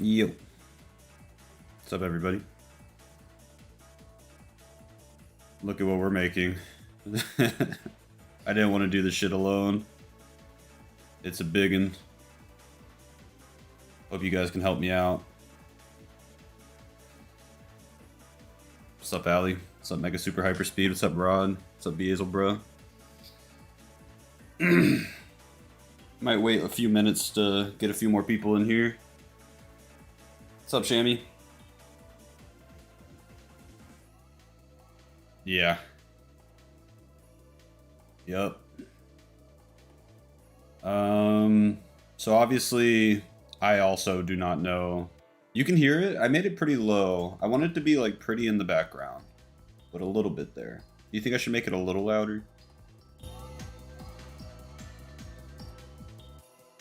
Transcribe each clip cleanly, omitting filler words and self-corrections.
Yo. What's up, everybody? Look at what we're making. I didn't want to do this shit alone. It's a biggin. Hope you guys can help me out. What's up, Allie? What's up, Mega Super Hyper Speed? What's up, Rod? What's up, Beazel, bro? Might wait a few minutes to get a few more people in here. What's up, Shammy? Yeah. Yep. So obviously, I also do not know. You can hear it? I made it pretty low. I want it to be like pretty in the background, but a little bit there. Do you think I should make it a little louder?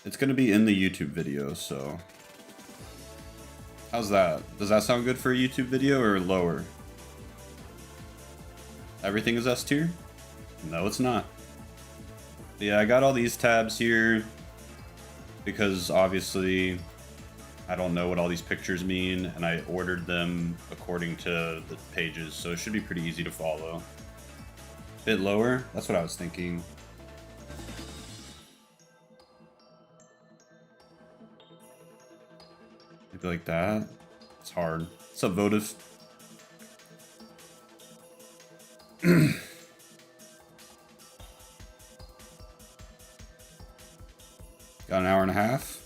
It's gonna be in the YouTube video, so. How's that? Does that sound good for a YouTube video or lower? Everything is S tier? No, it's not. But yeah, I got all these tabs here because obviously I don't know what all these pictures mean, and I ordered them according to the pages, so it should be pretty easy to follow. Bit lower? That's what I was thinking. Maybe like that. It's hard. What's up, Votive? Got an hour and a half.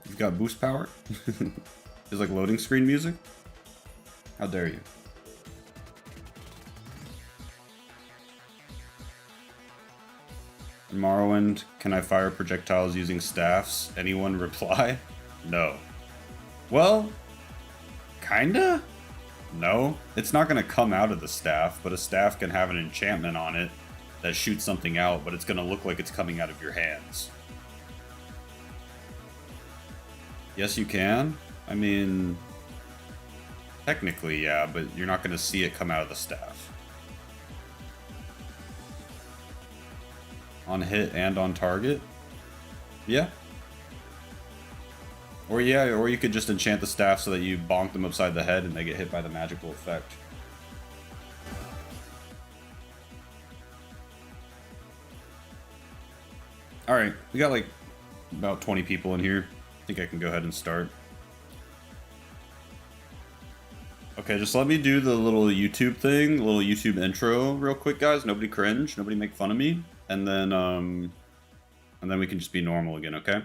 You've got boost power. It's like loading screen music. How dare you? In Morrowind, can I fire projectiles using staffs? Anyone reply? No. Well, kinda? No. It's not gonna come out of the staff, but a staff can have an enchantment on it that shoots something out, but it's gonna look like it's coming out of your hands. Yes, you can. I mean, technically, yeah, but you're not gonna see it come out of the staff. On hit and on target? Yeah. Or yeah, or you could just enchant the staff so that you bonk them upside the head and they get hit by the magical effect. Alright, we got like about 20 people in here. I think I can go ahead and start. Okay, just let me do the little YouTube thing, little YouTube intro real quick, guys. Nobody cringe, nobody make fun of me. And then we can just be normal again, okay?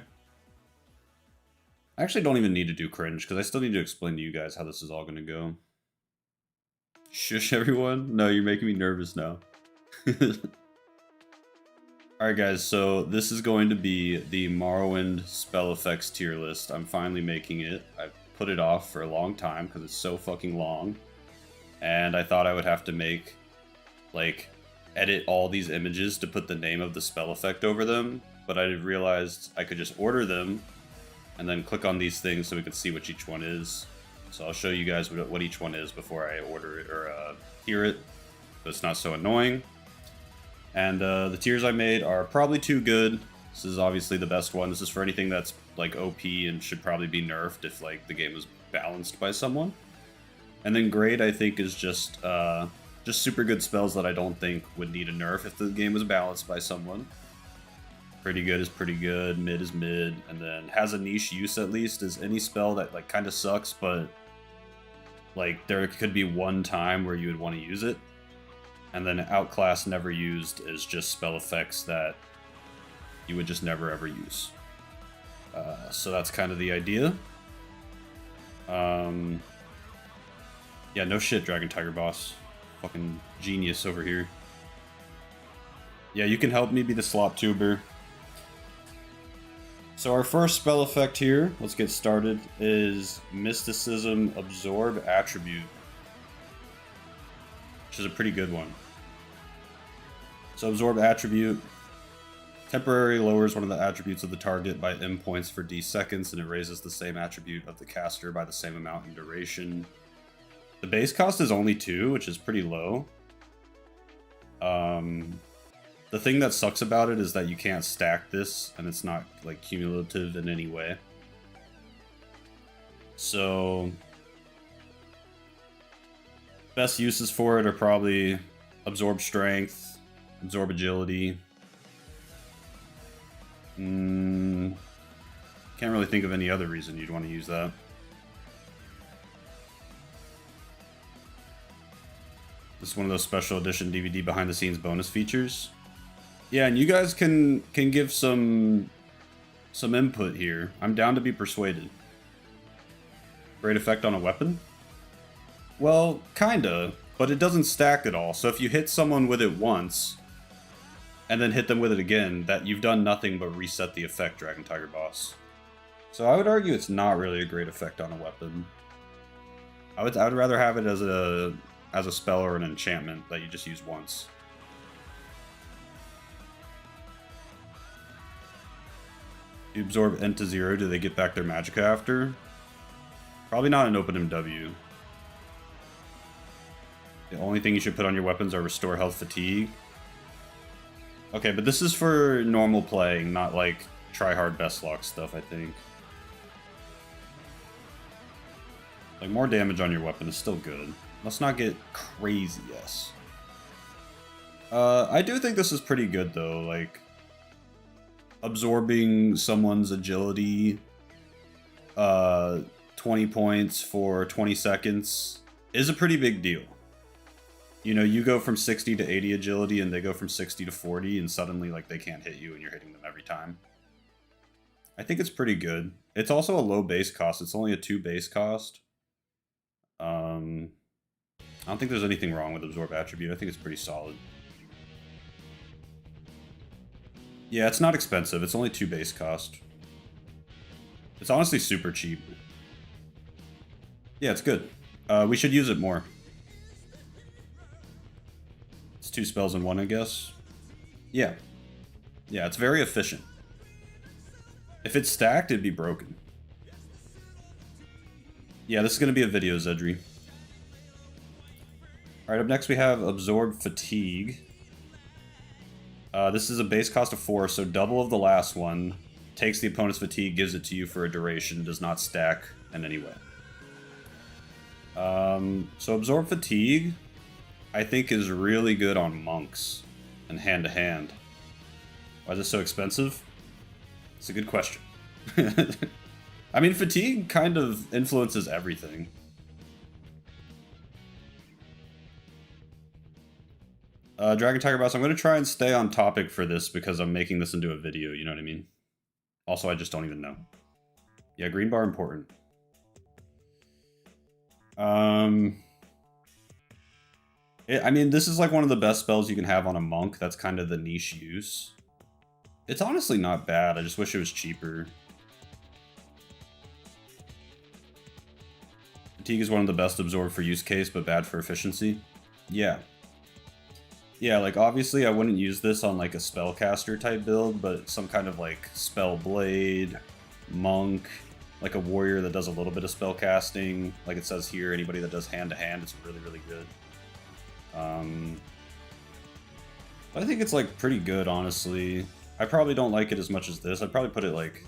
I actually don't even need to do cringe, because I still need to explain to you guys how this is all gonna go. Shush, everyone. No, you're making me nervous now. Alright guys, so this is going to be the Morrowind spell effects tier list. I'm finally making it. I've put it off for a long time because it's so fucking long. And I thought I would have to make, like, edit all these images to put the name of the spell effect over them. But I realized I could just order them and then click on these things so we could see which each one is. So I'll show you guys what each one is before I order it or hear it, so it's not so annoying. And the tiers I made are probably too good. This is obviously the best one. This is for anything that's like OP and should probably be nerfed if like the game was balanced by someone. And then great, I think, is just super good spells that I don't think would need a nerf if the game was balanced by someone. Pretty good is pretty good, mid is mid, and then has a niche use at least is any spell that like kind of sucks, but like there could be one time where you would want to use it. And then outclass never used is just spell effects that you would just never ever use. So that's kind of the idea. Yeah, no shit, Dragon Tiger Boss. Fucking genius over here. Yeah, you can help me be the slop tuber. So our first spell effect here, let's get started, is Mysticism Absorb Attribute, which is a pretty good one. So Absorb Attribute, temporarily lowers one of the attributes of the target by M points for D seconds, and it raises the same attribute of the caster by the same amount in duration. The base cost is only 2, which is pretty low. The thing that sucks about it is that you can't stack this, and it's not like cumulative in any way. So best uses for it are probably absorb strength, absorb agility. Can't really think of any other reason you'd want to use that. This is one of those special edition DVD behind the scenes bonus features. Yeah, and you guys can give some input here. I'm down to be persuaded. Great effect on a weapon? Well, kinda, but it doesn't stack at all. So if you hit someone with it once, and then hit them with it again, that you've done nothing but reset the effect, Dragon Tiger Boss. So I would argue it's not really a great effect on a weapon. I would rather have it as a spell or an enchantment that you just use once. You absorb N to 0, do they get back their magicka after? Probably not an open MW. The only thing you should put on your weapons are restore health, fatigue. Okay, but this is for normal playing, not like try-hard best lock stuff, I think. Like, more damage on your weapon is still good. Let's not get crazy, yes. I do think this is pretty good, though. Like, absorbing someone's agility, 20 points for 20 seconds is a pretty big deal. You know, you go from 60 to 80 agility and they go from 60 to 40 and suddenly, like, they can't hit you and you're hitting them every time. I think it's pretty good. It's also a low base cost. It's only a 2 base cost. I don't think there's anything wrong with Absorb Attribute. I think it's pretty solid. Yeah, it's not expensive. It's only 2 base cost. It's honestly super cheap. Yeah, it's good. We should use it more. It's 2 spells in 1, I guess. Yeah. Yeah, it's very efficient. If it's stacked, it'd be broken. Yeah, this is going to be a video, Zedri. Alright, up next we have Absorb Fatigue. This is a base cost of 4, so double of the last one. Takes the opponent's fatigue, gives it to you for a duration, does not stack in any way. So Absorb Fatigue, I think, is really good on monks and hand-to-hand. Why is this so expensive? It's a good question. I mean, fatigue kind of influences everything. Dragon Tiger Boss, I'm going to try and stay on topic for this because I'm making this into a video, you know what I mean? Also, I just don't even know. Yeah, green bar important. I mean, this is like one of the best spells you can have on a monk. That's kind of the niche use. It's honestly not bad. I just wish it was cheaper. Fatigue is one of the best absorb for use case, but bad for efficiency. Yeah. Yeah, like, obviously I wouldn't use this on, like, a spellcaster type build, but some kind of, like, spell blade, monk, like a warrior that does a little bit of spell casting. Like it says here, anybody that does hand-to-hand, it's really, really good. I think it's, like, pretty good, honestly. I probably don't like it as much as this. I'd probably put it, like,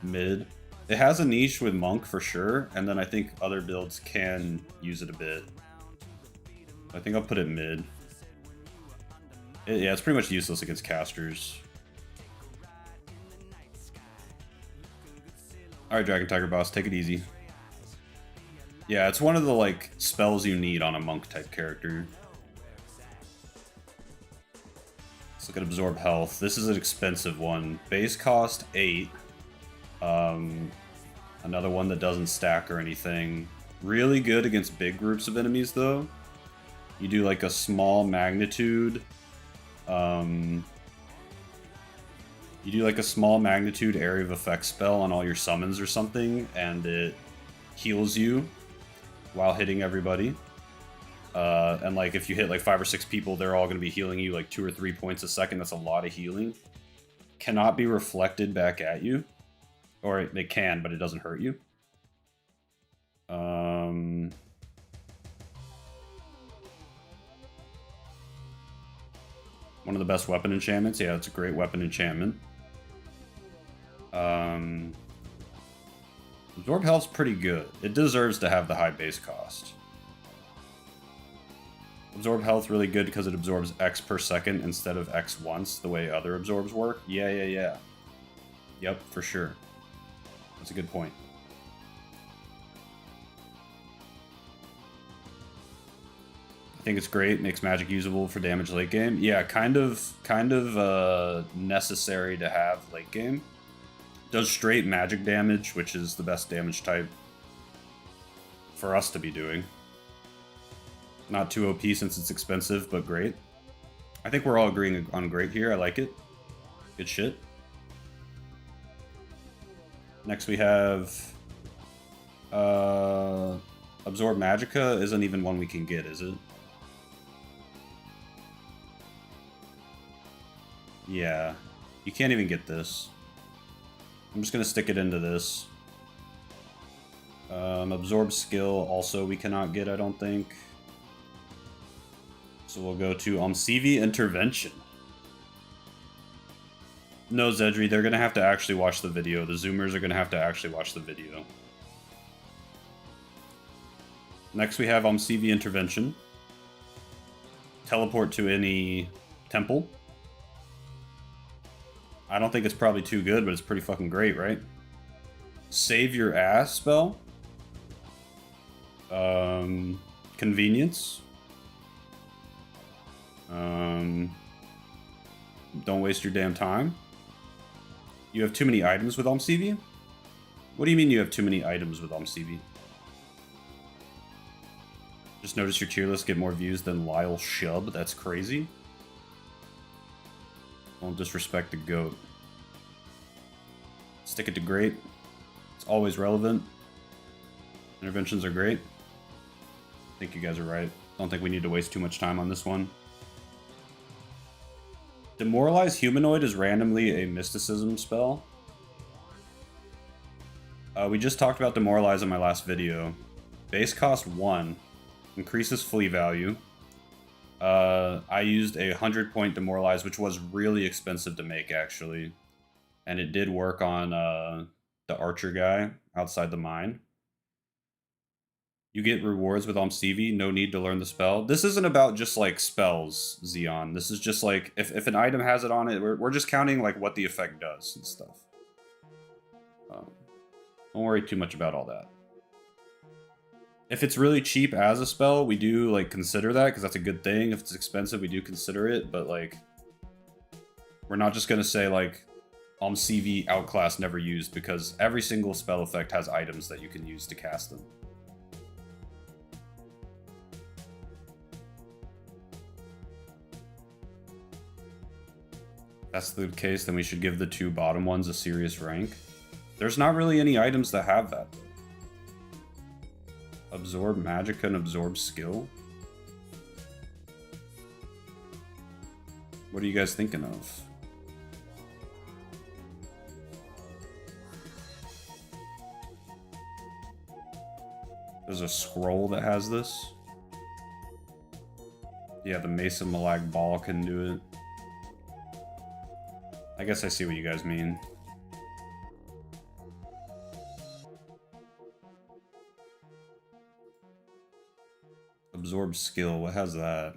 mid. It has a niche with monk, for sure, and then I think other builds can use it a bit. I think I'll put it mid. Yeah, it's pretty much useless against casters. Alright, Dragon Tiger Boss, take it easy. Yeah, it's one of the, like, spells you need on a monk-type character. Let's look at Absorb Health. This is an expensive one. Base cost 8. Another one that doesn't stack or anything. Really good against big groups of enemies, though. You do, like, a small magnitude... you do like a small magnitude area of effect spell on all your summons or something, and it heals you while hitting everybody. And like if you hit like 5 or 6 people, they're all going to be healing you like 2 or 3 points a second. That's a lot of healing. Cannot be reflected back at you. Or it can, but it doesn't hurt you. One of the best weapon enchantments. Yeah, it's a great weapon enchantment. Absorb health's pretty good. It deserves to have the high base cost. Absorb health really good because it absorbs X per second instead of X once, the way other absorbs work. Yeah. Yep, for sure. That's a good point. I think it's great. Makes magic usable for damage late game. Yeah, kind of necessary to have late game. Does straight magic damage, which is the best damage type for us to be doing. Not too OP since it's expensive, but great. I think we're all agreeing on great here. I like it. Good shit. Next we have... Absorb Magicka isn't even one we can get, is it? Yeah. You can't even get this. I'm just going to stick it into this. Absorb Skill also we cannot get, I don't think. So we'll go to CV Intervention. No, Zedri, they're going to have to actually watch the video. The Zoomers are going to have to actually watch the video. Next we have CV Intervention. Teleport to any temple. I don't think it's probably too good, but it's pretty fucking great, right? Save Your Ass spell. Convenience. Don't waste your damn time. You have too many items with CV? What do you mean you have too many items with CV? Just notice your tier list get more views than Lyle Shub. That's crazy. Don't disrespect the GOAT. Stick it to great. It's always relevant. Interventions are great. I think you guys are right. Don't think we need to waste too much time on this one. Demoralize Humanoid is randomly a mysticism spell. We just talked about Demoralize in my last video. Base cost 1. Increases flea value. I used a 100-point Demoralize, which was really expensive to make, actually. And it did work on the archer guy outside the mine. You get rewards with CV, no need to learn the spell. This isn't about just, like, spells, Xeon. This is just, like, if an item has it on it, we're just counting, like, what the effect does and stuff. Don't worry too much about all that. If it's really cheap as a spell, we do, like, consider that, because that's a good thing. If it's expensive, we do consider it, but, like, we're not just going to say, like, CV outclass never used, because every single spell effect has items that you can use to cast them. If that's the case, then we should give the 2 bottom ones a serious rank. There's not really any items that have that, though. Absorb Magicka and Absorb Skill? What are you guys thinking of? There's a scroll that has this. Yeah, the Mesa Malag Ball can do it. I guess I see what you guys mean. Absorb Skill, what has that?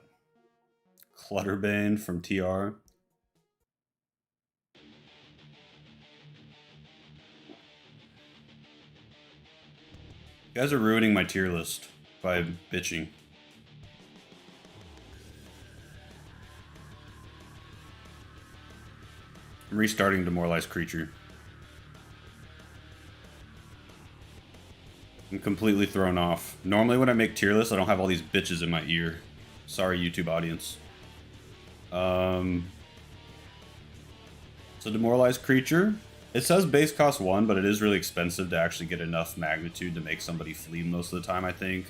Clutterbane from TR. You guys are ruining my tier list by bitching. I'm restarting Demoralized Creature. I'm completely thrown off. Normally when I make tier lists, I don't have all these bitches in my ear. Sorry, YouTube audience. So Demoralized Creature. It says base cost 1, but it is really expensive to actually get enough magnitude to make somebody flee most of the time, I think.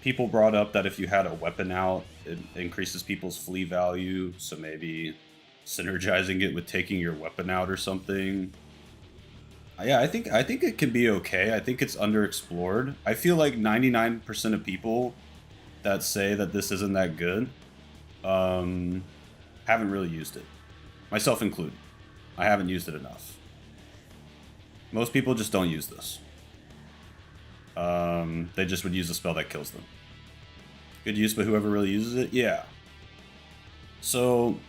People brought up that if you had a weapon out, it increases people's flee value, so maybe synergizing it with taking your weapon out or something. Yeah, I think it can be okay. I think it's underexplored. I feel like 99% of people that say that this isn't that good haven't really used it. Myself included. I haven't used it enough. Most people just don't use this. They just would use a spell that kills them. Good use, but whoever really uses it, yeah. So,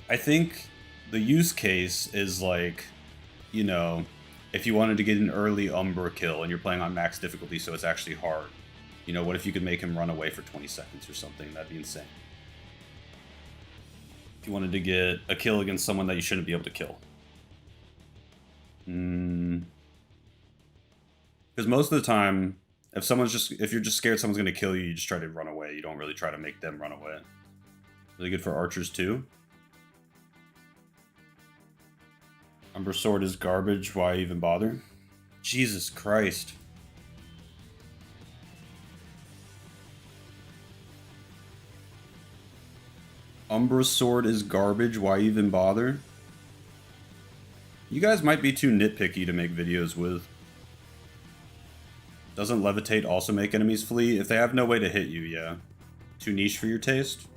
I think the use case is like, you know, if you wanted to get an early Umbra kill and you're playing on max difficulty, so it's actually hard. You know, what if you could make him run away for 20 seconds or something? That'd be insane. If you wanted to get a kill against someone that you shouldn't be able to kill. Because most of the time, if you're just scared someone's gonna kill you, you just try to run away. You don't really try to make them run away. Really good for archers too. Umbra Sword is garbage, why even bother? Jesus Christ. Umbra Sword is garbage, why even bother? You guys might be too nitpicky to make videos with. Doesn't Levitate also make enemies flee? If they have no way to hit you, yeah. Too niche for your taste?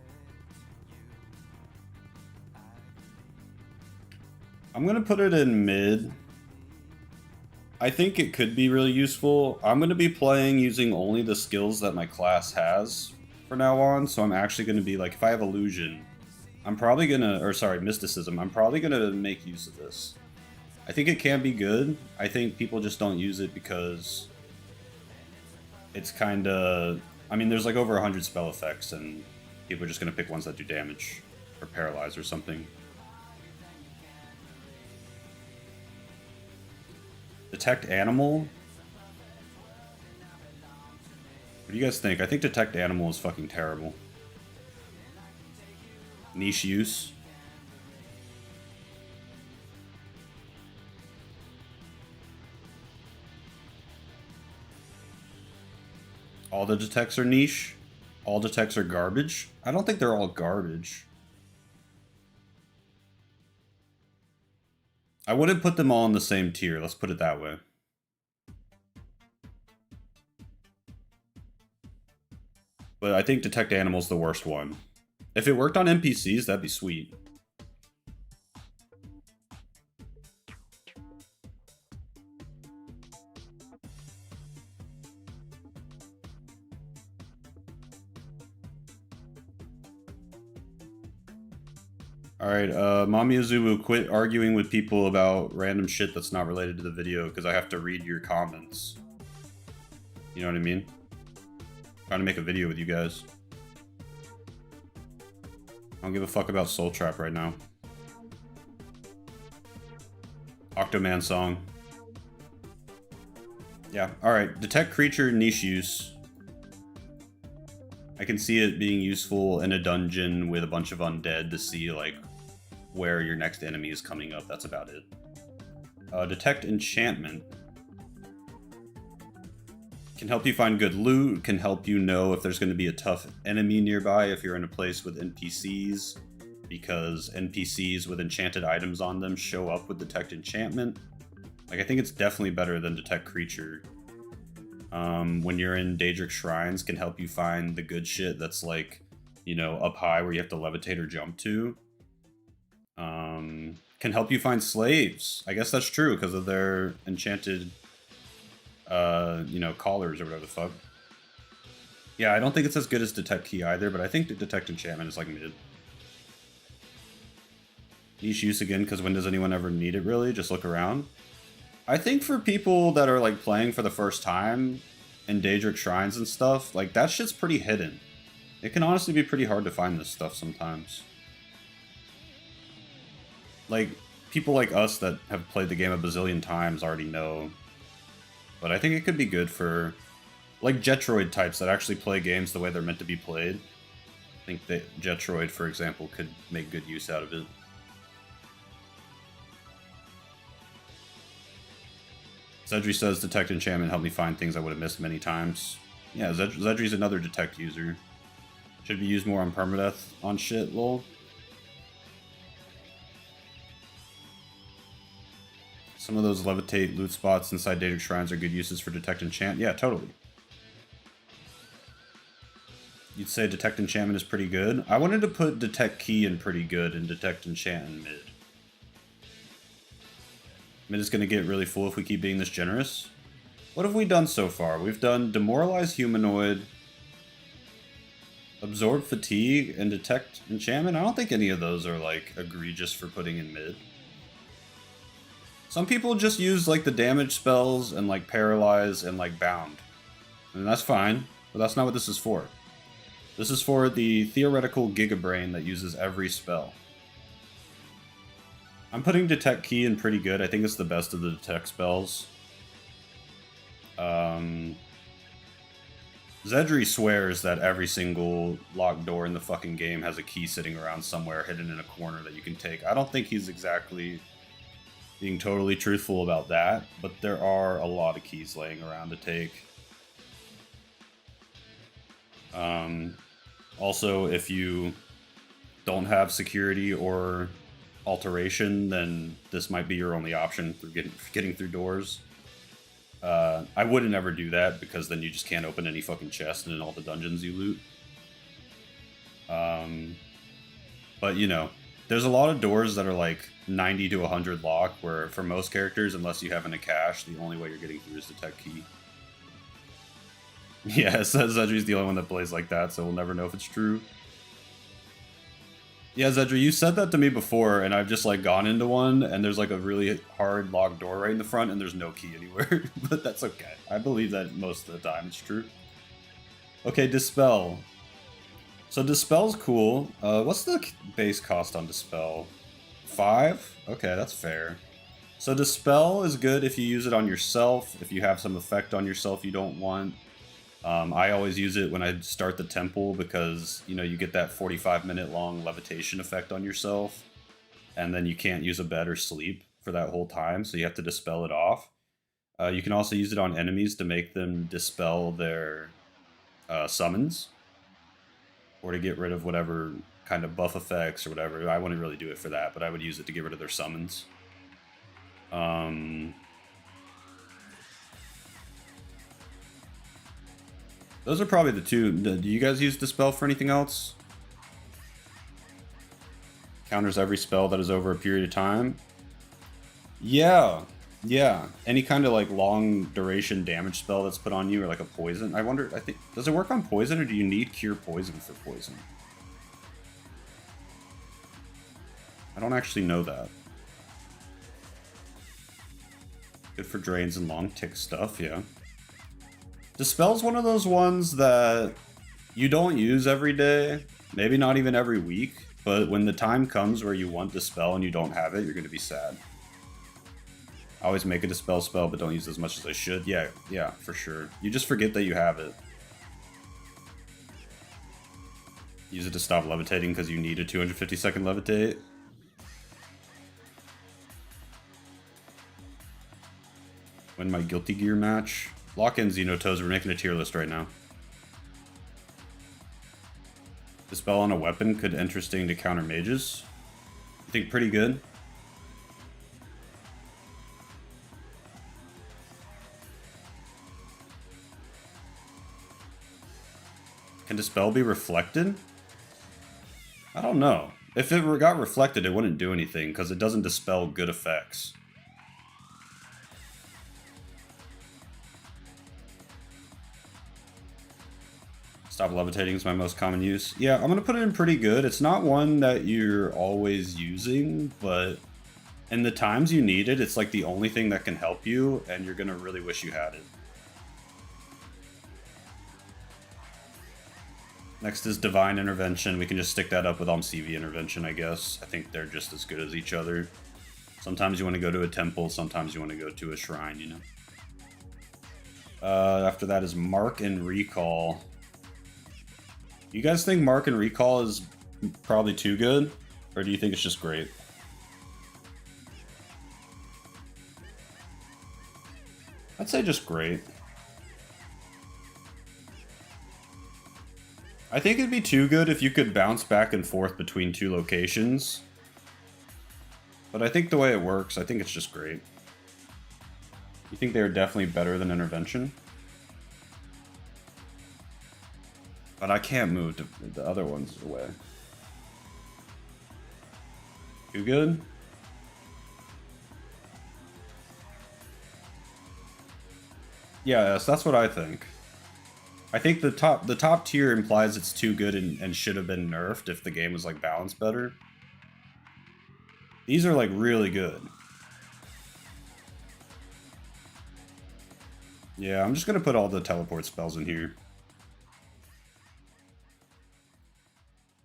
I'm gonna put it in mid. I think it could be really useful. I'm gonna be playing using only the skills that my class has for now on, so I'm actually gonna be like, if I have illusion, I'm probably gonna, or sorry, mysticism, I'm probably gonna make use of this. I think it can be good. I think people just don't use it because it's kinda, I mean, there's like over 100 spell effects and people are just gonna pick ones that do damage or paralyze or something. Detect Animal? What do you guys think? I think Detect Animal is fucking terrible. Niche use. All the detects are niche? All detects are garbage? I don't think they're all garbage. I wouldn't put them all in the same tier, let's put it that way. But I think Detect Animal's the worst one. If it worked on NPCs, that'd be sweet. Alright, Mami Azubu, quit arguing with people about random shit that's not related to the video, because I have to read your comments. You know what I mean? I'm trying to make a video with you guys. I don't give a fuck about Soul Trap right now. Octoman song. Yeah, alright. Detect creature niche use. I can see it being useful in a dungeon with a bunch of undead to see, like, where your next enemy is coming up. That's about it. Detect enchantment. Can help you find good loot, can help you know if there's going to be a tough enemy nearby if you're in a place with NPCs, because NPCs with enchanted items on them show up with Detect enchantment. Like, I think it's definitely better than Detect creature. When you're in Daedric Shrines, can help you find the good shit that's like, you know, up high where you have to levitate or jump to. Can help you find slaves. I guess that's true because of their enchanted, you know, collars or whatever the fuck. Yeah, I don't think it's as good as Detect Key either, but I think the Detect Enchantment is like mid. Niche use again, because when does anyone ever need it really? Just look around. I think for people that are like playing for the first time in Daedric Shrines and stuff, like that shit's pretty hidden. It can honestly be pretty hard to find this stuff sometimes. Like, people like us that have played the game a bazillion times already know. But I think it could be good for, like, Jetroid types that actually play games the way they're meant to be played. I think that Jetroid, for example, could make good use out of it. Zedri says, Detect Enchantment helped me find things I would have missed many times. Yeah, Zedri's another Detect user. Should be used more on permadeath on shit, lol. Some of those levitate loot spots inside Daedric Shrines are good uses for Detect Enchant. Yeah, totally. You'd say Detect Enchantment is pretty good. I wanted to put Detect Key in pretty good and Detect Enchant in mid. mean, it's going to get really full if we keep being this generous. What have we done so far? We've done Demoralize Humanoid, Absorb Fatigue, and Detect Enchantment. I don't think any of those are, like, egregious for putting in mid. Some people just use, like, the damage spells and, like, Paralyze and, like, Bound. And that's fine, but that's not what this is for. This is for the theoretical Giga Brain that uses every spell. I'm putting Detect Key in pretty good. I think it's the best of the Detect spells. Zedri swears that every single locked door in the fucking game has a key sitting around somewhere hidden in a corner that you can take. I don't think he's exactly being totally truthful about that, but there are a lot of keys laying around to take. Also, if you don't have security or alteration, then this might be your only option for getting through doors. I wouldn't ever do that, because then you just can't open any fucking chest in all the dungeons you loot. But, you know, there's a lot of doors that are like 90 to 100 lock, where for most characters, unless you have in a cache, the only way you're getting through is Detect Key. Yeah, it says Zedri's the only one that plays like that, so we'll never know if it's true. Yeah, Zedri, you said that to me before, and I've just, like, gone into one, and there's, like, a really hard locked door right in the front, and there's no key anywhere. But that's okay. I believe that most of the time it's true. Okay, Dispel. So Dispel's cool. What's the base cost on Dispel? 5? Okay, that's fair. So Dispel is good if you use it on yourself, if you have some effect on yourself you don't want. I always use it when I start the temple, because, you know, you get that 45-minute long levitation effect on yourself, and then you can't use a bed or sleep for that whole time, so you have to dispel it off. You can also use it on enemies to make them dispel their summons, or to get rid of whatever kind of buff effects or whatever. I wouldn't really do it for that, but I would use it to get rid of their summons. Those are probably the two. Do you guys use Dispel for anything else? Counters every spell that is over a period of time. Yeah. Any kind of, like, long duration damage spell that's put on you, or like a poison. I wonder, I think, does it work on poison, or do you need Cure Poison for poison? I don't actually know that. Good for drains and long tick stuff, yeah. Dispel's one of those ones that you don't use every day, maybe not even every week, but when the time comes where you want Dispel and you don't have it, you're going to be sad. I always make a Dispel spell, but don't use as much as I should. Yeah, for sure. You just forget that you have it. Use it to stop levitating because you need a 250-second levitate. Win my Guilty Gear match. Lock in Xenotoes, we're making a tier list right now. Dispel on a weapon could interesting to counter mages. I think pretty good. Can Dispel be reflected? I don't know. If it got reflected, it wouldn't do anything, because it doesn't dispel good effects. Stop levitating is my most common use. Yeah, I'm going to put it in pretty good. It's not one that you're always using, but in the times you need it, it's like the only thing that can help you, and you're going to really wish you had it. Next is Divine Intervention. We can just stick that up with CV Intervention, I guess. I think they're just as good as each other. Sometimes you want to go to a temple, sometimes you want to go to a shrine, you know. After that is Mark and Recall. You guys think Mark and Recall is probably too good? Or do you think it's just great? I'd say just great. I think it'd be too good if you could bounce back and forth between two locations. But I think the way it works, I think it's just great. You think they're definitely better than Intervention? But I can't move the other ones away. Too good? Yeah, so that's what I think. I think the top tier implies it's too good and should have been nerfed if the game was like balanced better. These are like really good. Yeah, I'm just gonna put all the teleport spells in here.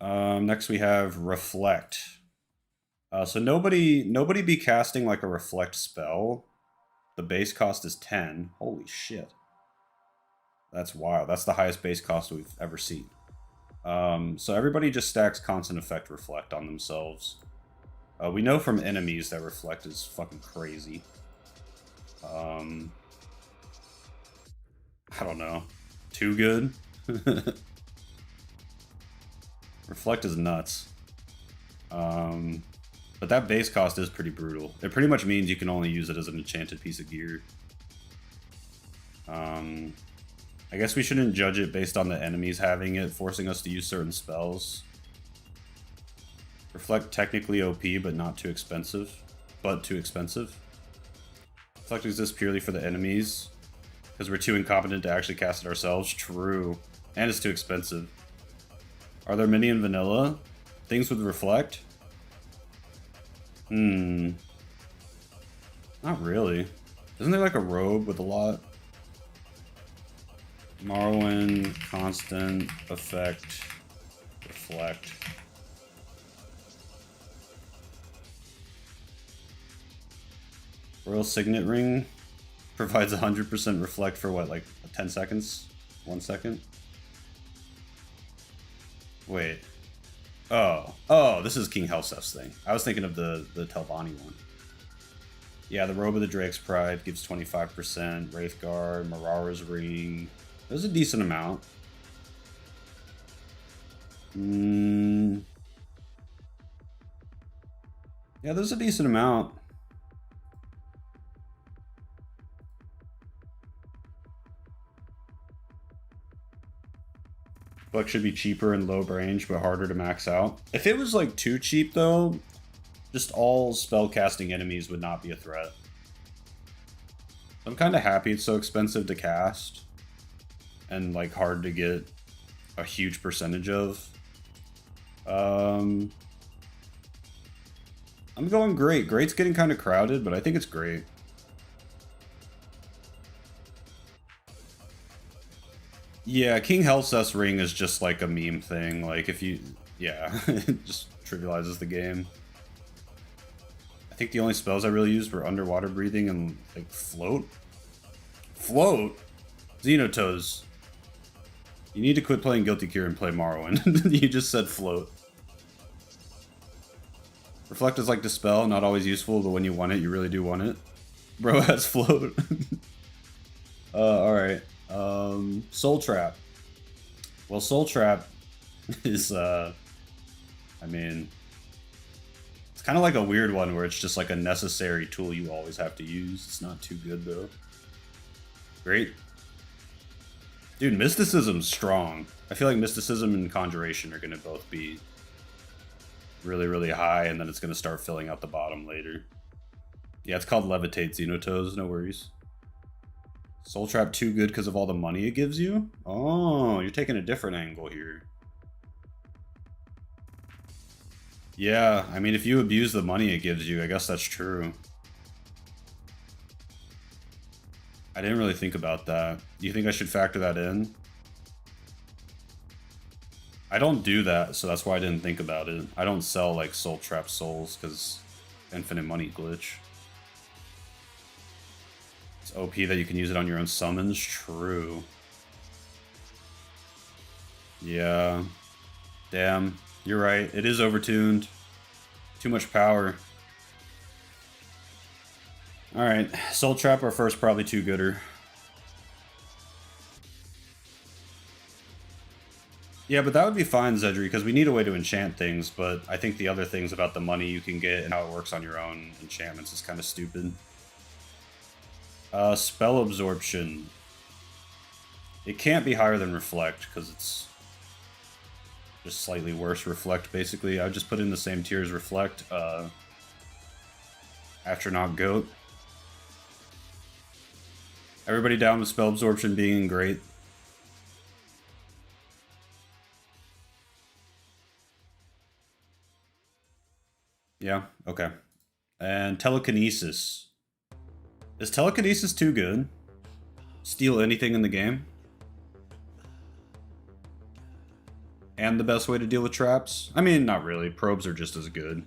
Next we have Reflect. So nobody be casting like a Reflect spell. The base cost is 10. Holy shit. That's wild. That's the highest base cost we've ever seen. So everybody just stacks constant effect Reflect on themselves. We know from enemies that Reflect is fucking crazy. I don't know. Too good? Reflect is nuts. But that base cost is pretty brutal. It pretty much means you can only use it as an enchanted piece of gear. I guess we shouldn't judge it based on the enemies having it, forcing us to use certain spells. Reflect technically OP, but not too expensive. Reflect exists purely for the enemies, because we're too incompetent to actually cast it ourselves. True. And it's too expensive. Are there many in vanilla? Things with Reflect? Not really. Isn't there like a robe with a lot? Morrowind, constant, effect, Reflect. Royal Signet Ring provides 100% Reflect for what, like 10 seconds? 1 second? Wait. Oh, this is King Helsef's thing. I was thinking of the Telvanni one. Yeah, the Robe of the Drake's Pride gives 25%. Wraithguard, Marara's Ring. There's a decent amount. Yeah, there's a decent amount. Buck should be cheaper in low range, but harder to max out. If it was like too cheap though, just all spellcasting enemies would not be a threat. I'm kind of happy it's so expensive to cast and like hard to get a huge percentage of. I'm going great. Great's getting kind of crowded, but I think it's great. Yeah, King Helsef's Ring is just like a meme thing. Like if you, yeah, it just trivializes the game. I think the only spells I really used were Underwater Breathing and like Float. Float? Xenotoes. You need to quit playing Guilty Gear and play Morrowind. You just said Float. Reflect is like Dispel, not always useful, but when you want it, you really do want it. Bro has Float. Alright. Soul Trap. Well, Soul Trap is, I mean, it's kind of like a weird one where it's just like a necessary tool you always have to use. It's not too good, though. Great. Dude, Mysticism's strong. I feel like Mysticism and Conjuration are going to both be really, really high, and then it's going to start filling out the bottom later. Yeah, it's called Levitate Xenotoes, no worries. Soul Trap too good because of all the money it gives you? Oh, you're taking a different angle here. Yeah, I mean, if you abuse the money it gives you, I guess that's true. I didn't really think about that. Do you think I should factor that in? I don't do that, so that's why I didn't think about it. I don't sell, like, Soul Trap souls, because infinite money glitch. It's OP that you can use it on your own summons? True. Yeah. Damn. You're right. It is overtuned. Too much power. Alright. Soul Trap or first, probably too gooder. Yeah, but that would be fine, Zedri, because we need a way to enchant things, but I think the other things about the money you can get and how it works on your own enchantments is kind of stupid. Spell Absorption. It can't be higher than Reflect, because it's just slightly worse Reflect, basically. I would just put in the same tier as Reflect. Astronaut Goat. Everybody down with spell absorption being great. Yeah, okay. And telekinesis. Is telekinesis too good? Steal anything in the game? And the best way to deal with traps? I mean, not really. Probes are just as good.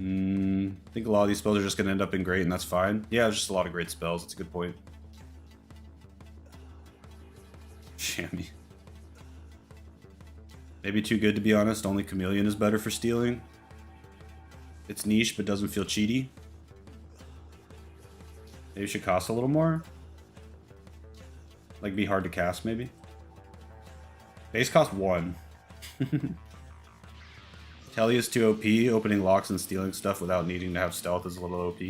I think a lot of these spells are just going to end up being great, and that's fine. Yeah, there's just a lot of great spells. That's a good point. Chamois. Maybe too good, to be honest. Only Chameleon is better for stealing. It's niche, but doesn't feel cheaty. Maybe it should cost a little more. Like, be hard to cast, maybe. Base cost 1. Telly is too OP. Opening locks and stealing stuff without needing to have stealth is a little OP.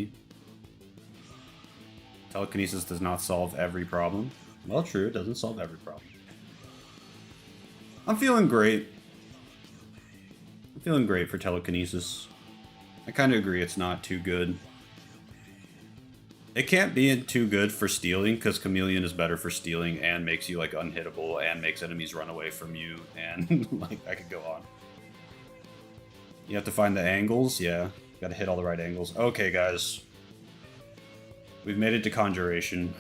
Telekinesis does not solve every problem. Well, true, it doesn't solve every problem. I'm feeling great. I'm feeling great for telekinesis. I kind of agree it's not too good. It can't be too good for stealing, because Chameleon is better for stealing and makes you, like, unhittable and makes enemies run away from you, and, like, I could go on. You have to find the angles, yeah. Gotta hit all the right angles. Okay, guys. We've made it to Conjuration.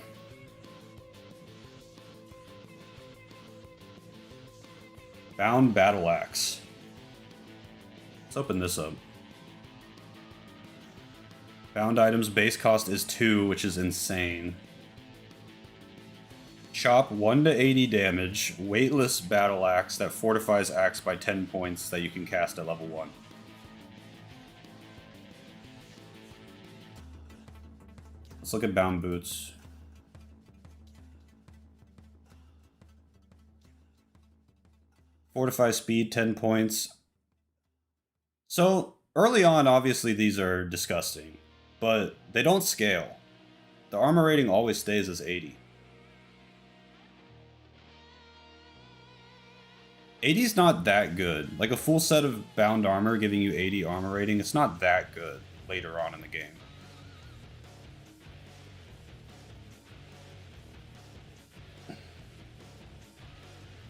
Bound Battle Axe. Let's open this up. Bound items base cost is 2, which is insane. Chop 1 to 80 damage, weightless battle axe that fortifies axe by 10 points that you can cast at level 1. Let's look at bound boots. Fortify speed, 10 points. So, early on, obviously, these are disgusting. But they don't scale. The armor rating always stays as 80. 80 is not that good. Like, a full set of bound armor giving you 80 armor rating, it's not that good later on in the game.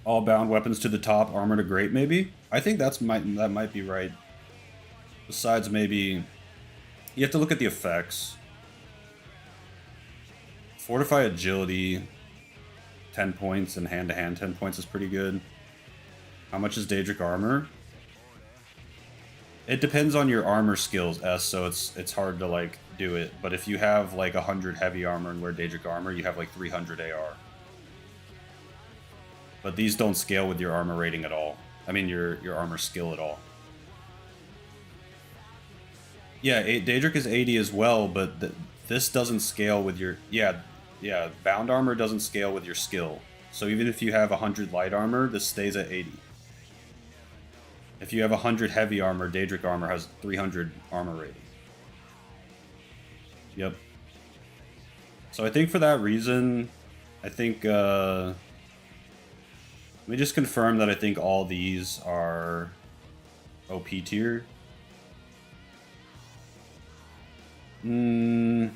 All bound weapons to the top, armor to great, maybe? I think that might be right. Besides, maybe... You have to look at the effects. Fortify agility, 10 points, and hand-to-hand 10 points is pretty good. How much is Daedric armor? It depends on your armor skills, so it's hard to, like, do it. But if you have, like, 100 heavy armor and wear Daedric armor, you have, like, 300 AR. But these don't scale with your armor rating at all. I mean, your armor skill at all. Yeah, Daedric is 80 as well, but this doesn't scale with your... Yeah, bound armor doesn't scale with your skill. So even if you have 100 light armor, this stays at 80. If you have 100 heavy armor, Daedric armor has 300 armor rating. Yep. So I think for that reason, I think... let me just confirm that I think all these are OP tier. Kinda,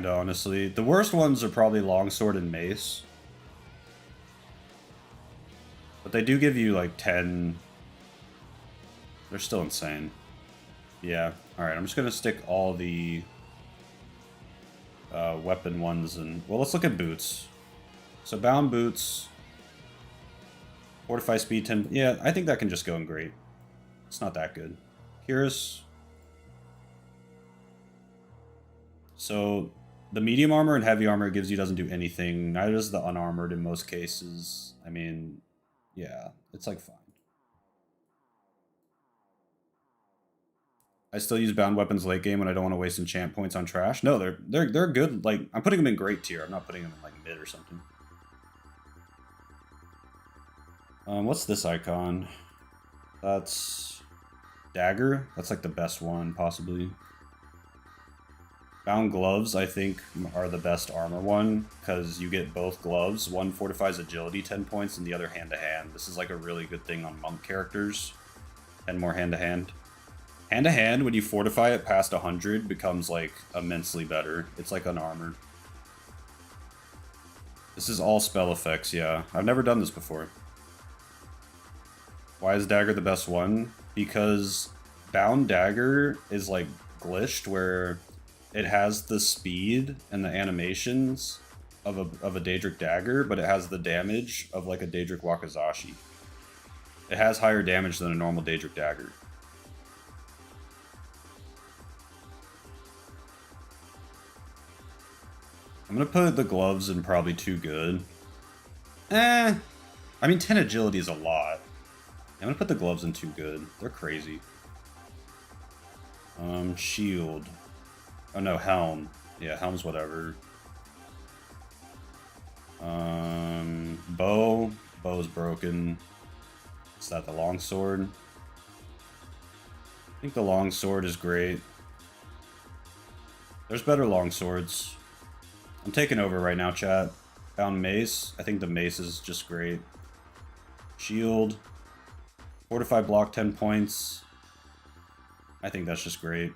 honestly. The worst ones are probably Longsword and Mace. But they do give you, like, 10... They're still insane. Yeah. Alright, I'm just gonna stick all the... weapon ones and... Well, let's look at boots. So, bound boots... Fortify speed 10... Yeah, I think that can just go in great. It's not that good. Here's... So, the medium armor and heavy armor it gives you doesn't do anything. Neither does the unarmored in most cases. I mean, yeah, it's like fine. I still use bound weapons late game when I don't want to waste enchant points on trash. No, they're good. Like, I'm putting them in great tier. I'm not putting them in like mid or something. What's this icon? That's dagger. That's like the best one possibly. Bound gloves, I think, are the best armor one, because you get both gloves. One fortifies agility 10 points, and the other hand-to-hand. This is like a really good thing on monk characters. And more hand-to-hand. Hand to hand, when you fortify it past 100, becomes like immensely better. It's like unarmored. This is all spell effects, yeah. I've never done this before. Why is Dagger the best one? Because Bound Dagger is like glitched, where it has the speed and the animations of a Daedric Dagger, but it has the damage of like a Daedric Wakizashi. It has higher damage than a normal Daedric Dagger. I'm gonna put the gloves in probably too good. I mean 10 agility is a lot. I'm gonna put the gloves in too good. They're crazy. Shield. Oh no, helm. Yeah, helm's whatever. Bow. Bow's broken. Is that the longsword? I think the longsword is great. There's better longswords. I'm taking over right now, chat. Found mace. I think the mace is just great. Shield. Fortify block 10 points. I think that's just great.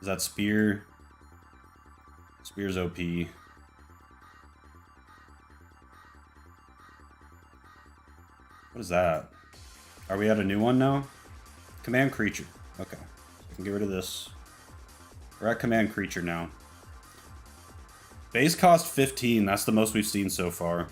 Is that spear? Spear's OP. What is that? Are we at a new one now? Command creature. Okay. I can get rid of this. We're at command creature now. Base cost 15. That's the most we've seen so far.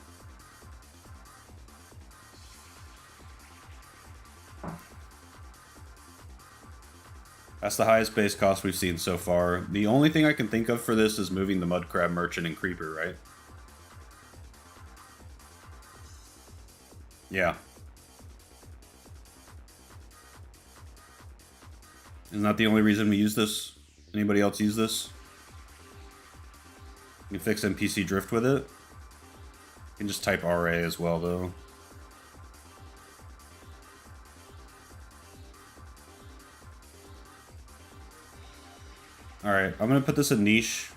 That's the highest base cost we've seen so far. The only thing I can think of for this is moving the Mudcrab Merchant and Creeper, right? Yeah. Isn't that the only reason we use this? Anybody else use this? You can fix NPC drift with it. You can just type RA as well, though. Alright, I'm gonna put this in niche.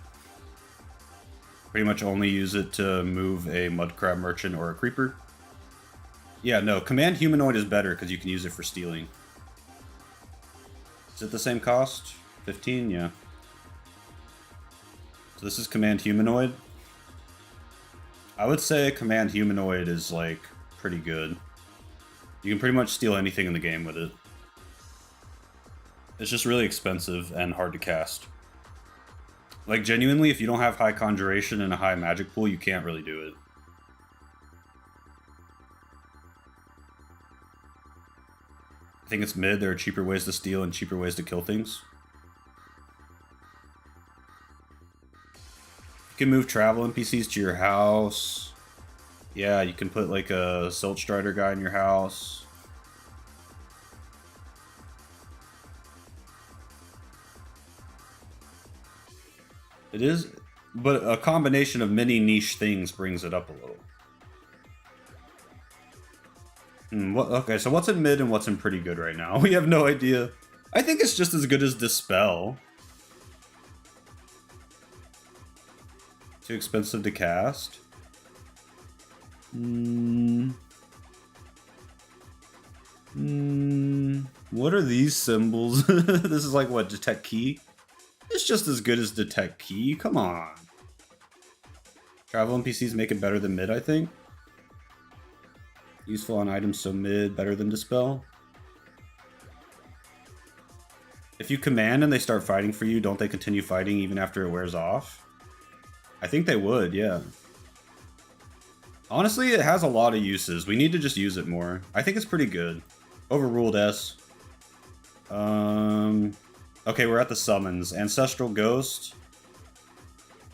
Pretty much only use it to move a Mudcrab Merchant or a Creeper. Yeah, no, Command Humanoid is better because you can use it for stealing. Is it the same cost? 15? Yeah. So this is Command Humanoid. I would say Command Humanoid is, like, pretty good. You can pretty much steal anything in the game with it. It's just really expensive and hard to cast. Like, genuinely, if you don't have high conjuration and a high magic pool, you can't really do it. I think it's mid. There are cheaper ways to steal and cheaper ways to kill things. You can move travel NPCs to your house. Yeah, you can put like a Silt Strider guy in your house. It is, but a combination of many niche things brings it up a little. Okay, so what's in mid and what's in pretty good right now? We have no idea. I think it's just as good as Dispel. Too expensive to cast. What are these symbols? This is like what, Detect Key? It's just as good as Detect Key, come on. Travel NPCs make it better than mid, I think. Useful on items, so mid, better than Dispel. If you command and they start fighting for you, don't they continue fighting even after it wears off? I think they would, yeah. Honestly, it has a lot of uses. We need to just use it more. I think it's pretty good. Overruled S. Okay, we're at the summons. Ancestral Ghost.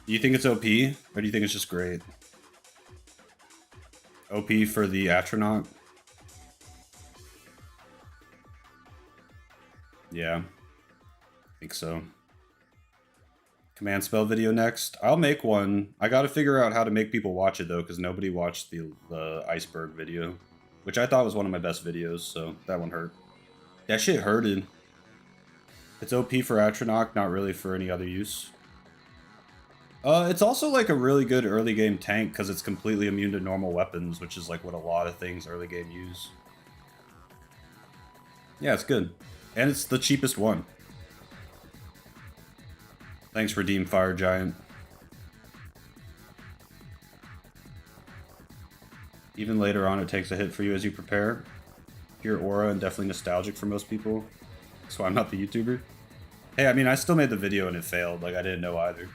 Do you think it's OP? Or do you think it's just great? OP for the Atronach? Yeah. I think so. Command spell video next. I'll make one. I gotta figure out how to make people watch it though, because nobody watched the iceberg video, which I thought was one of my best videos, so that one hurt. That shit hurted. It's OP for Atronach, not really for any other use. It's also like a really good early game tank because it's completely immune to normal weapons, which is like what a lot of things early game use. Yeah, it's good. And it's the cheapest one. Thanks, Redeem Fire Giant. Even later on, it takes a hit for you as you prepare. Pure aura and definitely nostalgic for most people. So I'm not the YouTuber. Hey, I mean, I still made the video and it failed. Like, I didn't know either.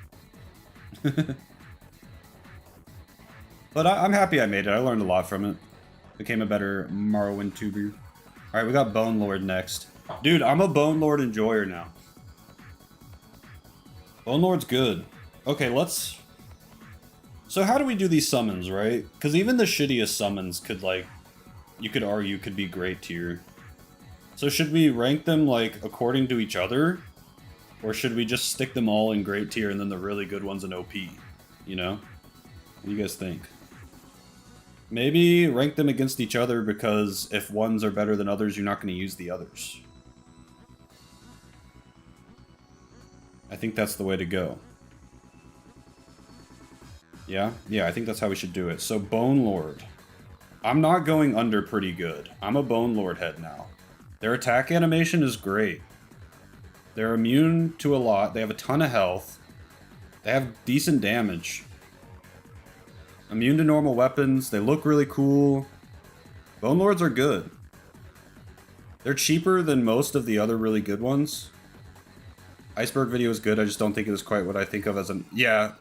But I'm happy I made it. I learned a lot from it. Became a better Morrowind tuber. Alright, we got Bone Lord next. Dude, I'm a Bone Lord enjoyer now. Bone Lord's good. Okay, let's... So how do we do these summons, right? Because even the shittiest summons could, like... You could argue could be great tier. So should we rank them, like, according to each other? Or should we just stick them all in great tier and then the really good ones in OP? You know? What do you guys think? Maybe rank them against each other because if ones are better than others, you're not going to use the others. I think that's the way to go. Yeah? Yeah, I think that's how we should do it. So, Bone Lord. I'm not going under pretty good. I'm a Bone Lord head now. Their attack animation is great. They're immune to a lot. They have a ton of health. They have decent damage. Immune to normal weapons. They look really cool. Bone Lords are good. They're cheaper than most of the other really good ones. Iceberg video is good. I just don't think it was quite what I think of as an... Yeah,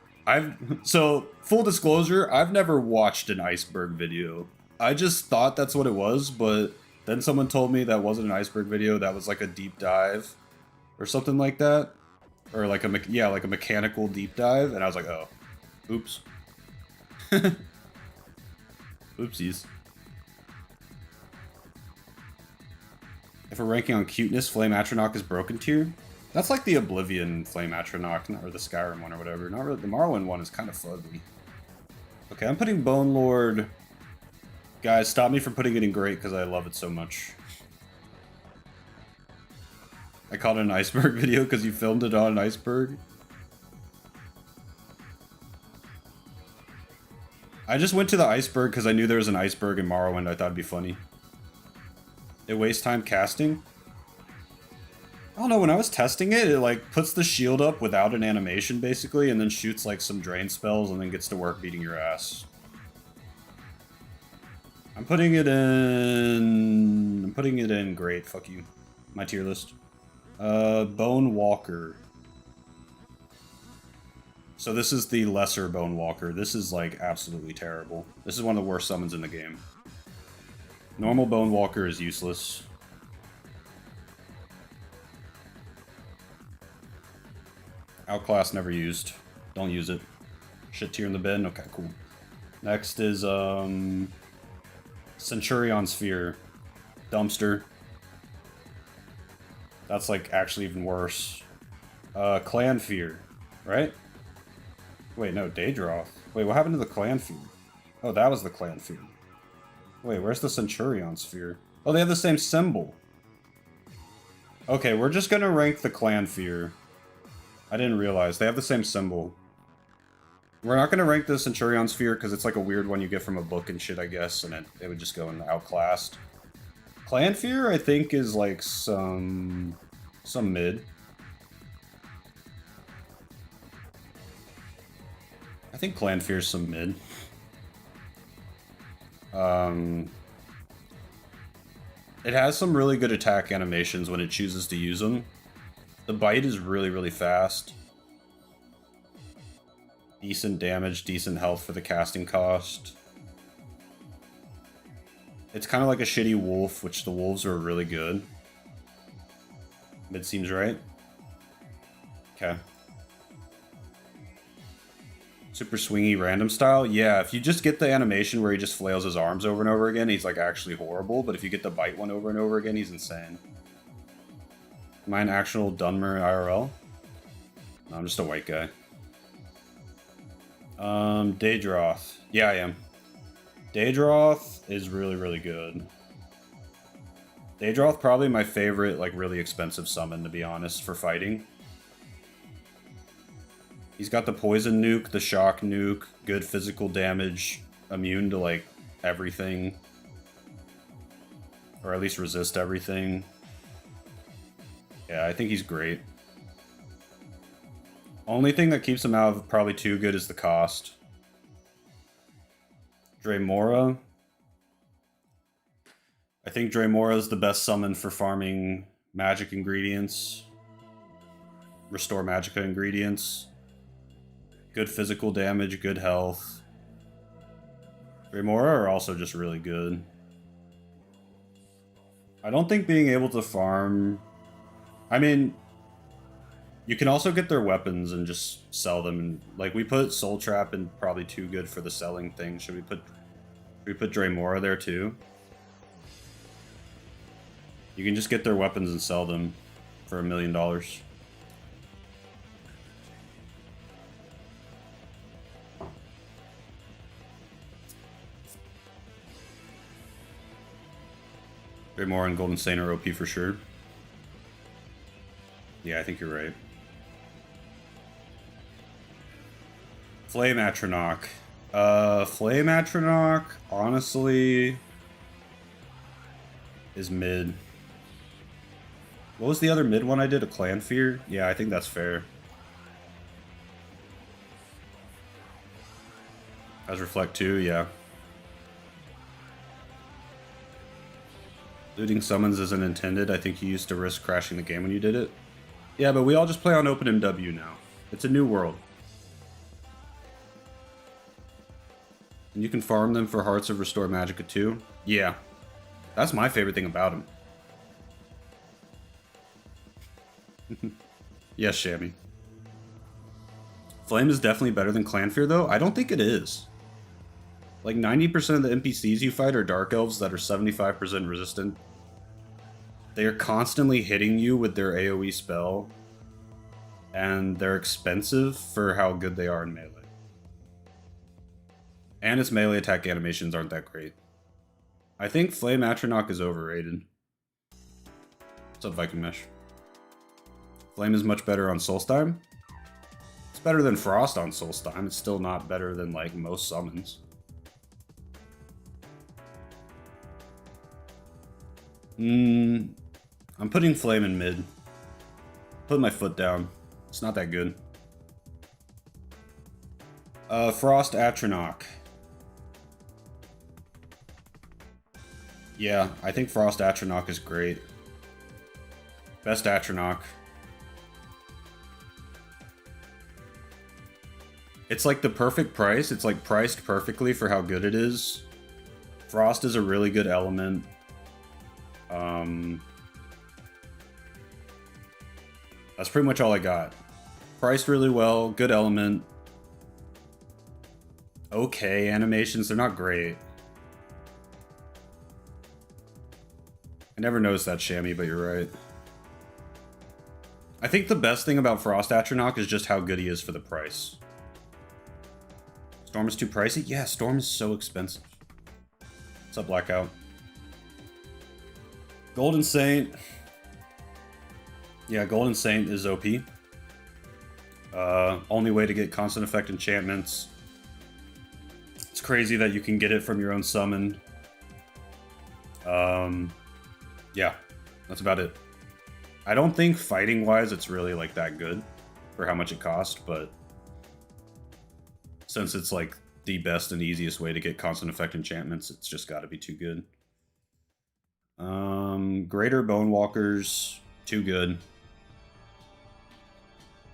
So, full disclosure, I've never watched an Iceberg video. I just thought that's what it was, but then someone told me that wasn't an Iceberg video. That was like a deep dive or something like that. Or like a mechanical deep dive. And I was like, oh, oops. Oopsies. If we're ranking on cuteness, Flame Atronach is broken tier. That's like the Oblivion Flame Atronach, or the Skyrim one or whatever. Not really. The Morrowind one is kind of fugly. Okay, I'm putting Bone Lord. Guys, stop me from putting it in great because I love it so much. I called it an Iceberg video because you filmed it on an iceberg. I just went to the iceberg because I knew there was an iceberg in Morrowind. I thought it'd be funny. It wastes time casting. I don't know, when I was testing it, it like puts the shield up without an animation basically, and then shoots like some drain spells and then gets to work beating your ass. I'm putting it in great, fuck you. My tier list. Bone Walker. So this is the lesser Bone Walker. This is like absolutely terrible. This is one of the worst summons in the game. Normal Bone Walker is useless. Outclass never used. Don't use it. Shit tier in the bin? Okay, cool. Next is Centurion Sphere. Dumpster. That's like actually even worse. Clan Fear, right? Wait, no, Daedroth. Wait, what happened to the Clan Fear? Oh, that was the Clan Fear. Wait, where's the Centurion Sphere? Oh, they have the same symbol. Okay, we're just gonna rank the Clan Fear. I didn't realize. They have the same symbol. We're not gonna rank the Centurion Sphere because it's like a weird one you get from a book and shit, I guess, and it would just go in Outclassed. Clan Fear, I think, is like some mid. I think Clan Fear is some mid. It has some really good attack animations when it chooses to use them. The bite is really, really fast. Decent damage, decent health for the casting cost. It's kind of like a shitty wolf, which the wolves are really good. Mid seems right. Okay. Super swingy random style? Yeah, if you just get the animation where he just flails his arms over and over again, he's like actually horrible, but if you get the bite one over and over again, he's insane. Am I an actual Dunmer IRL? No, I'm just a white guy. Daedroth. Yeah, I am. Daedroth is really, really good. Daedroth probably my favorite, like, really expensive summon, to be honest, for fighting. He's got the poison nuke, the shock nuke, good physical damage, immune to, like, everything. Or at least resist everything. Yeah, I think he's great. Only thing that keeps him out of probably too good is the cost. Dremora. I think Dremora is the best summon for farming magic ingredients. Restore Magicka ingredients. Good physical damage, good health. Dremora are also just really good. I don't think being able to farm... I mean, you can also get their weapons and just sell them. And, like, we put Soul Trap in probably too good for the selling thing. Should we put Dremora there too? You can just get their weapons and sell them for $1 million. Dremora and Golden Saint are OP for sure. Yeah, I think you're right. Flame Atronach. Flame Atronach, honestly, is mid. What was the other mid one I did? A Clan Fear? Yeah, I think that's fair. Has Reflect 2, yeah. Looting summons isn't intended. I think you used to risk crashing the game when you did it. Yeah, but we all just play on OpenMW now. It's a new world. And you can farm them for Hearts of Restore Magicka too. Yeah. That's my favorite thing about him. Yes, Shammy. Flame is definitely better than Clan Fear, though. I don't think it is. Like, 90% of the NPCs you fight are Dark Elves that are 75% resistant. They are constantly hitting you with their AoE spell. And they're expensive for how good they are in melee. And its melee attack animations aren't that great. I think Flame Atronach is overrated. What's up, Viking Mesh? Flame is much better on Solstheim. It's better than Frost on Solstheim. It's still not better than, like, most summons. I'm putting Flame in mid. Put my foot down. It's not that good. Frost Atronach. Yeah, I think Frost Atronach is great. Best Atronach. It's like the perfect price. It's like priced perfectly for how good it is. Frost is a really good element. That's pretty much all I got. Priced really well, good element. Okay, animations, they're not great. I never noticed that, Shammy, but you're right. I think the best thing about Frost Atronach is just how good he is for the price. Storm is too pricey? Yeah, Storm is so expensive. What's up, Blackout? Golden Saint. Yeah, Golden Saint is OP. Only way to get constant effect enchantments. It's crazy that you can get it from your own summon. Yeah, that's about it. I don't think fighting-wise it's really, like, that good for how much it costs, but since it's, like, the best and easiest way to get constant effect enchantments, it's just gotta be too good. Greater Bonewalkers, too good.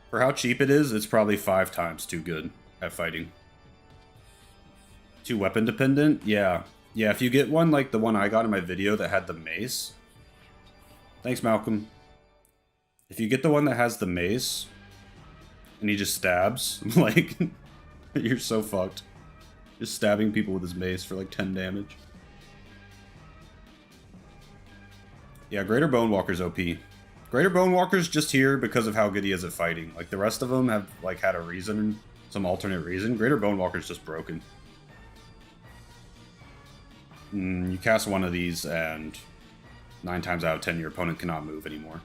For how cheap it is, it's probably 5 times too good at fighting. Too weapon dependent? Yeah. Yeah, if you get one like the one I got in my video that had the mace. Thanks, Malcolm. If you get the one that has the mace, and he just stabs, like, you're so fucked. Just stabbing people with his mace for like 10 damage. Yeah, Greater Bonewalker's OP. Greater Bonewalker's just here because of how good he is at fighting. Like, the rest of them have, like, had a reason, some alternate reason. Greater Bonewalker's just broken. You cast one of these, and 9 times out of 10, your opponent cannot move anymore.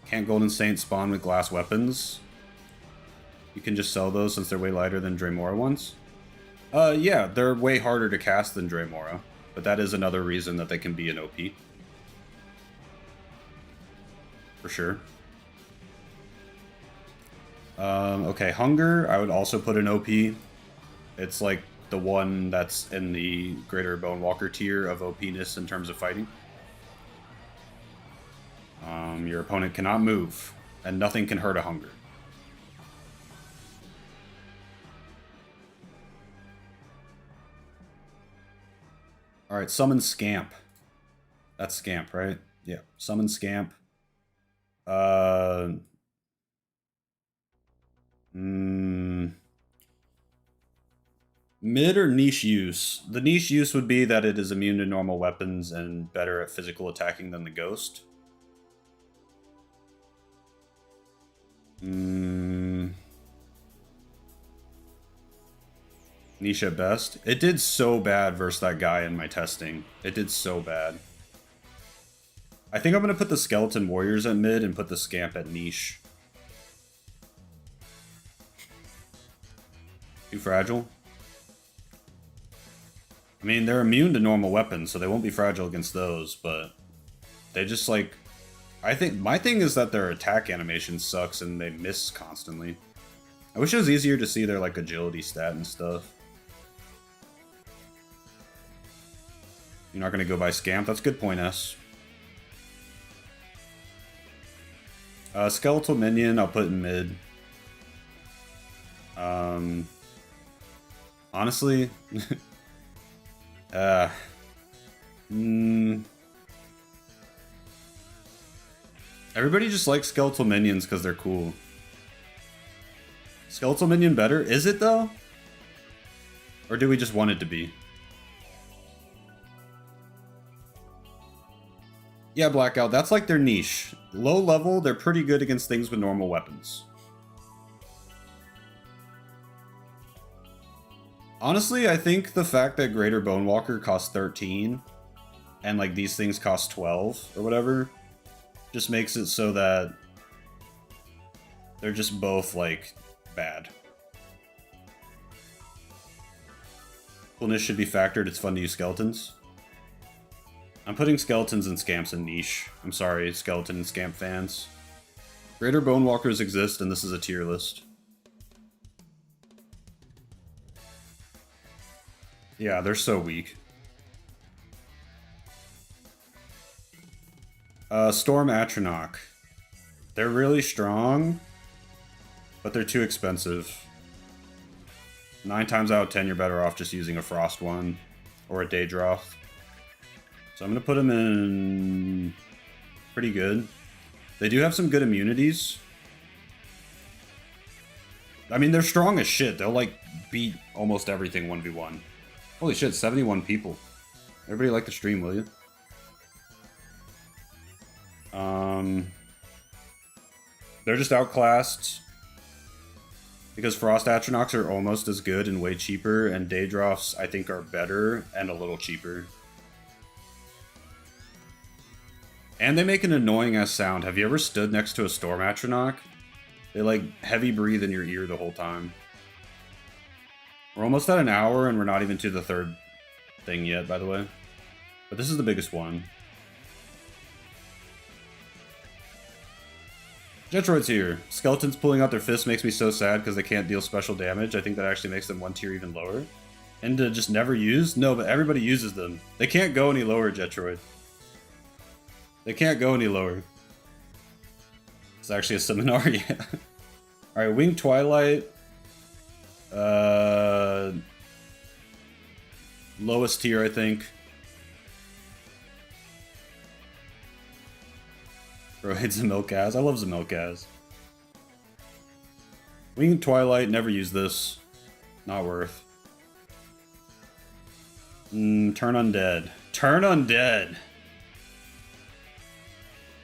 Can't Golden Saint spawn with glass weapons? You can just sell those since they're way lighter than Dremora ones? Yeah, they're way harder to cast than Dremora, but that is another reason that they can be an OP. for sure. Okay, Hunger, I would also put in OP. It's like the one that's in the Greater Bonewalker tier of OP-ness in terms of fighting. Your opponent cannot move, and nothing can hurt a Hunger. Alright, summon Scamp. That's Scamp, right? Yeah, summon Scamp. Mid or niche use? The niche use would be that it is immune to normal weapons and better at physical attacking than the Ghost. Niche at best. It did so bad versus that guy in my testing. It did so bad. I think I'm going to put the Skeleton Warriors at mid and put the Scamp at niche. Too fragile? I mean, they're immune to normal weapons, so they won't be fragile against those, but they just, like... I think my thing is that their attack animation sucks and they miss constantly. I wish it was easier to see their, like, agility stat and stuff. You're not going to go by Scamp? That's a good point, S. Skeletal Minion, I'll put in mid. Honestly... Everybody just likes Skeletal Minions because they're cool. Skeletal Minion better? Is it, though? Or do we just want it to be? Yeah, Blackout, that's like their niche. Low level, they're pretty good against things with normal weapons. Honestly, I think the fact that Greater Bonewalker costs 13 and like these things cost 12 or whatever just makes it so that they're just both like bad. Coolness should be factored. It's fun to use skeletons. I'm putting skeletons and scamps in niche. I'm sorry, skeleton and scamp fans. Greater Bonewalkers exist, and this is a tier list. Yeah, they're so weak. Storm Atronach. They're really strong, but they're too expensive. 9 times out of 10, you're better off just using a Frost one or a Daedroth. So I'm going to put them in pretty good. They do have some good immunities. I mean, they're strong as shit. They'll, like, beat almost everything 1v1. Holy shit, 71 people. Everybody like the stream, will you? They're just outclassed. Because Frost Atronachs are almost as good and way cheaper, and Daedroths, I think, are better and a little cheaper. And they make an annoying-ass sound. Have you ever stood next to a Storm Atronach? They, like, heavy breathe in your ear the whole time. We're almost at an hour, and we're not even to the third thing yet, by the way. But this is the biggest one. Jetroid's here. Skeletons pulling out their fists makes me so sad because they can't deal special damage. I think that actually makes them one tier even lower. And to just never use? No, but everybody uses them. They can't go any lower, Jetroid. They can't go any lower. It's actually a seminar, yeah. Alright, Winged Twilight. Lowest tier, I think. Bro hates Zamilkaz. I love Zamilkaz. Winged Twilight, never use this. Not worth. Turn Undead. Turn Undead!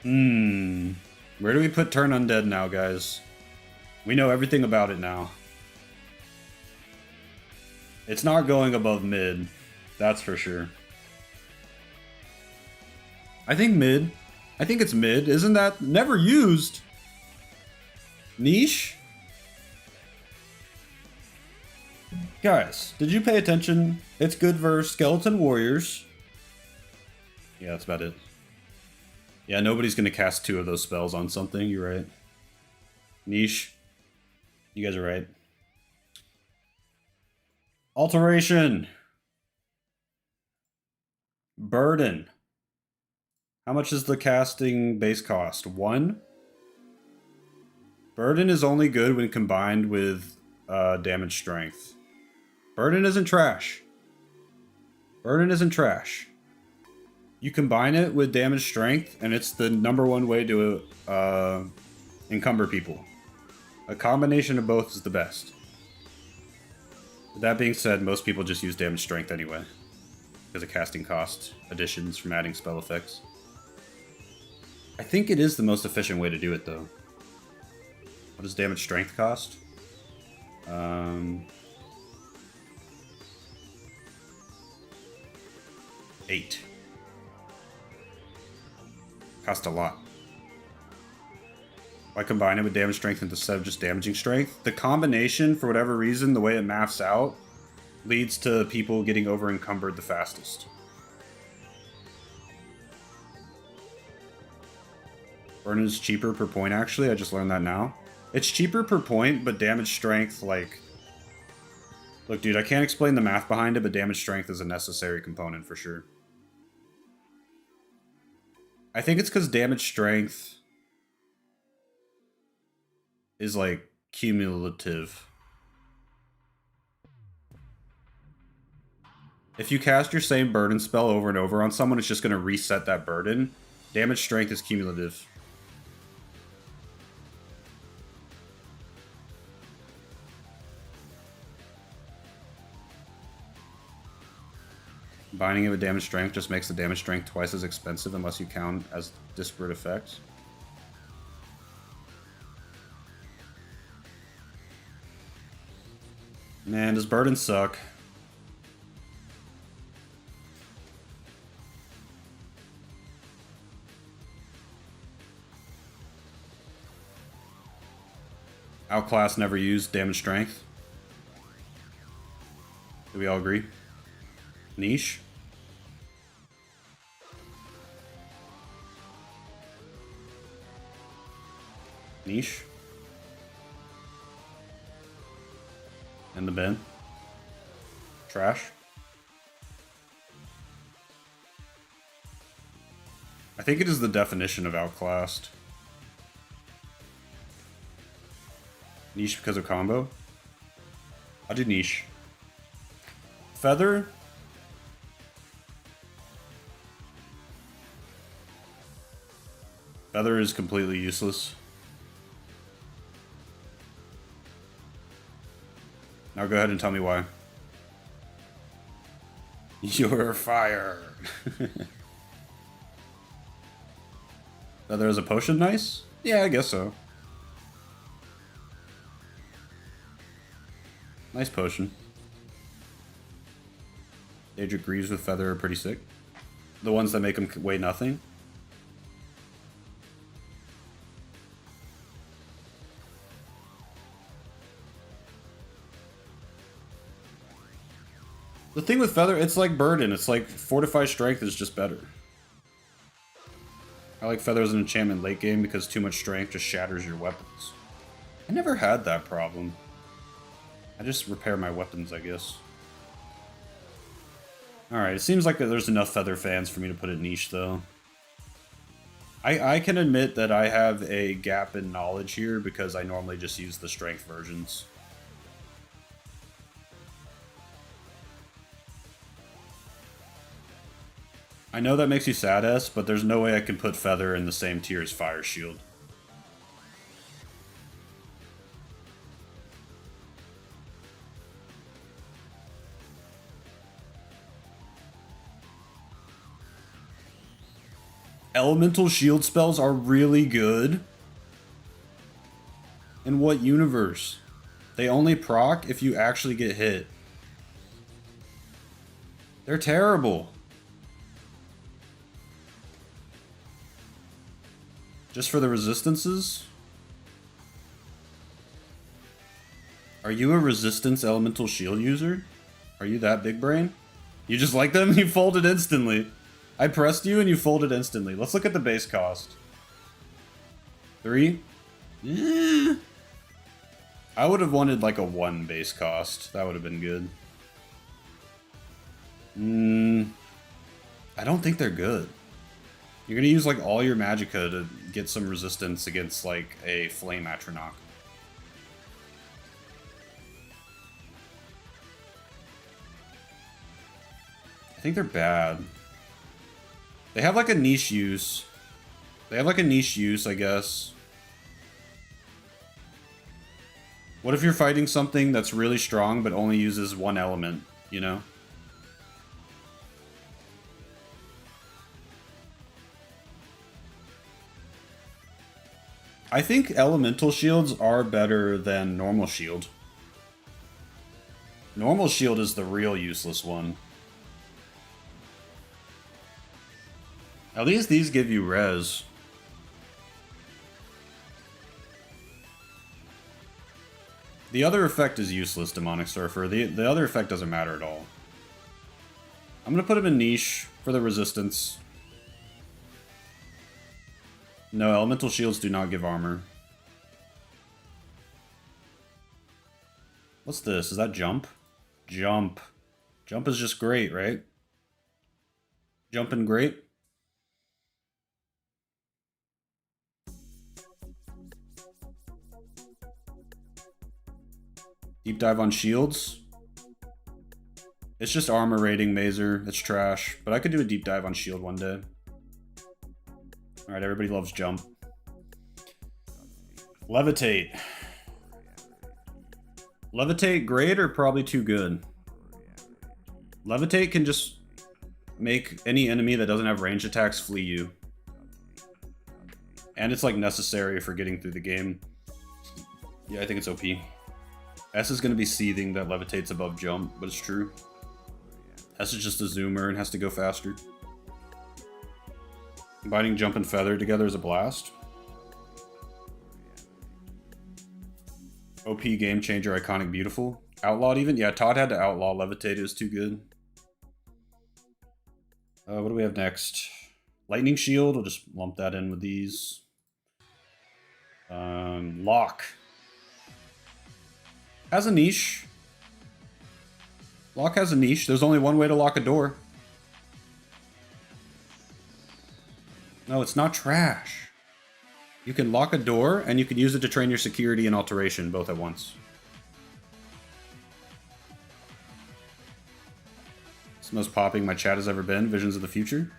Where do we put Turn Undead now, guys? We know everything about it now. It's not going above mid. That's for sure. I think mid. I think it's mid. Isn't that never used? Niche? Guys, did you pay attention? It's good versus Skeleton Warriors. Yeah, that's about it. Yeah, nobody's gonna cast 2 of those spells on something, you're right. Niche. You guys are right. Alteration! Burden. How much is the casting base cost? 1? Burden is only good when combined with damage strength. Burden isn't trash. Burden isn't trash. You combine it with damage strength, and it's the #1 way to encumber people. A combination of both is the best. With that being said, most people just use damage strength anyway, because of casting cost additions from adding spell effects. I think it is the most efficient way to do it, though. What does damage strength cost? 8. Cost a lot. If I combine it with damage strength instead of just damaging strength, the combination, for whatever reason, the way it maths out, leads to people getting over encumbered the fastest. Burn is cheaper per point, actually. I just learned that now. It's cheaper per point, but damage strength, like... Look, dude, I can't explain the math behind it, but damage strength is a necessary component for sure. I think it's because damage strength is, like, cumulative. If you cast your same burden spell over and over on someone, it's just going to reset that burden. Damage strength is cumulative. Combining it with damage strength just makes the damage strength twice as expensive unless you count as disparate effects. Man, does burden suck? Outclass never used damage strength. Do we all agree? Niche? Niche? In the bin? Trash? I think it is the definition of outclassed. Niche because of combo? I'll do niche. Feather? Feather is completely useless. Now go ahead and tell me why. You're fire. Feather is a potion nice? Yeah, I guess so. Nice potion. Daedric Greaves with Feather are pretty sick. The ones that make them weigh nothing. The thing with Feather, it's like Burden. It's like Fortify Strength is just better. I like Feather as an enchantment late game because too much strength just shatters your weapons. I never had that problem. I just repair my weapons, I guess. Alright, it seems like there's enough Feather fans for me to put it niche, though. I can admit that I have a gap in knowledge here because I normally just use the strength versions. I know that makes you sad-ass, but there's no way I can put Feather in the same tier as Fire Shield. Elemental shield spells are really good? In what universe? They only proc if you actually get hit. They're terrible. Just for the resistances? Are you a resistance elemental shield user? Are you that big brain? You just like them? You folded instantly. I pressed you and you folded instantly. Let's look at the base cost. 3? I would have wanted like a 1 base cost. That would have been good. I don't think they're good. You're gonna use like all your magicka to get some resistance against like a flame Atronach. I think they're bad. They have like a niche use. I guess. What if you're fighting something that's really strong but only uses one element, you know? I think elemental shields are better than normal shield. Normal shield is the real useless one. At least these give you res. The other effect is useless, Demonic Surfer. The other effect doesn't matter at all. I'm gonna put him in niche for the resistance. No, elemental shields do not give armor. What's this? Is that jump? Jump. Jump is just great, right? Jumping great? Deep dive on shields. It's just armor rating, Mazer. It's trash. But I could do a deep dive on shield one day. Alright, everybody loves jump. Levitate. Levitate great or probably too good? Levitate can just make any enemy that doesn't have range attacks flee you. And it's like necessary for getting through the game. Yeah, I think it's OP. S is going to be seething that levitates above jump, but it's true. S is just a zoomer and has to go faster. Combining jump and feather together is a blast. OP, game changer, iconic, beautiful. Outlawed even? Yeah, Todd had to outlaw levitate. It was too good. What do we have next? Lightning shield. We'll just lump that in with these. Lock. Has a niche. Lock has a niche. There's only one way to lock a door. No, it's not trash. You can lock a door, and you can use it to train your security and alteration both at once. It's the most popping my chat has ever been. Visions of the future.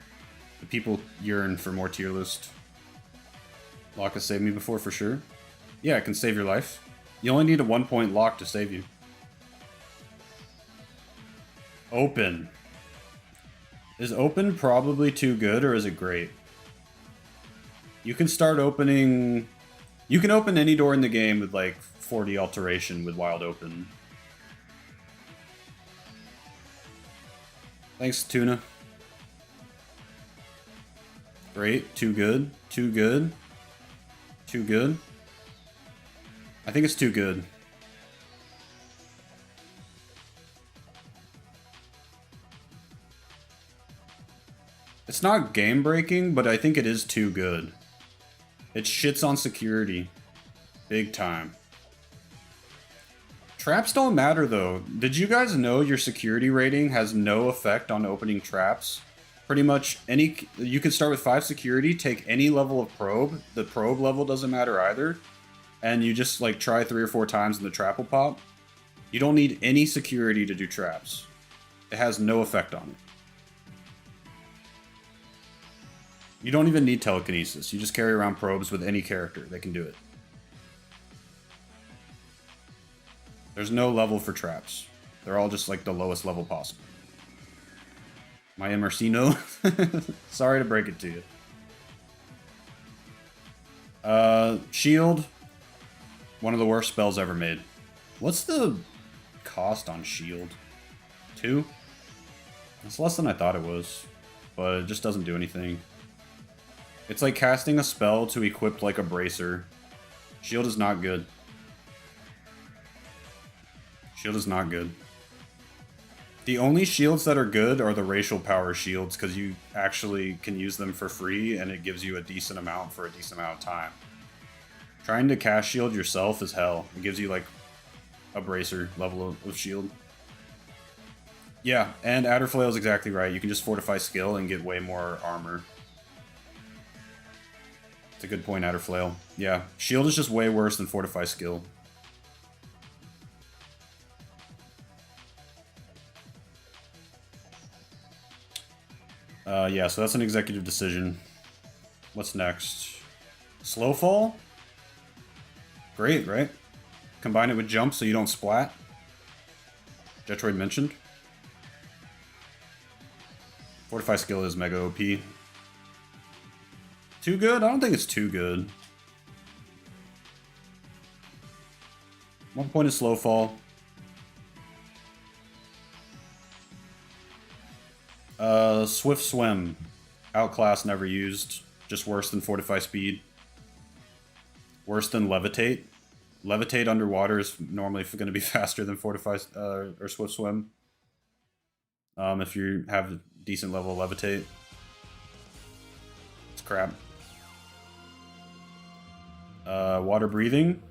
The people yearn for more tier list. Lock has saved me before, for sure. Yeah, it can save your life. You only need a 1-point lock to save you. Open. Is open probably too good, or is it great? You can start opening... You can open any door in the game with like 40 alteration with wild open. Thanks, Tuna. Great. Too good. Too good. Too good. I think it's too good. It's not game breaking, but I think it is too good. It shits on security. Big time. Traps don't matter though. Did you guys know your security rating has no effect on opening traps? Pretty much any... You can start with 5 security, take any level of probe. The probe level doesn't matter either. And you just like try 3 or 4 times and the trap will pop. You don't need any security to do traps. It has no effect on it. You don't even need telekinesis. You just carry around probes with any character. They can do it. There's no level for traps. They're all just like the lowest level possible. My MRC no. Sorry to break it to you. Shield. One of the worst spells ever made. What's the cost on shield? 2? It's less than I thought it was. But it just doesn't do anything. It's like casting a spell to equip like a bracer. Shield is not good. Shield is not good. The only shields that are good are the racial power shields, because you actually can use them for free, and it gives you a decent amount for a decent amount of time. Trying to cast shield yourself is hell. It gives you, like, a bracer level of shield. Yeah, and Adder Flail is exactly right. You can just fortify skill and get way more armor. It's a good point, Adder Flail. Yeah, shield is just way worse than fortify skill. Yeah, so that's an executive decision. What's next? Slow fall? Great, right? Combine it with jump so you don't splat. Jetroid mentioned. Fortify skill is mega OP. Too good? I don't think it's too good. 1 point is slow fall. Swift swim. Outclass never used. Just worse than fortify speed. Worse than levitate. Levitate underwater is normally going to be faster than fortify or swift swim. If you have a decent level of levitate. It's crap. Water breathing.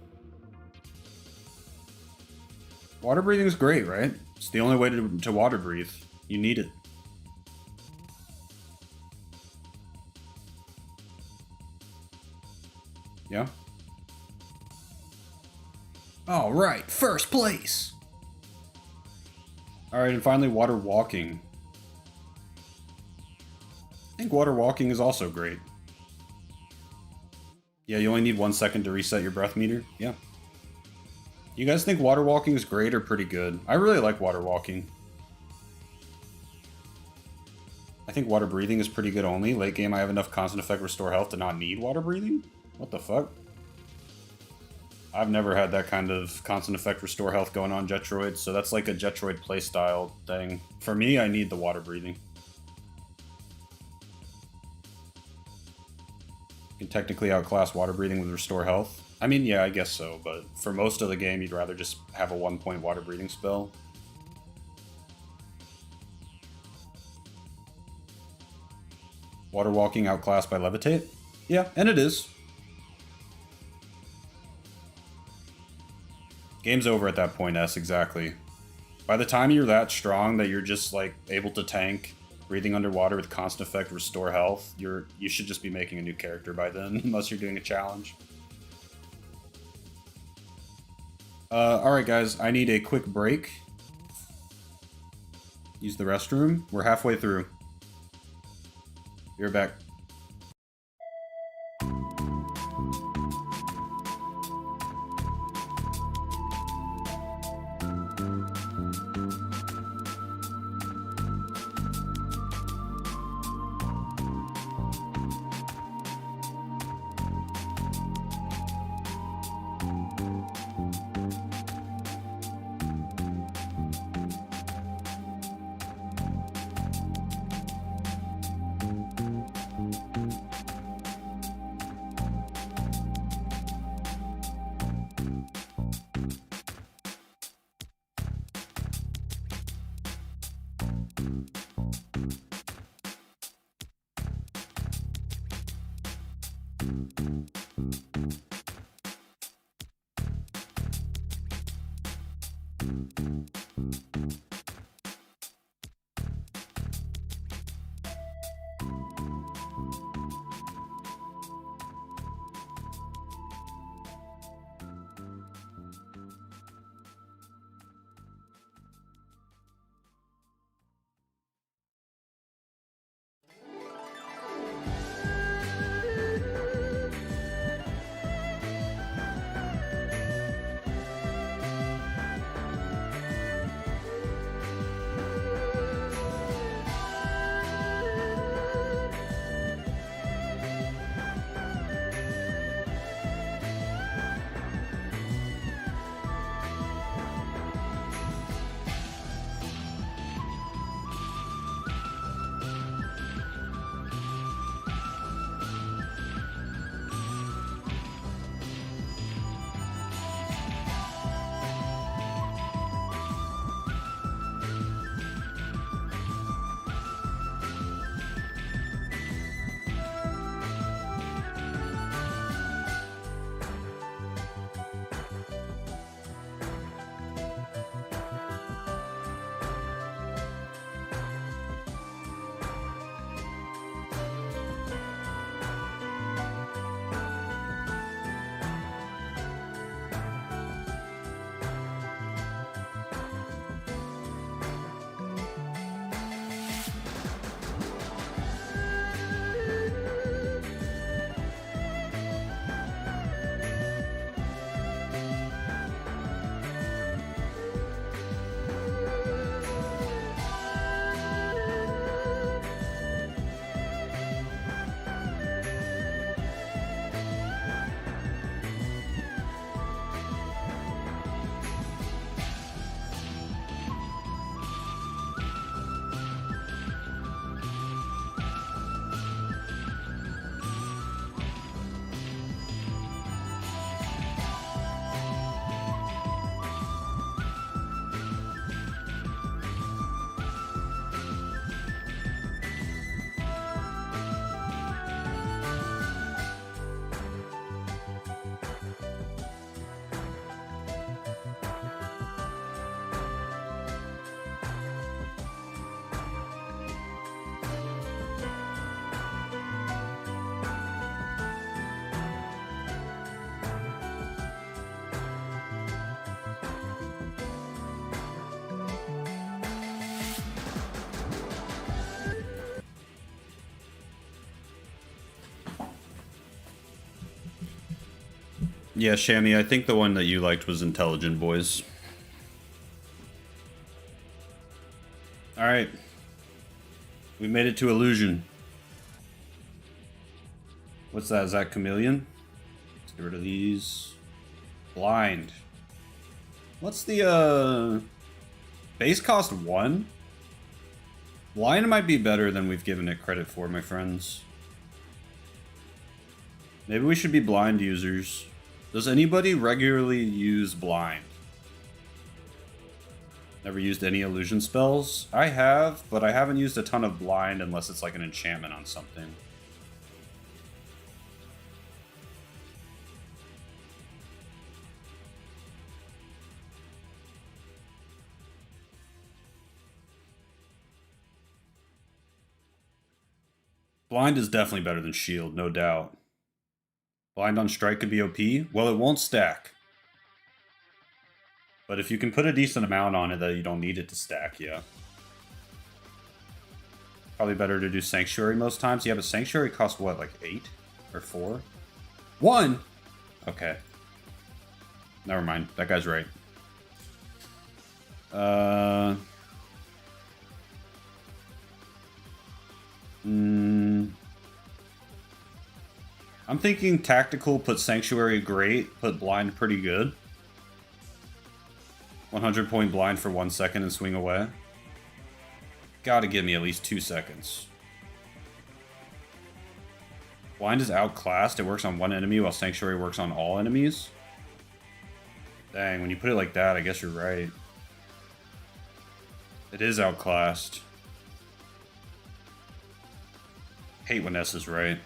Water breathing is great, right? It's the only way to water breathe. You need it. Yeah? All right, first place. All right, and finally, water walking. I think water walking is also great. Yeah, you only need 1 second to reset your breath meter. Yeah. You guys think water walking is great or pretty good? I really like water walking. I think water breathing is pretty good only. Late game, I have enough constant effect restore health to not need water breathing? What the fuck? I've never had that kind of constant effect restore health going on Jetroid, so that's like a Jetroid playstyle thing. For me, I need the water breathing. You can technically outclass water breathing with restore health. I mean, yeah, I guess so, but for most of the game, you'd rather just have a 1 point water breathing spell. Water walking outclassed by levitate? Yeah, and it is. Game's over at that point, S, exactly. By the time you're that strong that you're just, like, able to tank breathing underwater with constant effect restore health, you should just be making a new character by then, unless you're doing a challenge. Alright guys, I need a quick break. Use the restroom. We're halfway through. You're back. Yeah, Shammy, I think the one that you liked was Intelligent Boys. Alright. We made it to Illusion. What's that? Is that Chameleon? Let's get rid of these. Blind. What's the, base cost 1? Blind might be better than we've given it credit for, my friends. Maybe we should be blind users. Does anybody regularly use blind? Never used any illusion spells? I have, but I haven't used a ton of blind unless it's like an enchantment on something. Blind is definitely better than shield, no doubt. Blind on strike could be OP. Well, it won't stack. But if you can put a decent amount on it that you don't need it to stack, yeah. Probably better to do Sanctuary most times. Yeah, but Sanctuary costs what, like 8? Or 4? 1? Okay. Never mind. That guy's right. I'm thinking tactical, put Sanctuary great, put blind pretty good. 100 point blind for 1 second and swing away. Gotta give me at least 2 seconds. Blind is outclassed. It works on one enemy while Sanctuary works on all enemies. Dang, when you put it like that, I guess you're right. It is outclassed. Hate when S is right.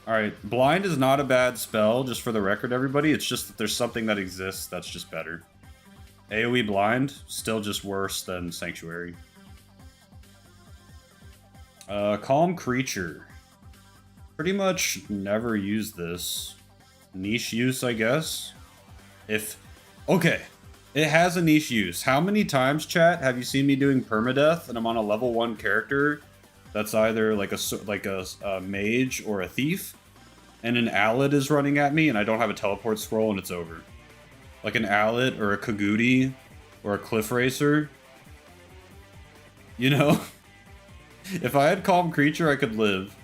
Alright, blind is not a bad spell, just for the record, everybody. It's just that there's something that exists that's just better. AoE blind, still just worse than Sanctuary. Calm Creature. Pretty much never use this. Niche use, I guess. Okay, it has a niche use. How many times, chat, have you seen me doing permadeath and I'm on a level 1 character that's either like a mage or a thief, and an Alid is running at me and I don't have a teleport scroll and it's over? Like an Alid or a Kagudi or a Cliff Racer. You know? If I had Calm Creature, I could live.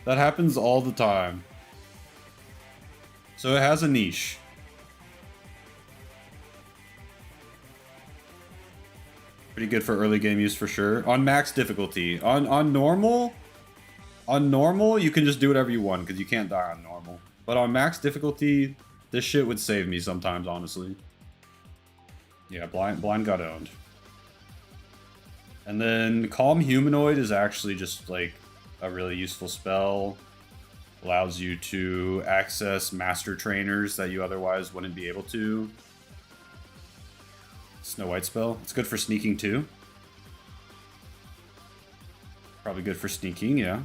That happens all the time. So it has a niche. Pretty good for early game use for sure. On max difficulty. On normal, you can just do whatever you want because you can't die on normal. But on max difficulty, this shit would save me sometimes, honestly. Yeah, blind got owned. And then Calm Humanoid is actually just like a really useful spell. Allows you to access master trainers that you otherwise wouldn't be able to. Snow White spell. It's good for sneaking too. Probably good for sneaking, yeah.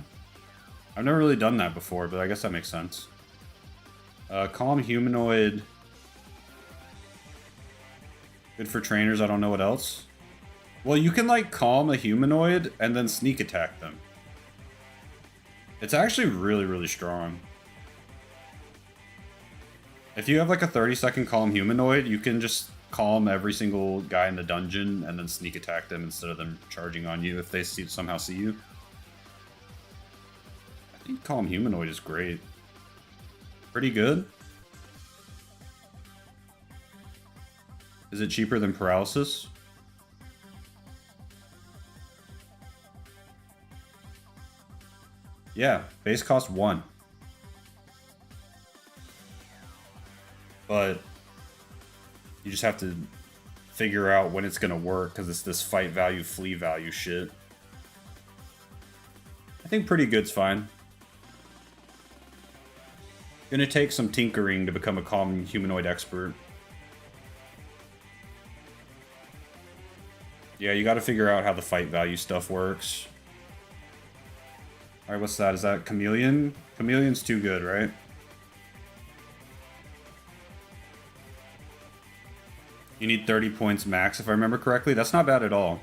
I've never really done that before, but I guess that makes sense. Calm Humanoid. Good for trainers, I don't know what else. Well, you can like calm a humanoid and then sneak attack them. It's actually really, really strong. If you have like a 30-second calm humanoid, you can just calm every single guy in the dungeon and then sneak attack them instead of them charging on you if they somehow see you. I think calm humanoid is great. Pretty good. Is it cheaper than paralysis? Yeah, base cost 1. But you just have to figure out when it's gonna work because it's this fight value, flee value shit. I think pretty good's fine. Gonna take some tinkering to become a calm humanoid expert. Yeah, you gotta figure out how the fight value stuff works. Alright, what's that? Is that Chameleon? Chameleon's too good, right? You need 30 points max, if I remember correctly. That's not bad at all.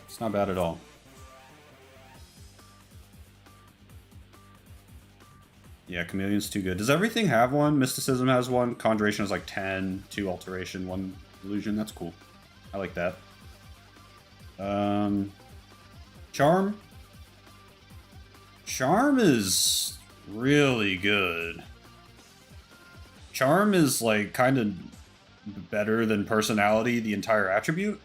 It's not bad at all. Yeah, Chameleon's too good. Does everything have one? Mysticism has one. Conjuration has like 10, 2 Alteration, 1 Illusion. That's cool. I like that. Charm? Charm is really good. Charm is like kind of better than personality, the entire attribute.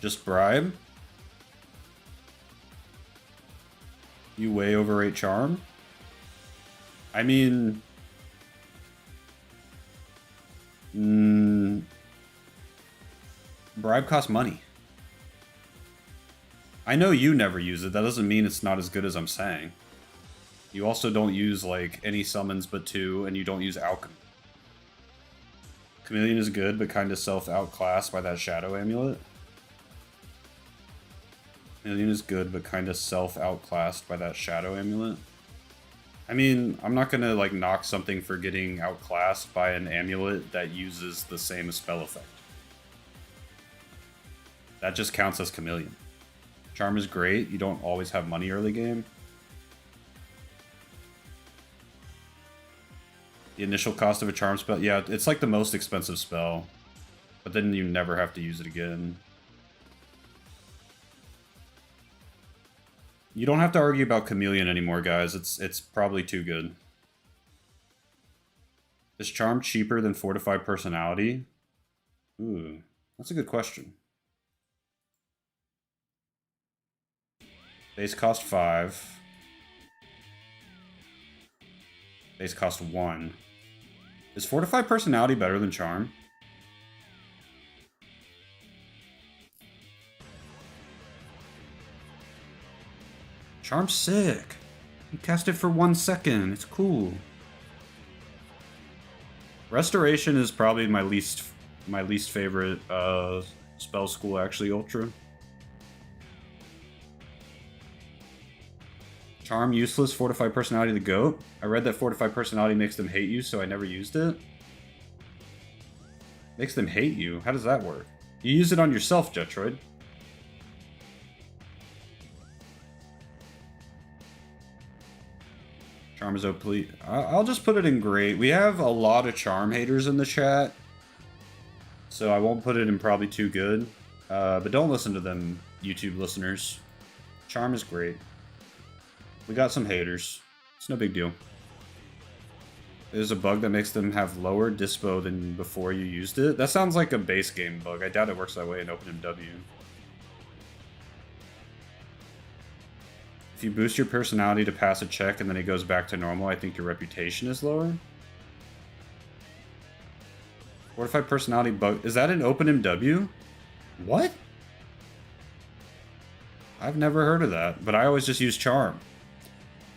Just bribe? You way overrate charm? I mean... bribe costs money. I know you never use it. That doesn't mean it's not as good as I'm saying. You also don't use, like, any summons but 2, and you don't use alchemy. Chameleon is good, but kind of self-outclassed by that Shadow Amulet. Chameleon is good, but kind of self-outclassed by that Shadow Amulet. I mean, I'm not gonna, like, knock something for getting outclassed by an amulet that uses the same spell effect. That just counts as Chameleon. Charm is great. You don't always have money early game. The initial cost of a charm spell, yeah, it's like the most expensive spell. But then you never have to use it again. You don't have to argue about Chameleon anymore, guys. It's probably too good. Is Charm cheaper than Fortified Personality? Ooh, that's a good question. Base cost 5. Base cost 1. Is Fortified Personality better than Charm? Charm's sick. You cast it for 1 second. It's cool. Restoration is probably my least favorite spell school, actually, Ultra. Charm useless, Fortified Personality the GOAT. I read that Fortified Personality makes them hate you, so I never used it. Makes them hate you? How does that work? You use it on yourself, Jetroid. Charm is OP. I'll just put it in great. We have a lot of Charm haters in the chat, so I won't put it in probably too good. But don't listen to them, YouTube listeners. Charm is great. We got some haters. It's no big deal. There's a bug that makes them have lower dispo than before you used it. That sounds like a base game bug. I doubt it works that way in OpenMW. If you boost your personality to pass a check and then it goes back to normal, I think your reputation is lower. Fortified Personality bug. Is that an OpenMW? What? I've never heard of that, but I always just use Charm.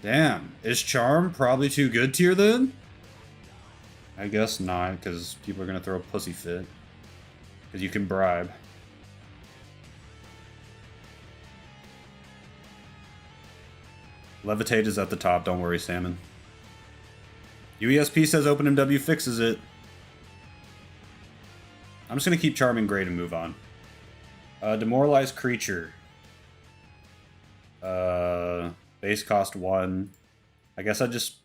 Damn, is Charm probably too good tier then? I guess not, because people are going to throw a pussy fit. Because you can bribe. Levitate is at the top, don't worry, Salmon. UESP says OpenMW fixes it. I'm just going to keep Charming great and move on. Demoralized Creature. Base cost 1. I guess I just...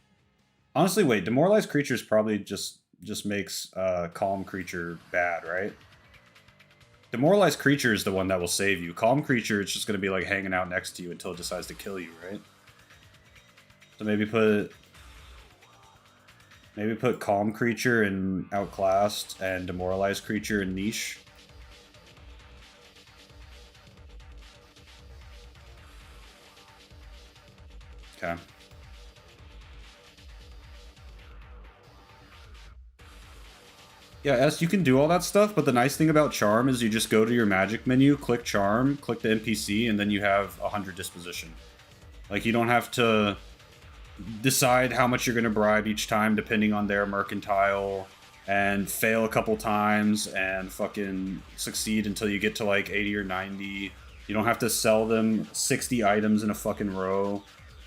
Honestly, wait. Demoralized Creatures probably just makes Calm Creature bad, right? Demoralized Creature is the one that will save you. Calm Creature, it's just going to be like hanging out next to you until it decides to kill you, right? So maybe put Calm Creature in Outclassed and Demoralized Creature in Niche. Okay. Yeah, S, you can do all that stuff, but the nice thing about Charm is you just go to your magic menu, click Charm, click the NPC, and then you have 100 disposition. Like, you don't have to decide how much you're going to bribe each time depending on their mercantile, and fail a couple times, and fucking succeed until you get to like 80 or 90. You don't have to sell them 60 items in a fucking row.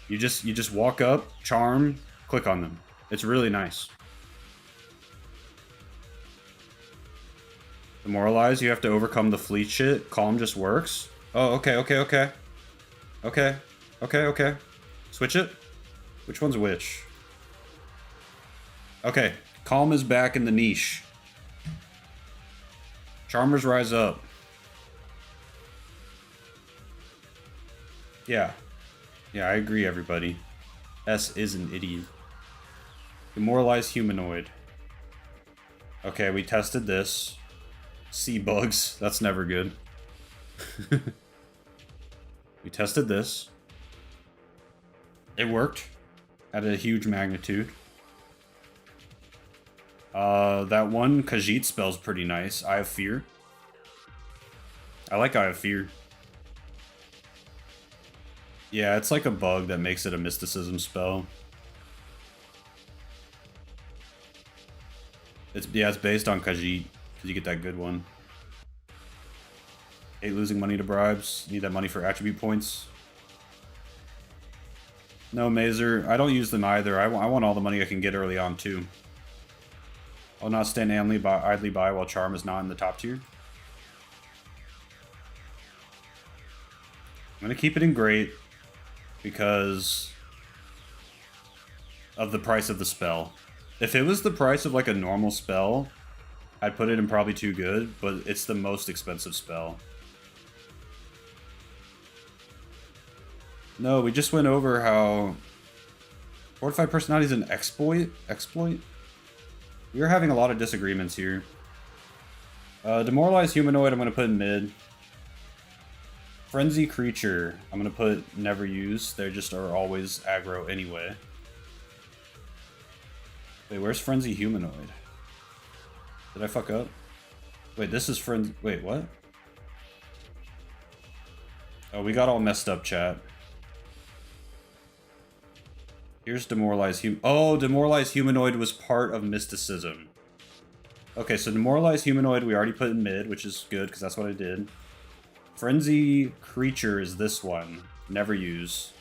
You just walk up, Charm, click on them. It's really nice. Demoralize, you have to overcome the fleet shit. Calm just works. Oh, okay, okay, okay. Okay. Okay, okay. Switch it? Which one's which? Okay. Calm is back in the niche. Charmers rise up. Yeah. Yeah, I agree, everybody. S is an idiot. Demoralize humanoid. Okay, we tested this. Sea bugs. That's never good. We tested this. It worked. At a huge magnitude. That one Khajiit spell's pretty nice. Eye of Fear. I like Eye of Fear. Yeah, it's like a bug that makes it a mysticism spell. It's based on Khajiit, because you get that good one. Hate losing money to bribes. Need that money for attribute points. No, Mazer. I don't use them either. I want all the money I can get early on, too. I'll not stand idly by while Charm is not in the top tier. I'm going to keep it in Great because of the price of the spell. If it was the price of like a normal spell, I'd put it in probably Too Good, but it's the most expensive spell. No, we just went over how Fortified Personality is an exploit? We are having a lot of disagreements here. Demoralize Humanoid, I'm going to put in mid. Frenzy Creature, I'm going to put never use. They just are always aggro anyway. Wait, where's Frenzy Humanoid? Did I fuck up? Wait, this is Frenzy... Wait, what? Oh, we got all messed up, chat. Here's Demoralize Oh, Demoralize Humanoid was part of Mysticism. Okay, so Demoralize Humanoid we already put in mid, which is good, because that's what I did. Frenzy Creature is this one. Never use.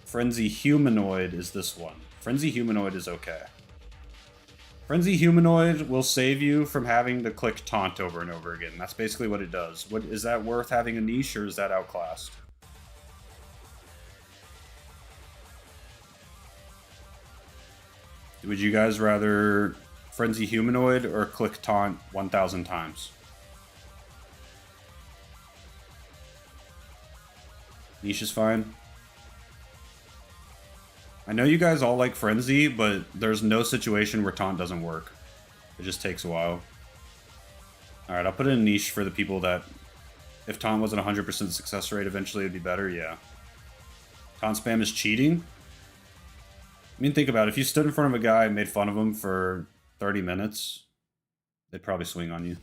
Frenzy Humanoid is this one. Frenzy Humanoid is okay. Frenzy Humanoid will save you from having to click Taunt over and over again. That's basically what it does. What is that worth having a niche, or is that outclassed? Would you guys rather Frenzy Humanoid or click Taunt 1,000 times? Niche is fine. I know you guys all like Frenzy, but there's no situation where Taunt doesn't work. It just takes a while. Alright, I'll put in a niche for the people that... If Taunt wasn't 100% success rate, eventually it'd be better, yeah. Taunt spam is cheating? I mean, think about it. If you stood in front of a guy and made fun of him for 30 minutes, they'd probably swing on you.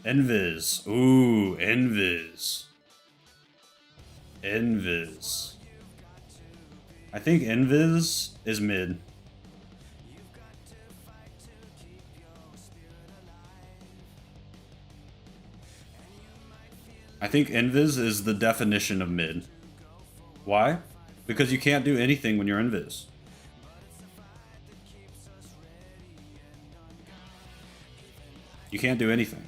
Envis. Ooh, Envis. Envis. I think Envis is mid. I think Envis is the definition of mid. Why? Because you can't do anything when you're Invis. You can't do anything.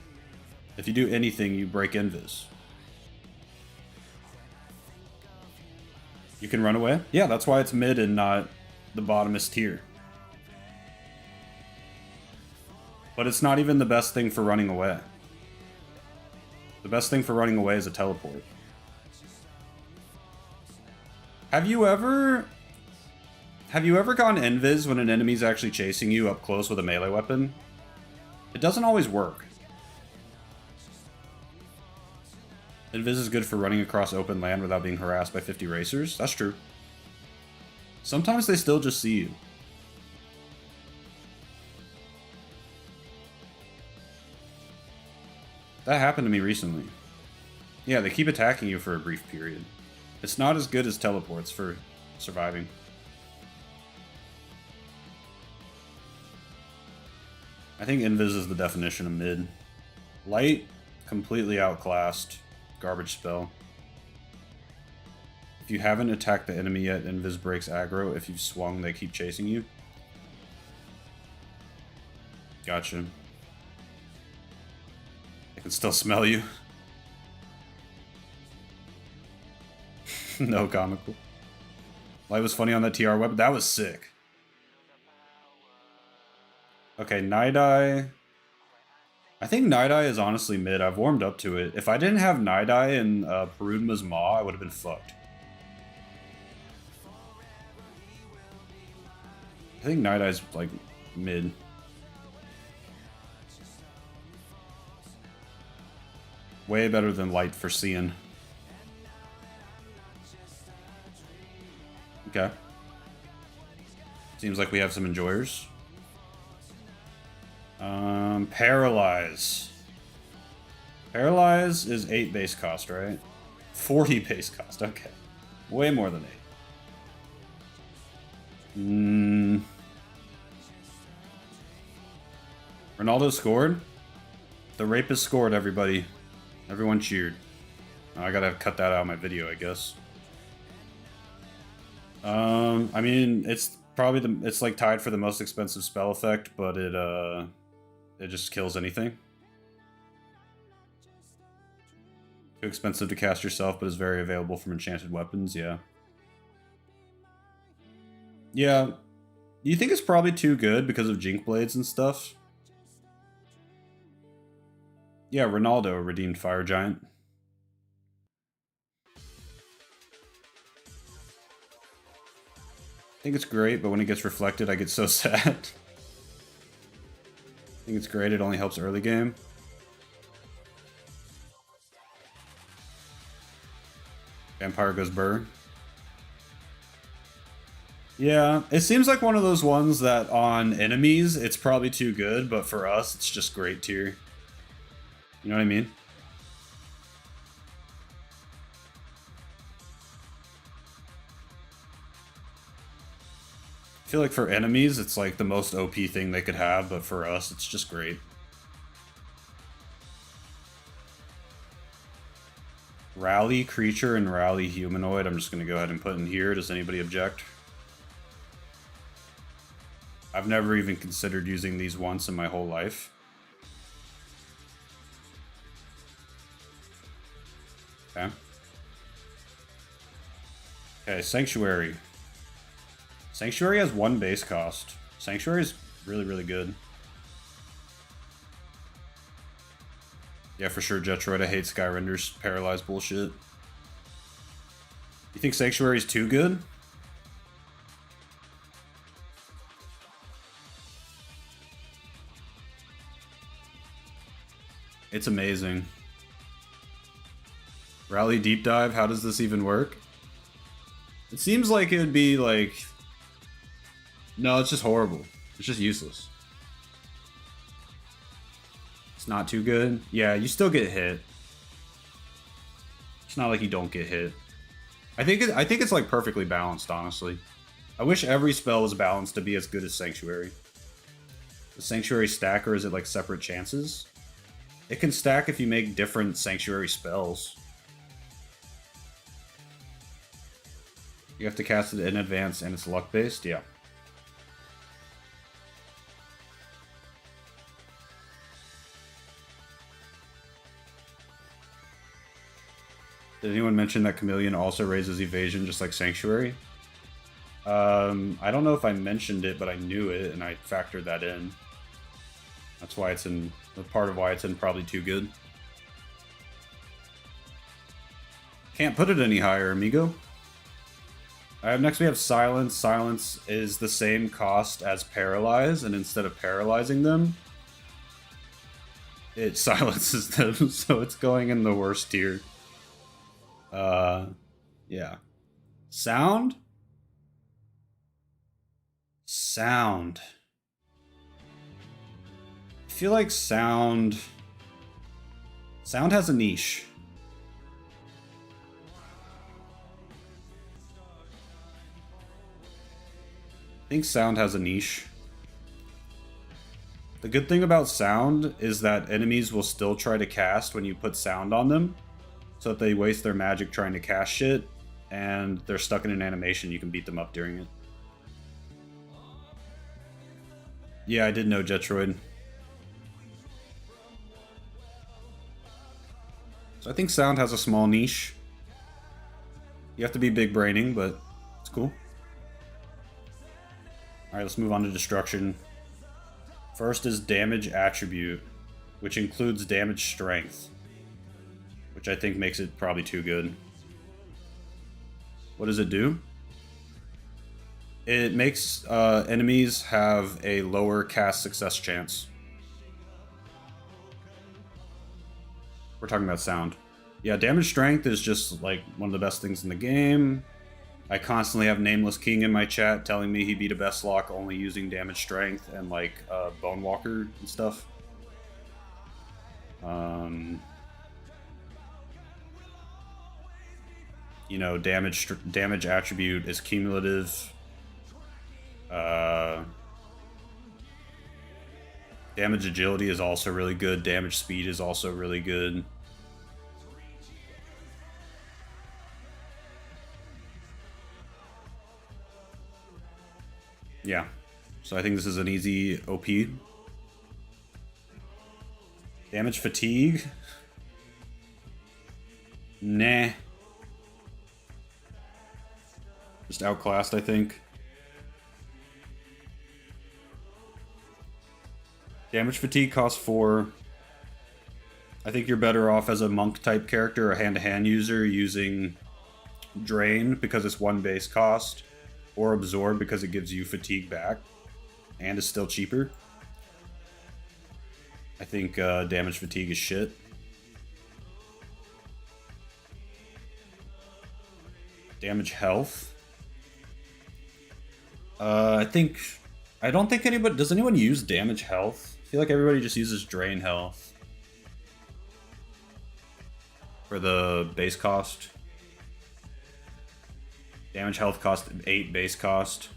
If you do anything, you break Invis. You can run away? Yeah, that's why it's mid and not the bottomest tier. But it's not even the best thing for running away. The best thing for running away is a teleport. Have you ever gone Invis when an enemy's actually chasing you up close with a melee weapon? It doesn't always work. Invis is good for running across open land without being harassed by 50 racers. That's true. Sometimes they still just see you. That happened to me recently. Yeah, they keep attacking you for a brief period. It's not as good as teleports for surviving. I think Invis is the definition of mid. Light, completely outclassed. Garbage spell. If you haven't attacked the enemy yet, Invis breaks aggro. If you've swung, they keep chasing you. Gotcha. I can still smell you. No comical. Light was funny on that TR weapon. That was sick. Okay, Night Eye. I think Night Eye is honestly mid. I've warmed up to it. If I didn't have Night Eye and Perudma's Maw, I would have been fucked. I think Night Eye's like mid. Way better than Light for seeing. Okay. Seems like we have some enjoyers. Paralyze. Paralyze is 8 base cost, right? 40 base cost, okay. Way more than 8. Ronaldo scored? The rapist scored, everybody. Everyone cheered. I gotta cut that out of my video, I guess. I mean, it's probably it's like tied for the most expensive spell effect, but it just kills anything. Too expensive to cast yourself, but is very available from enchanted weapons, yeah. Yeah. You think it's probably too good because of Jink Blades and stuff? Yeah, Ronaldo, Redeemed Fire Giant. I think it's great, but when it gets reflected, I get so sad. I think it's great, it only helps early game. Vampire goes burr. Yeah, it seems like one of those ones that on enemies, it's probably too good, but for us, it's just great tier. You know what I mean? I feel like for enemies, it's like the most OP thing they could have, but for us, it's just great. Rally creature and rally humanoid, I'm just going to go ahead and put in here. Does anybody object? I've never even considered using these once in my whole life. Okay. Okay, Sanctuary. Sanctuary has 1 base cost. Sanctuary is really, really good. Yeah, for sure, Jetroid. I hate Skyrender's paralyzed bullshit. You think Sanctuary is too good? It's amazing. Rally Deep Dive, how does this even work? It seems like it would be like... No, it's just horrible. It's just useless. It's not too good. Yeah, you still get hit. It's not like you don't get hit. I think it's like perfectly balanced, honestly. I wish every spell was balanced to be as good as Sanctuary. The Sanctuary stack, or is it like separate chances? It can stack if you make different Sanctuary spells. You have to cast it in advance and it's luck based? Yeah. Did anyone mention that Chameleon also raises evasion just like Sanctuary? I don't know if I mentioned it, but I knew it and I factored that in. That's why it's in, part of why it's in probably too good. Can't put it any higher, amigo. Next we have Silence. Silence is the same cost as Paralyze, and instead of paralyzing them, it silences them, so it's going in the worst tier. Yeah. Sound? Sound. I feel like Sound has a niche. I think Sound has a niche. The good thing about Sound is that enemies will still try to cast when you put Sound on them. So if they waste their magic trying to cast shit, and they're stuck in an animation, you can beat them up during it. Yeah, I did know Jetroid. So I think sound has a small niche. You have to be big braining, but it's cool. Alright, let's move on to destruction. First is damage attribute, which includes damage strength, which I think makes it probably too good. What does it do? It makes enemies have a lower cast success chance. We're talking about sound. Yeah, damage strength is just like one of the best things in the game. I constantly have Nameless King in my chat telling me he beat a best lock only using damage strength and like Bone Walker and stuff. You know, damage attribute is cumulative. Damage agility is also really good. Damage speed is also really good. Yeah, so I think this is an easy OP. Damage fatigue? Nah. Just outclassed, I think. Damage fatigue costs 4. I think you're better off as a monk type character or a hand-to-hand user using Drain because it's 1 base cost, or Absorb because it gives you fatigue back and is still cheaper. I think damage fatigue is shit. Damage health. I don't think anybody... Does anyone use damage health? I feel like everybody just uses drain health for the base cost. Damage health cost 8 base cost.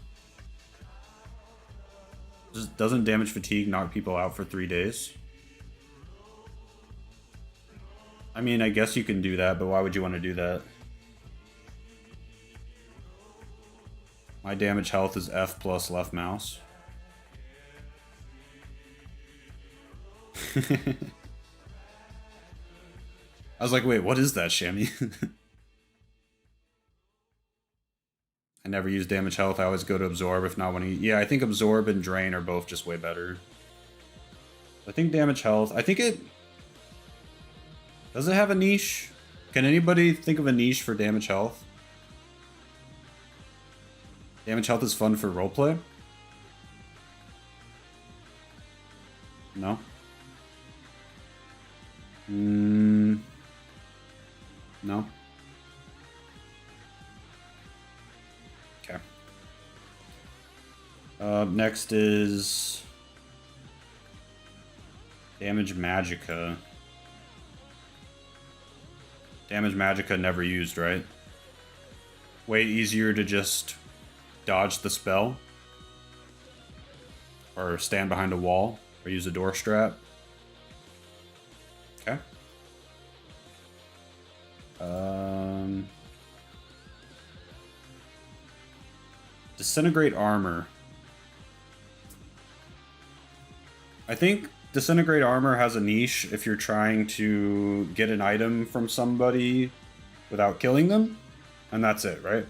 Doesn't damage fatigue knock people out for 3 days? I mean, I guess you can do that, but why would you want to do that? My damage health is F plus left mouse. I was like, wait, what is that, Shammy? I never use damage health. I always go to absorb, if not when he... Yeah, I think absorb and drain are both just way better. I think damage health... I think it... Does it have a niche? Can anybody think of a niche for damage health? Damage health is fun for roleplay? No? No? Okay. Next is... Damage Magicka. Damage Magicka never used, right? Way easier to just dodge the spell. Or stand behind a wall. Or use a door strap. Okay. Disintegrate armor. I think Disintegrate armor has a niche if you're trying to get an item from somebody without killing them. And that's it, right?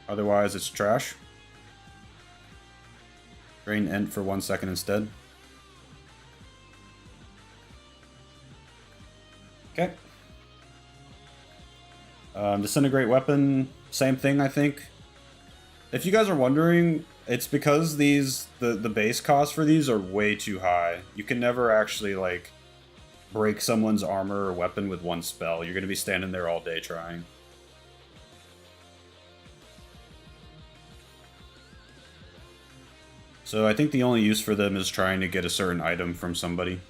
Otherwise, it's trash. Drain Ent for 1 second instead. Okay. Disintegrate weapon, same thing, I think. If you guys are wondering, it's because the base cost for these are way too high. You can never actually, like, break someone's armor or weapon with 1 spell. You're going to be standing there all day trying. So I think the only use for them is trying to get a certain item from somebody.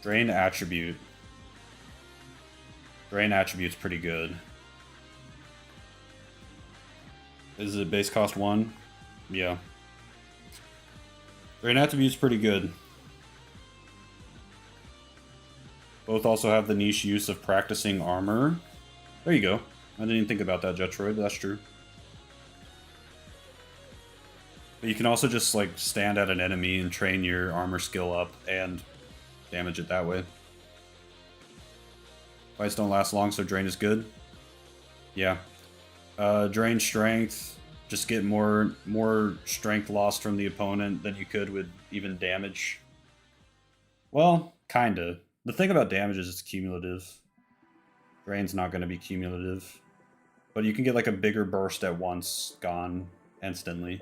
Drain attribute. Drain attribute's pretty good. Is it base cost 1? Yeah. Drain attribute's pretty good. Both also have the niche use of practicing armor. There you go. I didn't even think about that, Jetroid. That's true. But you can also just, like, stand at an enemy and train your armor skill up and damage it that way. Fights don't last long, so drain is good. Yeah. Drain strength. Just get more strength lost from the opponent than you could with even damage. Well, kinda. The thing about damage is it's cumulative. Drain's not going to be cumulative. But you can get like a bigger burst at once, gone instantly.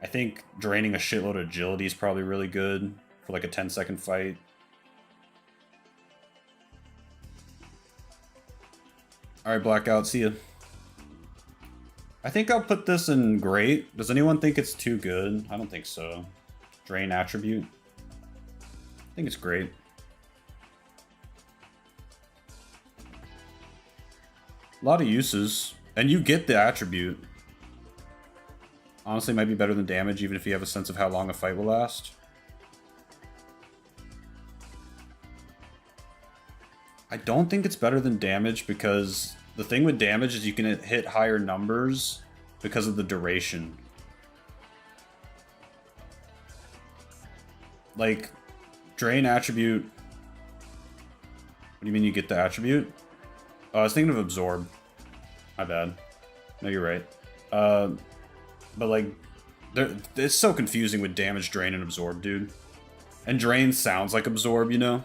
I think draining a shitload of agility is probably really good for like a 10-second fight. Alright, Blackout, see ya. I think I'll put this in great. Does anyone think it's too good? I don't think so. Drain attribute. I think it's great. A lot of uses. And you get the attribute. Honestly, it might be better than damage, even if you have a sense of how long a fight will last. I don't think it's better than damage because the thing with damage is you can hit higher numbers because of the duration. Like, drain attribute. What do you mean you get the attribute? Oh, I was thinking of absorb. My bad. No, you're right. But like, it's so confusing with damage, drain, and absorb, dude. And drain sounds like absorb, you know?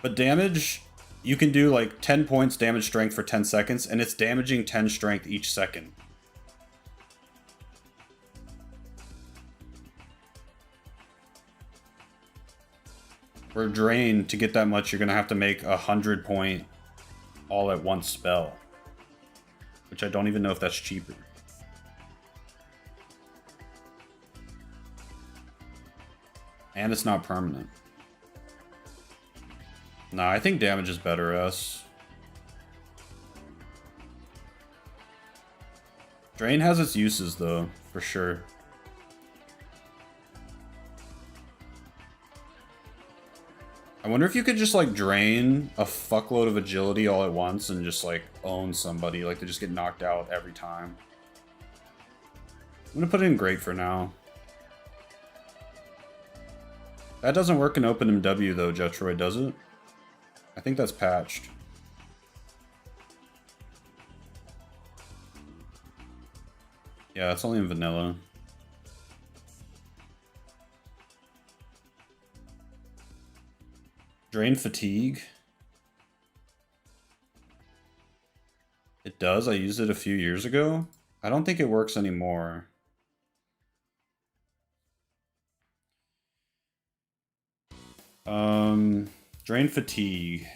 But damage, you can do like 10 points damage strength for 10 seconds, and it's damaging 10 strength each second. For drain, to get that much, you're gonna have to make a 100-point all-at-once spell. Which I don't even know if that's cheaper. And it's not permanent. Nah, I think damage is better, S. Drain has its uses, though, for sure. I wonder if you could just, like, drain a fuckload of agility all at once and just, like, own somebody. Like, they just get knocked out every time. I'm gonna put it in great for now. That doesn't work in OpenMW, though, Jetroid, does it? I think that's patched. Yeah, it's only in vanilla. Drain fatigue. It does. I used it a few years ago. I don't think it works anymore. Drain fatigue.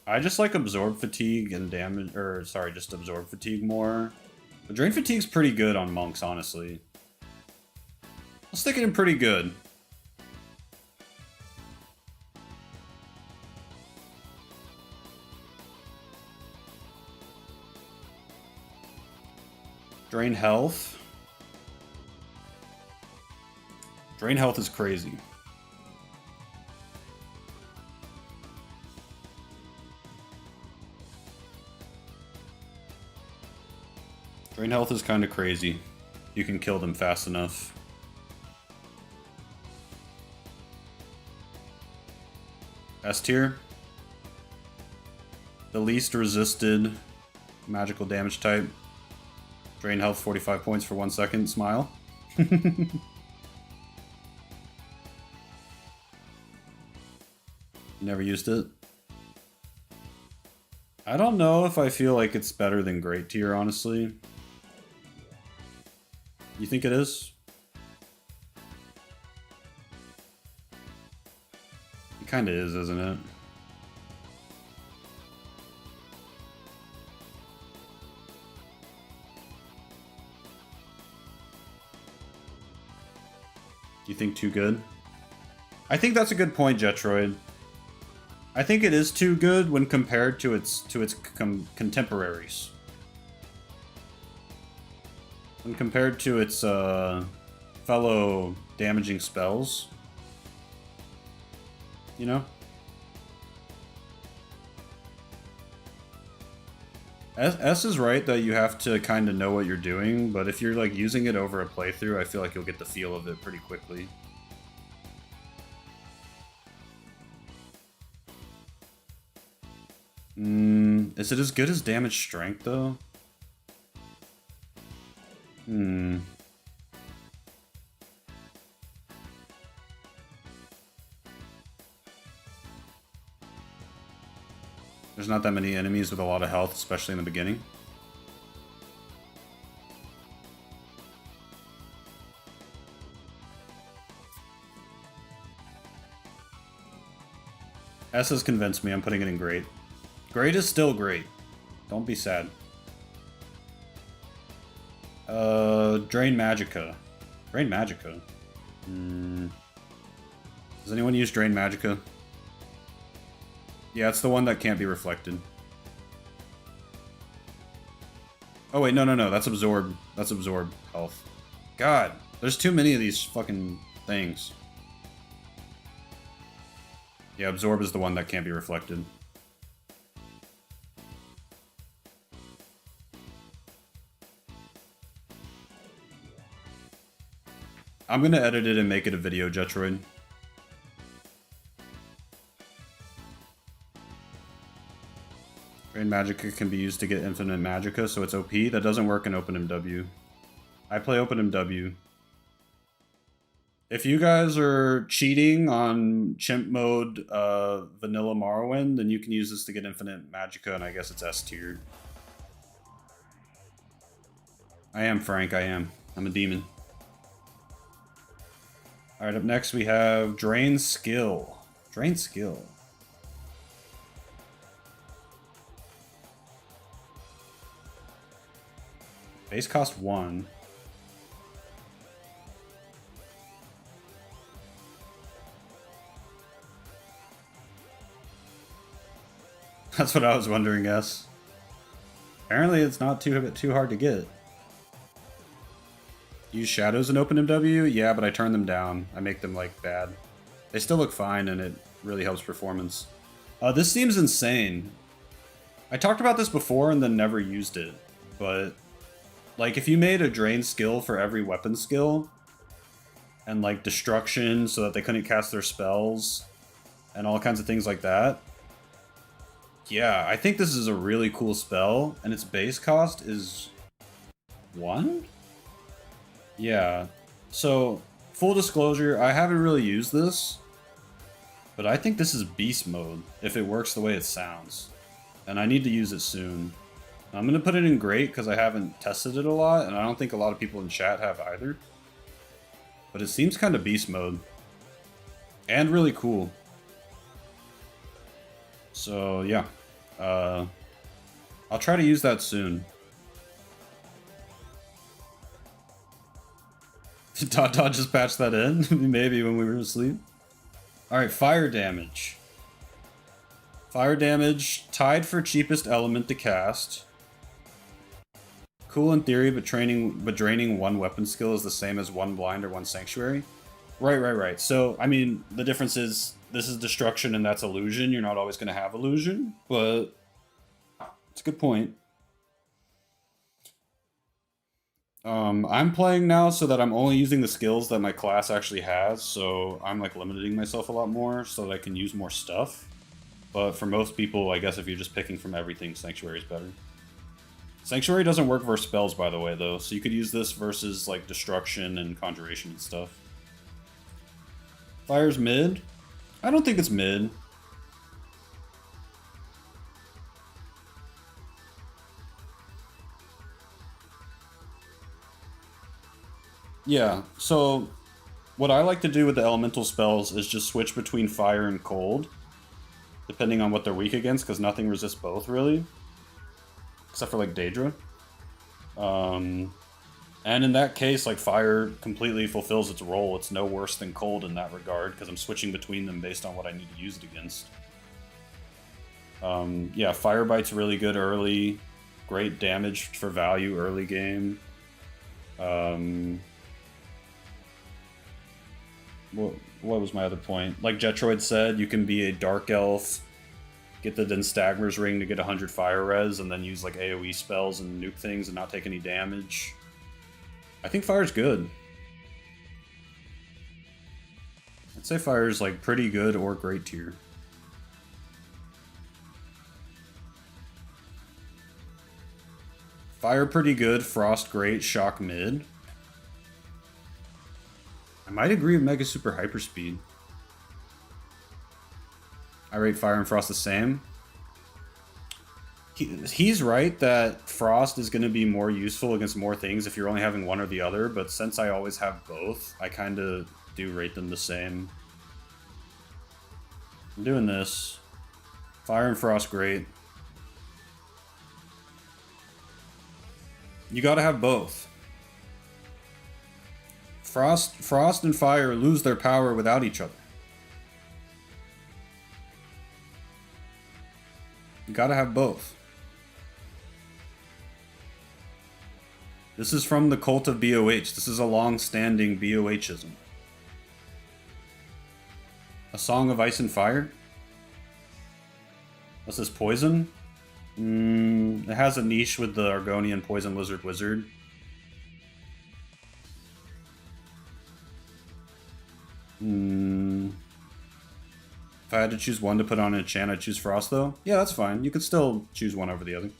I just like absorb fatigue and damage, or sorry, just absorb fatigue more. But drain fatigue's pretty good on monks, honestly. I'll stick it in pretty good. Drain health. Drain health is crazy. Drain health is kind of crazy. You can kill them fast enough. S tier. The least resisted magical damage type. Drain health 45 points for 1 second. Smile. You never used it? I don't know if I feel like it's better than great tier, honestly. You think it is? It kind of is, isn't it? You think too good? I think that's a good point, Jetroid. I think it is too good when compared to its contemporaries. When compared to its fellow damaging spells. You know? S is right that you have to kind of know what you're doing, but if you're like using it over a playthrough, I feel like you'll get the feel of it pretty quickly. Is it as good as damage strength though? There's not that many enemies with a lot of health, especially in the beginning. S has convinced me. I'm putting it in great. Great is still great. Don't be sad. Drain Magicka. Drain Magicka? Does anyone use Drain Magicka? Yeah, it's the one that can't be reflected. Oh wait, no, that's Absorb. That's Absorb health. God, there's too many of these fucking things. Yeah, Absorb is the one that can't be reflected. I'm gonna edit it and make it a video, Jetroid. Drain Magicka can be used to get infinite Magicka, so it's OP. That doesn't work in OpenMW. I play OpenMW. If you guys are cheating on Chimp Mode Vanilla Morrowind, then you can use this to get infinite Magicka, and I guess it's S tier. I am, Frank, I am. I'm a demon. Alright, up next we have Drain Skill. Drain Skill. Base cost 1. That's what I was wondering, yes. Apparently it's not too hard to get. Use shadows in OpenMW? Yeah, but I turn them down. I make them, like, bad. They still look fine, and it really helps performance. This seems insane. I talked about this before and then never used it, but... like, if you made a drain skill for every weapon skill, and, like, destruction so that they couldn't cast their spells, and all kinds of things like that... yeah, I think this is a really cool spell, and its base cost is... 1? Yeah, so, full disclosure, I haven't really used this, but I think this is beast mode, if it works the way it sounds. And I need to use it soon. I'm going to put it in great because I haven't tested it a lot, and I don't think a lot of people in chat have either. But it seems kind of beast mode. And really cool. So, yeah. I'll try to use that soon. Did Dot just patch that in? Maybe when we were asleep. Alright, fire damage. Fire damage, tied for cheapest element to cast. Cool in theory, but draining one weapon skill is the same as one blind or one sanctuary. Right. So, I mean, the difference is this is destruction and that's illusion. You're not always going to have illusion, but it's a good point. I'm playing now so that I'm only using the skills that my class actually has, so I'm like limiting myself a lot more so that I can use more stuff. But for most people, I guess if you're just picking from everything, Sanctuary is better. Sanctuary doesn't work versus spells, by the way, though, so you could use this versus like Destruction and Conjuration and stuff. Fire's mid? I don't think it's mid. Yeah, so what I like to do with the elemental spells is just switch between fire and cold, depending on what they're weak against, because nothing resists both, really. Except for, like, Daedra. And in that case, like, fire completely fulfills its role. It's no worse than cold in that regard, because I'm switching between them based on what I need to use it against. Yeah, Fire Bite's really good early. Great damage for value early game. What was my other point? Like Jetroid said, you can be a Dark Elf get the Denstagmer's Ring to get 100 fire res, and then use like AoE spells and nuke things and not take any damage. I think fire's good. I'd say fire's like pretty good or great tier. Fire pretty good, frost great, shock mid. I might agree with Mega Super Hyperspeed. I rate fire and frost the same. He's right that frost is going to be more useful against more things if you're only having one or the other, but since I always have both, I kind of do rate them the same. I'm doing this. Fire and frost great. You gotta have both. Frost and fire lose their power without each other. You gotta have both. This is from the cult of BOH. This is a long-standing BOHism. A Song of Ice and Fire? What's this, poison? It has a niche with the Argonian Poison Lizard Wizard. If I had to choose one to put on an enchant, I'd choose Frost, though. Yeah, that's fine. You could still choose one over the other.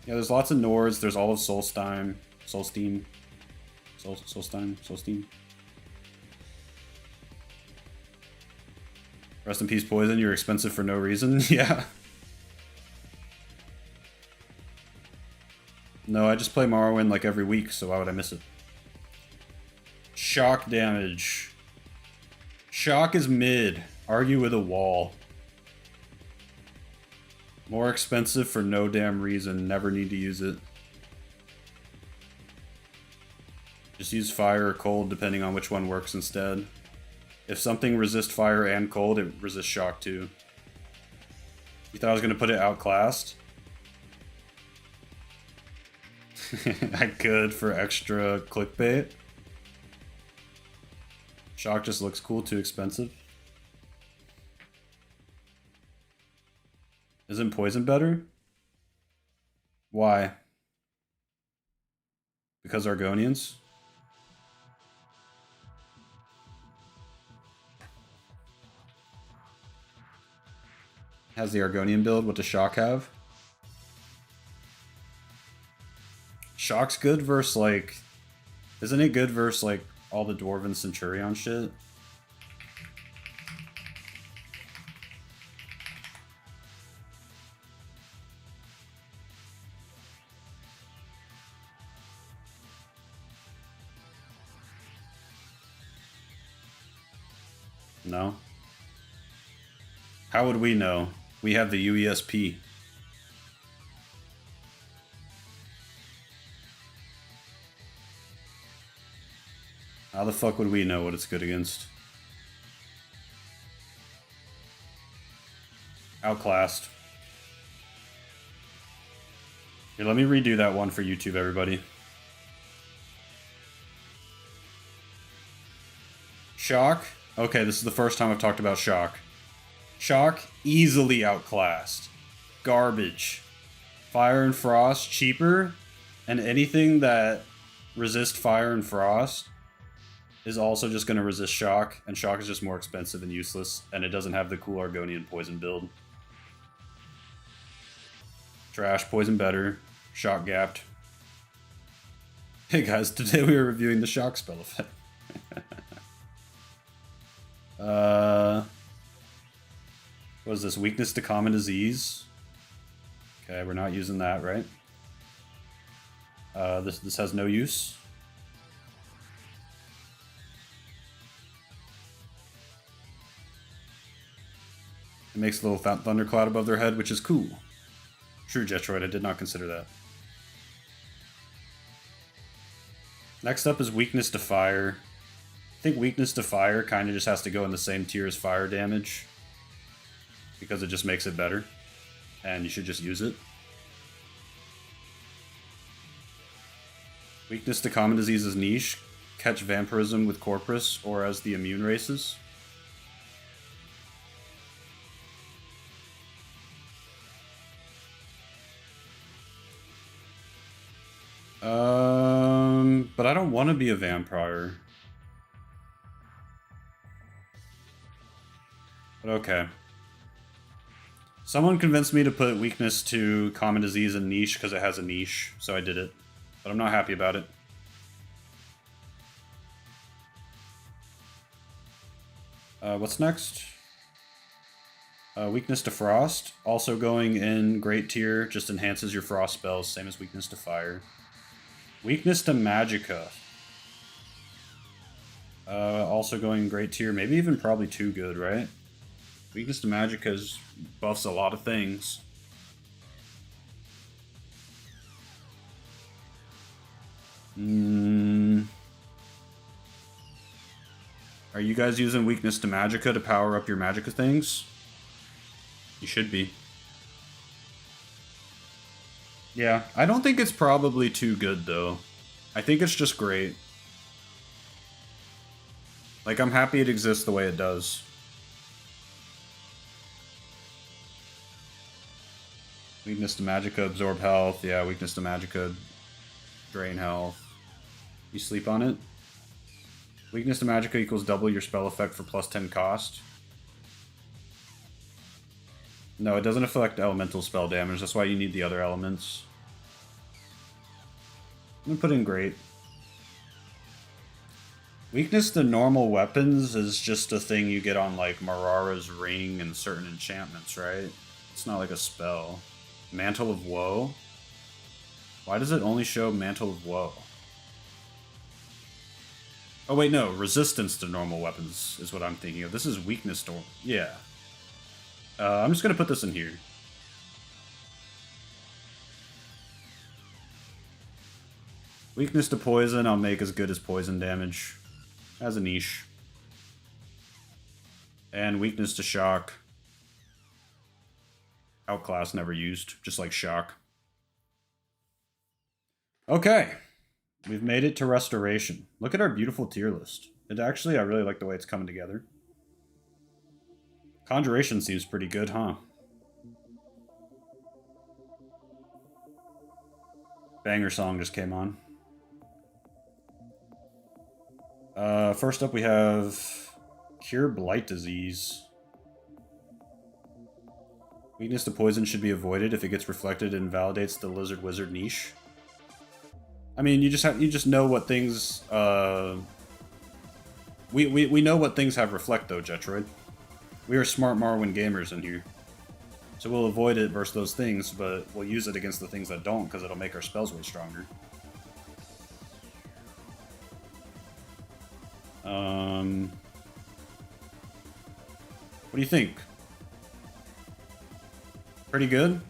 Yeah, there's lots of Nords. There's all of Solstein. Solstein. Rest in peace, Poison. You're expensive for no reason. Yeah. No, I just play Morrowind like every week, so why would I miss it? Shock damage. Shock is mid. Argue with a wall. More expensive for no damn reason. Never need to use it. Just use fire or cold depending on which one works instead. If something resists fire and cold, it resists shock too. You thought I was going to put it outclassed? I could for extra clickbait. Shock just looks cool, too expensive. Isn't poison better? Why? Because Argonians? Has the Argonian build? What does Shock have? Shock's good versus like... Isn't it good versus like all the Dwarven Centurion shit? No? How would we know? We have the UESP. How the fuck would we know what it's good against? Outclassed. Here, let me redo that one for YouTube, everybody. Shock. Okay, this is the first time I've talked about Shock. Shock, easily outclassed. Garbage. Fire and Frost, cheaper. And anything that resists Fire and Frost is also just going to resist Shock. And Shock is just more expensive and useless. And it doesn't have the cool Argonian poison build. Trash, poison better. Shock gapped. Hey guys, today we are reviewing the Shock spell effect. What is this? Weakness to common disease. Okay, we're not using that, right? This has no use. It makes a little thundercloud above their head, which is cool. True, Jetroid, I did not consider that. Next up is weakness to fire. I think weakness to fire kind of just has to go in the same tier as fire damage, because it just makes it better, and you should just use it. Weakness to common disease is niche. Catch vampirism with Corpus or as the immune races. But I don't want to be a vampire. But okay. Someone convinced me to put weakness to common disease in niche because it has a niche, so I did it. But I'm not happy about it. What's next? Weakness to frost. Also going in great tier, just enhances your frost spells, same as weakness to fire. Weakness to magicka. Also going great tier, maybe even probably too good, right? Weakness to magicka buffs a lot of things. Are you guys using weakness to magicka to power up your magicka things? You should be. Yeah, I don't think it's probably too good, though. I think it's just great. Like, I'm happy it exists the way it does. Weakness to magicka, absorb health. Yeah, weakness to magicka, drain health. You sleep on it? Weakness to magicka equals double your spell effect for plus 10 cost. No, it doesn't affect elemental spell damage. That's why you need the other elements. I'm gonna put in great. Weakness to normal weapons is just a thing you get on, like, Marara's ring and certain enchantments, right? It's not like a spell. Mantle of Woe? Why does it only show Mantle of Woe? Oh wait, no. Resistance to normal weapons is what I'm thinking of. This is weakness to... Yeah. I'm just gonna put this in here. Weakness to poison, I'll make as good as poison damage. As a niche. And weakness to shock. Outclass never used, just like shock. Okay. We've made it to restoration. Look at our beautiful tier list. I really like the way it's coming together. Conjuration seems pretty good, huh? Banger song just came on. First up we have Cure Blight Disease. Weakness to poison should be avoided if it gets reflected and validates the Lizard Wizard niche. I mean, you just know what things. We know what things have reflect though, Jetroid. We are smart Morrowind gamers in here, so we'll avoid it versus those things, but we'll use it against the things that don't because it'll make our spells way stronger. What do you think? Pretty good?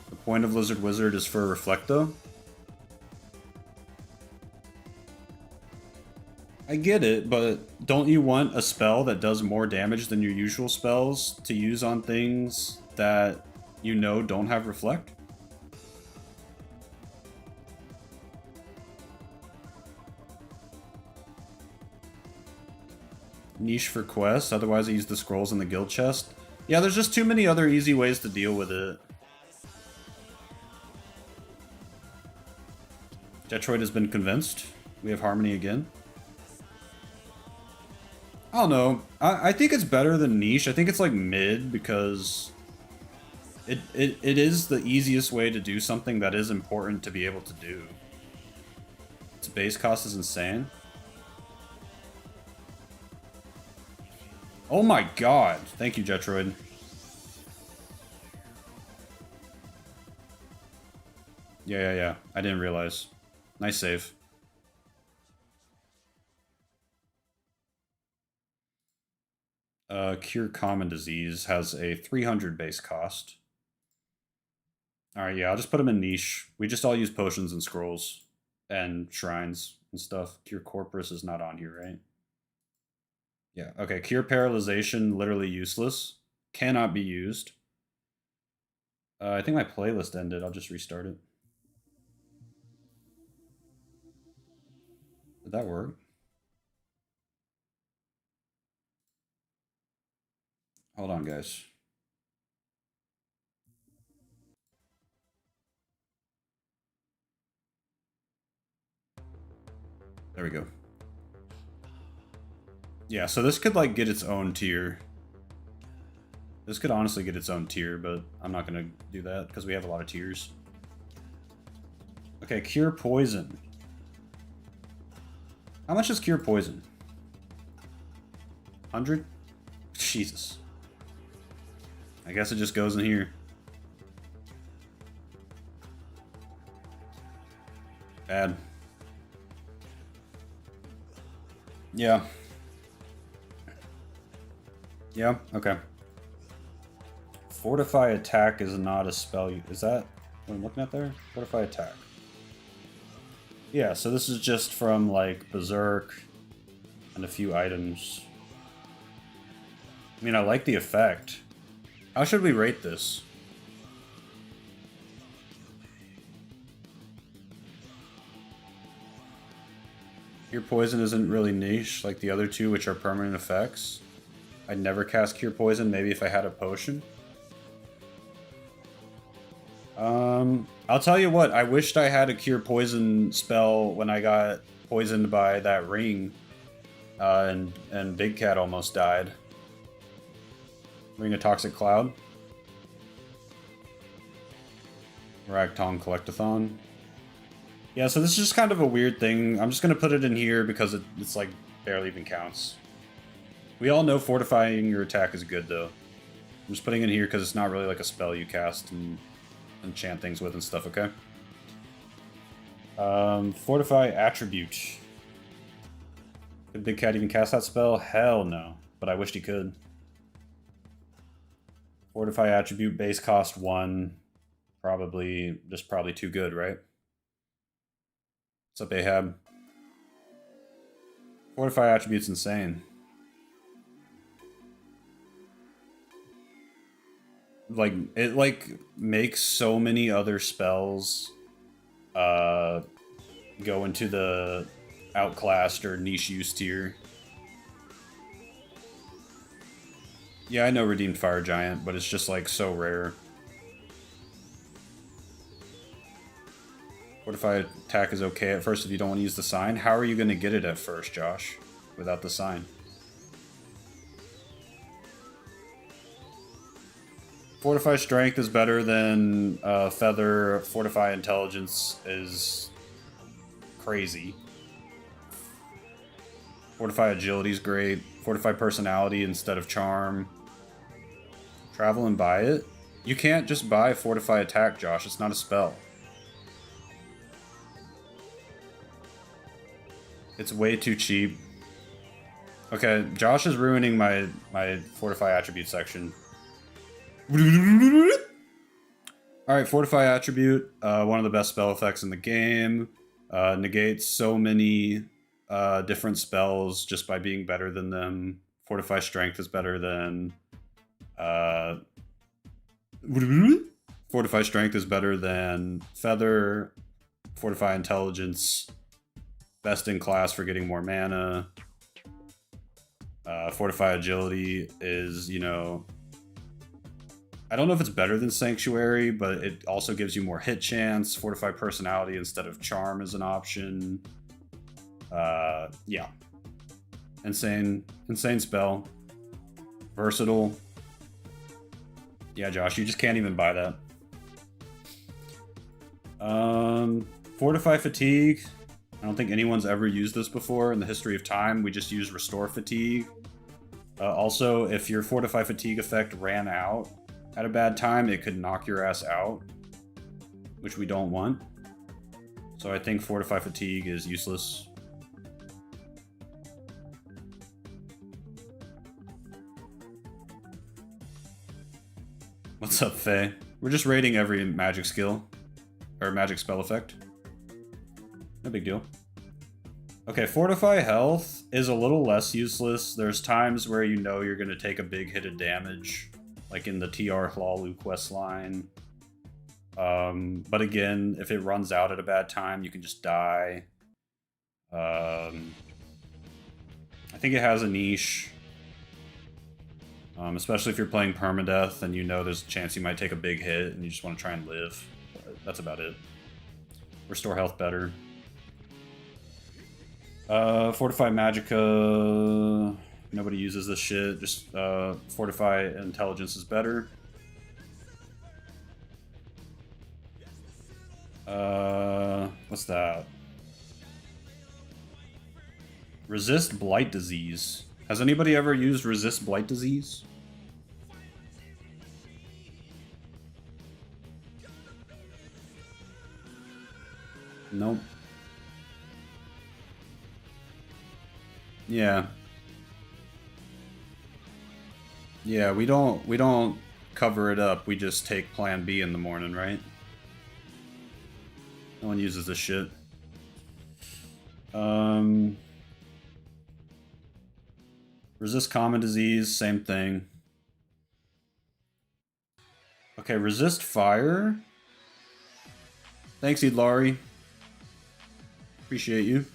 The point of Lizard Wizard is for Reflect, though? I get it, but don't you want a spell that does more damage than your usual spells to use on things that you know don't have Reflect? Niche for quests, otherwise I use the scrolls in the guild chest. Yeah, there's just too many other easy ways to deal with it. Detroit has been convinced. We have Harmony again. I don't know. I think it's better than niche. I think it's like mid because it is the easiest way to do something that is important to be able to do. Its base cost is insane. Oh my god. Thank you, Jetroid. Yeah. I didn't realize. Nice save. Cure Common Disease has a 300 base cost. Alright, yeah, I'll just put them in niche. We just all use potions and scrolls. And shrines and stuff. Cure Corpus is not on here, right? Yeah, okay. Cure Paralyzation, literally useless. Cannot be used. I think my playlist ended. I'll just restart it. Did that work? Hold on, guys. There we go. Yeah, so this could like get its own tier. This could honestly get its own tier, but I'm not gonna do that because we have a lot of tiers. Okay, cure poison. How much is cure poison? 100? Jesus. I guess it just goes in here. Bad. Yeah. Yeah, okay. Fortify attack is not a spell. Is that what I'm looking at there? Fortify attack. Yeah, so this is just from like Berserk and a few items. I mean, I like the effect. How should we rate this? Cure Poison isn't really niche like the other two, which are permanent effects. I'd never cast Cure Poison, maybe if I had a potion. I'll tell you what, I wished I had a Cure Poison spell when I got poisoned by that ring. And Big Cat almost died. Ring of Toxic Cloud. Ragtong Collectathon. Yeah, so this is just kind of a weird thing. I'm just going to put it in here because it's like barely even counts. We all know fortifying your attack is good though. I'm just putting it in here because it's not really like a spell you cast and enchant things with and stuff, okay? Fortify Attribute. Could Big Cat even cast that spell? Hell no. But I wished he could. Fortify Attribute, base cost 1. Probably too good, right? What's up, Ahab? Fortify Attribute's insane. Like, it like makes so many other spells go into the outclassed or niche use tier. Yeah, I know Redeemed Fire Giant, but it's just like so rare. Fortify attack is okay at first if you don't want to use the sign. How are you going to get it at first, Josh, without the sign? Fortify Strength is better than Feather. Fortify Intelligence is crazy. Fortify Agility is great. Fortify Personality instead of Charm. Travel and buy it? You can't just buy Fortify Attack, Josh. It's not a spell. It's way too cheap. Okay, Josh is ruining my Fortify Attribute section. Alright, Fortify Attribute. One of the best spell effects in the game. Negates so many different spells just by being better than them. Fortify Strength is better than... Fortify Strength is better than Feather. Fortify Intelligence. Best in class for getting more mana. Fortify Agility is, you know... I don't know if it's better than Sanctuary, but it also gives you more hit chance. Fortify Personality instead of Charm is an option. Yeah. Insane spell. Versatile. Yeah, Josh, you just can't even buy that. Fortify Fatigue. I don't think anyone's ever used this before in the history of time. We just use Restore Fatigue. Also, if your Fortify Fatigue effect ran out at a bad time, it could knock your ass out, which we don't want. So I think Fortify Fatigue is useless. What's up, Faye? We're just rating every magic skill, or magic spell effect. No big deal. Okay, Fortify Health is a little less useless. There's times where you know you're going to take a big hit of damage, like in the TR Hlalu questline. But again, if it runs out at a bad time, you can just die. I think it has a niche. Especially if you're playing permadeath and you know there's a chance you might take a big hit and you just want to try and live. That's about it. Restore health better. Fortify Magicka. Nobody uses this shit. Just Fortify Intelligence is better. What's that? Resist Blight Disease. Has anybody ever used Resist Blight Disease? Nope. Yeah. Yeah, we don't cover it up. We just take Plan B in the morning, right? No one uses this shit. Resist Common Disease, same thing. Okay, Resist Fire. Thanks, Idlari. Appreciate you.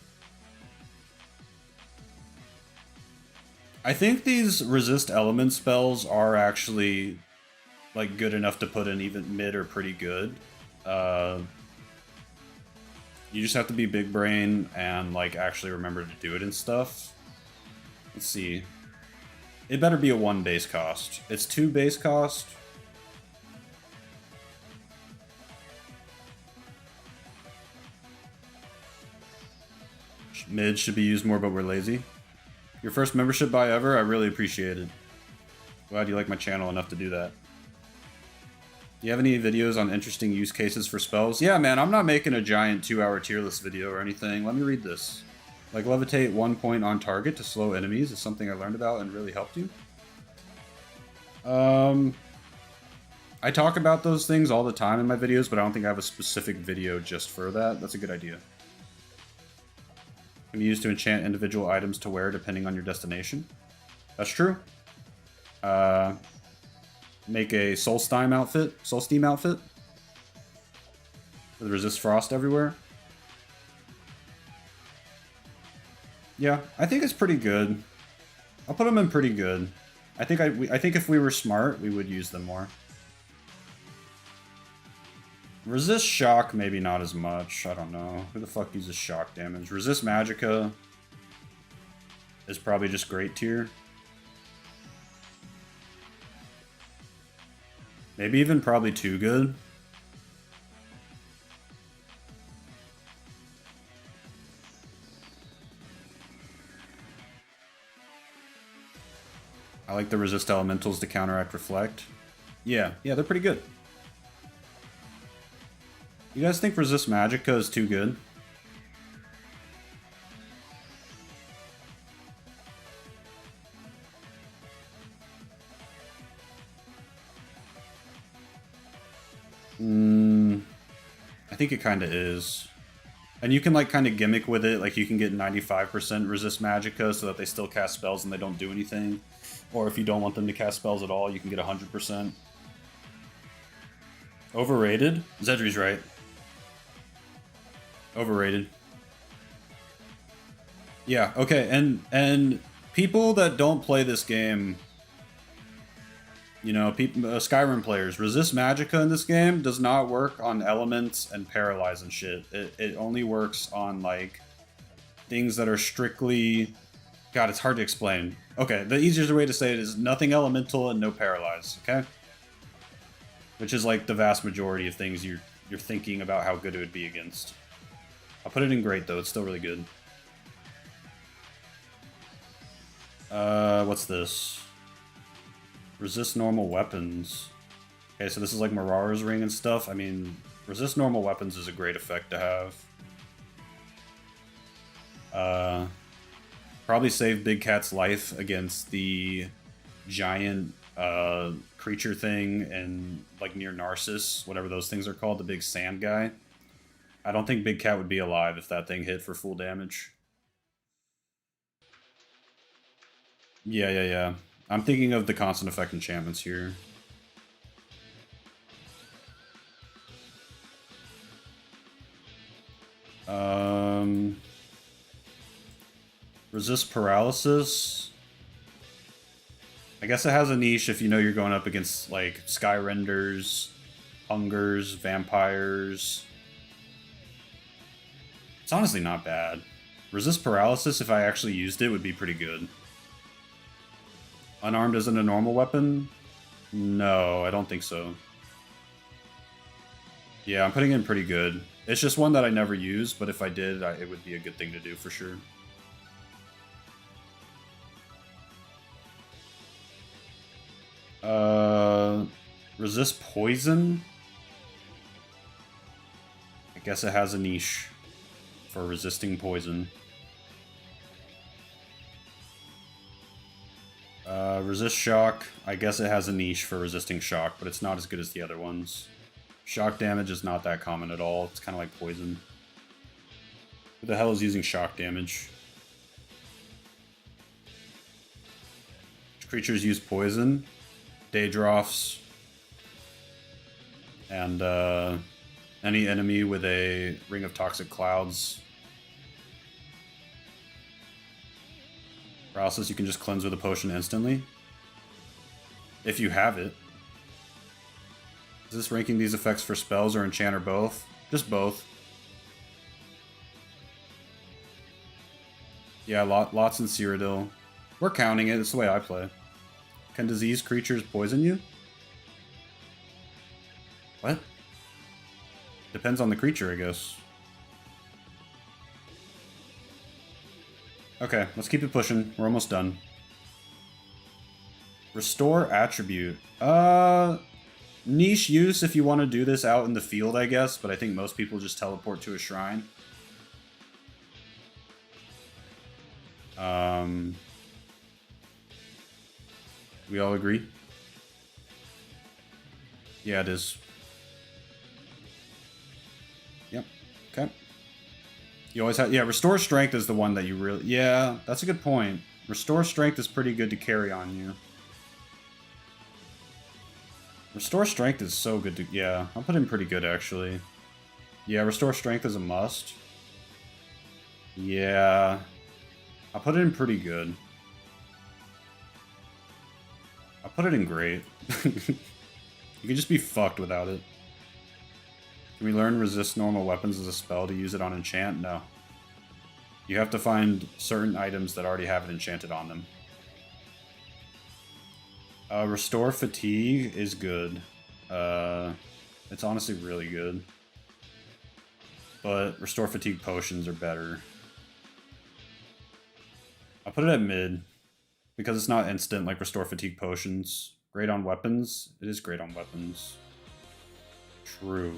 I think these resist element spells are actually like good enough to put in even mid or pretty good. You just have to be big brain and like actually remember to do it and stuff. Let's see. It better be a 1 base cost. It's 2 base cost. Mid should be used more, but we're lazy. Your first membership buy ever? I really appreciate it. Glad you like my channel enough to do that. Do you have any videos on interesting use cases for spells? Yeah, man, I'm not making a giant 2-hour tier list video or anything. Let me read this. Like, levitate 1 point on target to slow enemies is something I learned about and really helped you. I talk about those things all the time in my videos, but I don't think I have a specific video just for that. That's a good idea. Can be used to enchant individual items to wear depending on your destination. That's true. Make a Soulsteam outfit. With resist frost everywhere. Yeah, I think it's pretty good. I'll put them in pretty good. I think if we were smart, we would use them more. Resist shock, maybe not as much. I don't know. Who the fuck uses shock damage? Resist Magicka is probably just great tier. Maybe even probably too good. I like the resist elementals to counteract reflect. Yeah, they're pretty good. You guys think resist Magicka is too good? I think it kind of is. And you can like kind of gimmick with it, like you can get 95% resist Magicka so that they still cast spells and they don't do anything. Or if you don't want them to cast spells at all, you can get 100%. Overrated? Zedri's right. Overrated. Yeah, okay, and people that don't play this game, you know, Skyrim players, resist Magicka in this game does not work on elements and paralyze and shit. It only works on, like, things that are strictly... God, it's hard to explain. Okay, the easiest way to say it is nothing elemental and no paralyze, okay? Which is, like, the vast majority of things you're thinking about how good it would be against. I'll put it in great, though. It's still really good. What's this? Resist normal weapons. Okay, so this is like Marara's ring and stuff. I mean, resist normal weapons is a great effect to have. Probably save Big Cat's life against the giant creature thing and like near Narcissus, whatever those things are called, the big sand guy. I don't think Big Cat would be alive if that thing hit for full damage. Yeah. I'm thinking of the constant effect enchantments here. Resist paralysis. I guess it has a niche if you know you're going up against like Skyrenders, Hungers, Vampires. It's honestly not bad. Resist paralysis, if I actually used it, would be pretty good. Unarmed isn't a normal weapon? No, I don't think so. Yeah, I'm putting in pretty good. It's just one that I never use, but if I did, it would be a good thing to do for sure. Resist poison? I guess it has a niche for resisting poison. Resist shock. I guess it has a niche for resisting shock, but it's not as good as the other ones. Shock damage is not that common at all. It's kind of like poison. Who the hell is using shock damage? Creatures use poison, Daedroffs, and any enemy with a ring of toxic clouds. Paralysis, you can just cleanse with a potion instantly. If you have it. Is this ranking these effects for spells or enchant or both? Just both. Yeah, lots in Cyrodiil. We're counting it, it's the way I play. Can diseased creatures poison you? What? Depends on the creature, I guess. Okay, let's keep it pushing. We're almost done. Restore attribute. Niche use if you want to do this out in the field, I guess, but I think most people just teleport to a shrine. We all agree? Yeah, it is. Yep. Okay. You always have... Yeah, Restore Strength is the one that you really... Yeah, that's a good point. Restore Strength is pretty good to carry on you. Restore Strength is so good to... Yeah, I'll put in pretty good, actually. Yeah, Restore Strength is a must. Yeah. I'll put it in pretty good. I'll put it in great. You can just be fucked without it. Can we learn resist normal weapons as a spell to use it on enchant? No. You have to find certain items that already have it enchanted on them. Restore fatigue is good. It's honestly really good. But restore fatigue potions are better. I'll put it at mid. Because it's not instant like restore fatigue potions. Great on weapons? It is great on weapons. True.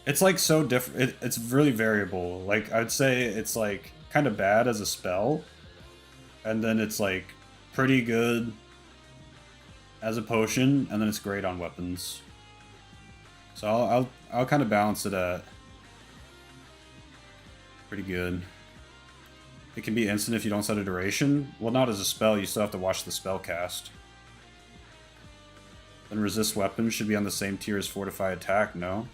It's like so different. It's really variable. Like, I'd say it's like kind of bad as a spell. And then it's like pretty good as a potion. And then it's great on weapons. So I'll kind of balance it at pretty good. It can be instant if you don't set a duration. Well, not as a spell, you still have to watch the spell cast. Then resist weapons should be on the same tier as Fortify Attack, no?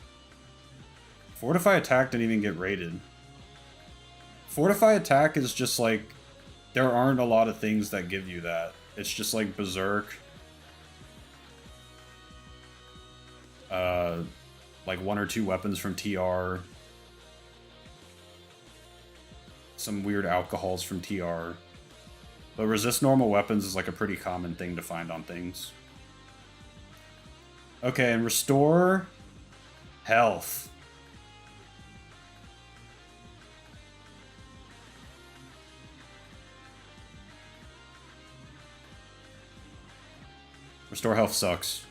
Fortify Attack didn't even get rated. Fortify Attack is just like... There aren't a lot of things that give you that. It's just like Berserk. Like 1 or 2 weapons from TR. Some weird alcohols from TR. But resist normal weapons is like a pretty common thing to find on things. Okay, and restore health. Restore health sucks.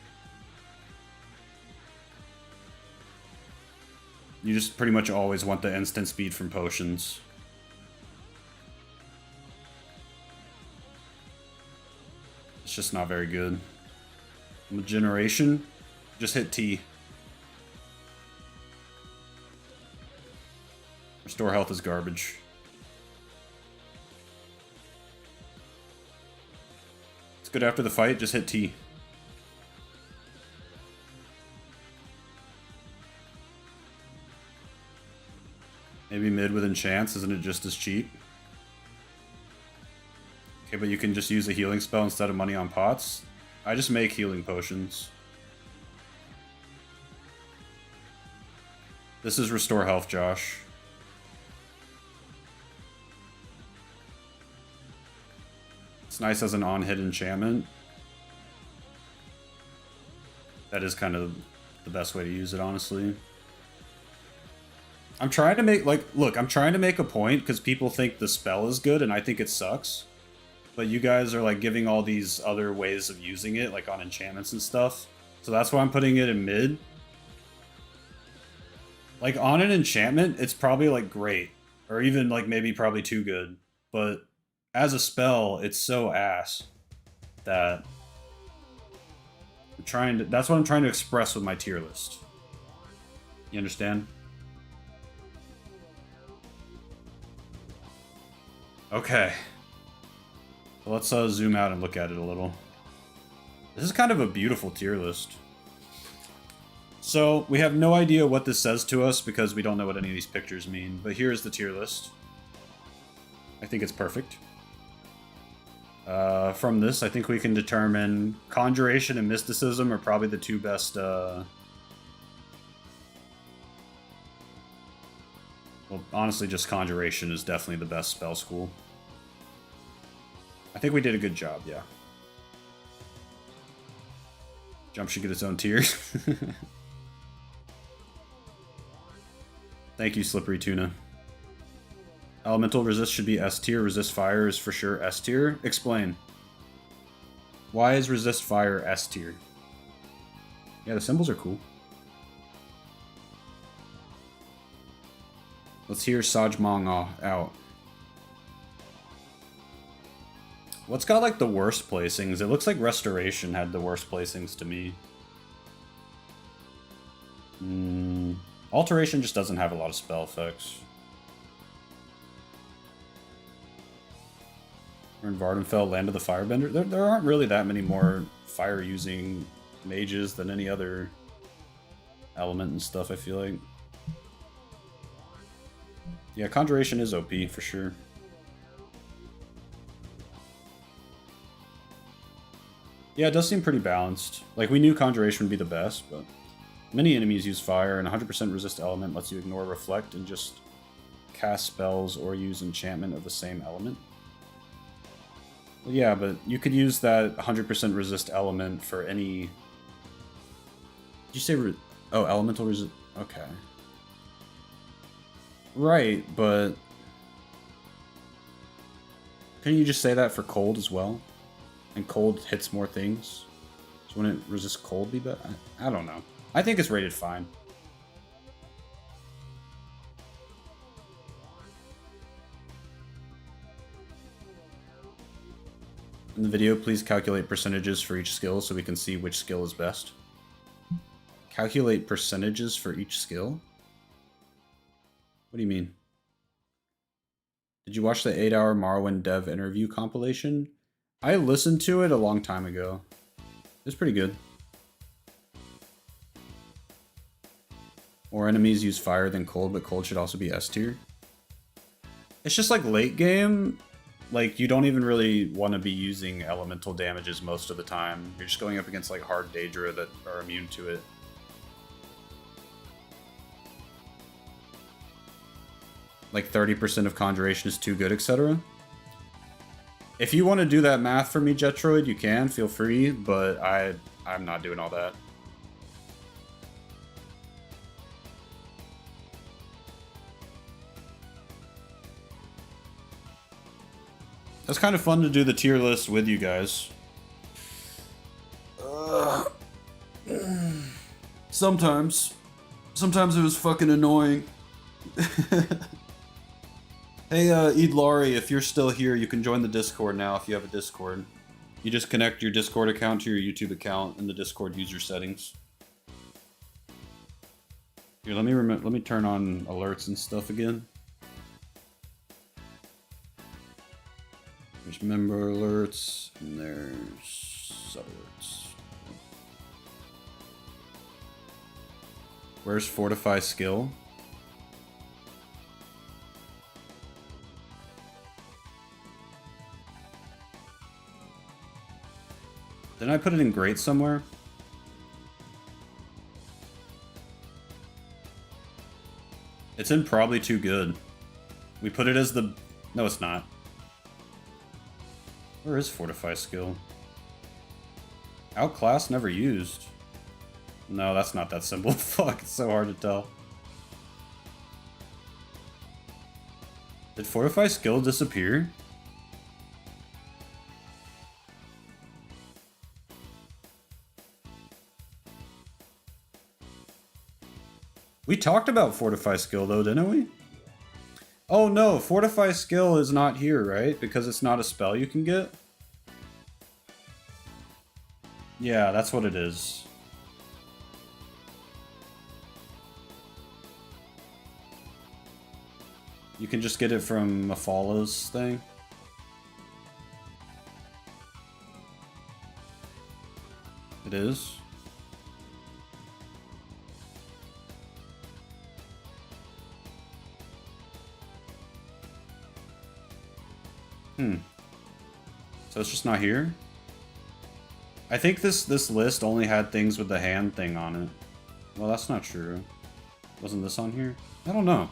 You just pretty much always want the instant speed from potions. It's just not very good. Generation, just hit T. Restore health is garbage. It's good after the fight, just hit T. Maybe mid with enchants, isn't it just as cheap? Okay, but you can just use a healing spell instead of money on pots. I just make healing potions. This is restore health, Josh. It's nice as an on-hit enchantment. That is kind of the best way to use it, honestly. I'm trying to make, like, look, I'm trying to make a point because people think the spell is good and I think it sucks. But you guys are, like, giving all these other ways of using it, like on enchantments and stuff. So that's why I'm putting it in mid. Like, on an enchantment, it's probably, like, great. Or even, like, maybe probably too good. But as a spell, it's so ass that I'm trying to... That's what I'm trying to express with my tier list. You understand? Okay. So let's zoom out and look at it a little. This is kind of a beautiful tier list. So, we have no idea what this says to us because we don't know what any of these pictures mean, but here's the tier list. I think it's perfect. From this, I think we can determine Conjuration and Mysticism are probably the two best, well, honestly, just Conjuration is definitely the best spell school. I think we did a good job, yeah. Jump should get its own tier. Thank you, Slippery Tuna. Elemental resist should be S tier. Resist fire is for sure S tier. Explain. Why is resist fire S tier? Yeah, the symbols are cool. Let's hear Sajmong out. What's got like the worst placings? It looks like Restoration had the worst placings to me. Alteration just doesn't have a lot of spell effects. We're in Vardenfell, Land of the Firebender. There aren't really that many more fire-using mages than any other element and stuff, I feel like. Yeah, Conjuration is OP, for sure. Yeah, it does seem pretty balanced. Like, we knew Conjuration would be the best, but... Many enemies use fire, and 100% resist element lets you ignore reflect and just cast spells or use enchantment of the same element. Well, yeah, but you could use that 100% resist element for any... Did you say... Oh, elemental resist... Okay. Right, but... Couldn't you just say that for cold as well? And cold hits more things? So wouldn't resist cold be better? I don't know. I think it's rated fine. In the video, please calculate percentages for each skill so we can see which skill is best. Calculate percentages for each skill? What do you mean? Did you watch the 8-hour Morrowind dev interview compilation? I listened to it a long time ago. It's pretty good. More enemies use fire than cold, but cold should also be S tier. It's just like late game, like you don't even really want to be using elemental damages most of the time. You're just going up against like hard Daedra that are immune to it. Like 30% of Conjuration is too good, etc. If you want to do that math for me, Jetroid, you can, feel free, but I'm not doing all that. It's kind of fun to do the tier list with you guys. Sometimes it was fucking annoying. Hey, Eidlari, if you're still here, you can join the Discord now if you have a Discord. You just connect your Discord account to your YouTube account in the Discord user settings. Here, let me turn on alerts and stuff again. There's member alerts, and there's sub-alerts. Where's Fortify skill? Didn't I put it in great somewhere? It's in probably too good. We put it as the... No, it's not. Where is Fortify skill? Outclass never used. No, that's not that simple. Fuck, it's so hard to tell. Did Fortify skill disappear? We talked about Fortify skill though, didn't we? Oh no, Fortify skill is not here, right? Because it's not a spell you can get? Yeah, that's what it is. You can just get it from Mafala's thing. It is. So it's just not here? I think this list only had things with the hand thing on it. Well, that's not true. Wasn't this on here? I don't know.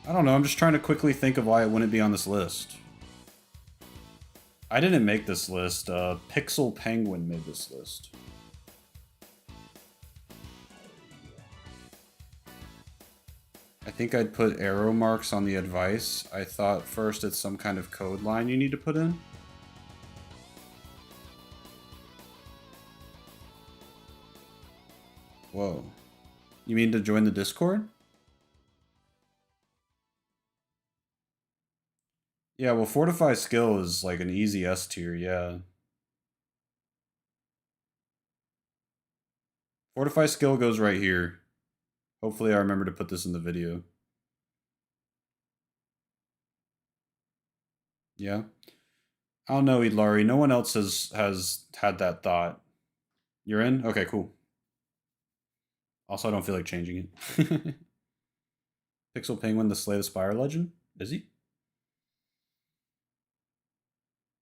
I don't know, I'm just trying to quickly think of why it wouldn't be on this list. I didn't make this list, Pixel Penguin made this list. I think I'd put arrow marks on the advice. I thought first it's some kind of code line you need to put in. Whoa. You mean to join the Discord? Yeah, well, Fortify skill is like an easy S tier, yeah. Fortify skill goes right here. Hopefully I remember to put this in the video. Yeah. I don't know, Idlari. No one else has had that thought. You're in? Okay, cool. Also, I don't feel like changing it. Pixel Penguin, the Slay the Spire legend? Is he?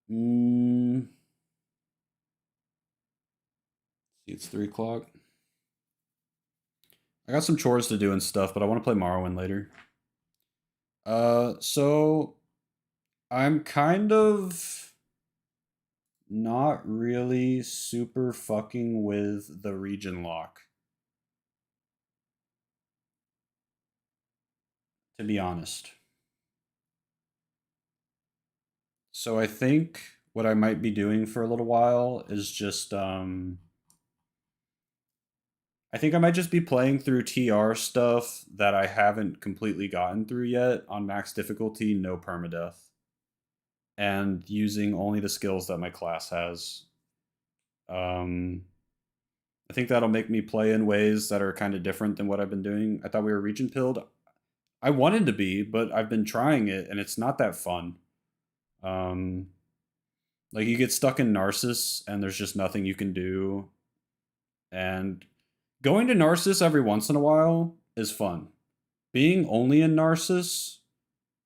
See, it's 3 o'clock. I got some chores to do and stuff, but I want to play Morrowind later. So I'm kind of not really super fucking with the region lock. To be honest. So I think what I might be doing for a little while is just I think I might just be playing through TR stuff that I haven't completely gotten through yet on max difficulty, no permadeath. And using only the skills that my class has. I think that'll make me play in ways that are kind of different than what I've been doing. I thought we were region pilled. I wanted to be, but I've been trying it and it's not that fun. Like you get stuck in Narcissus and there's just nothing you can do. And going to Narcissus every once in a while is fun. Being only in Narcissus,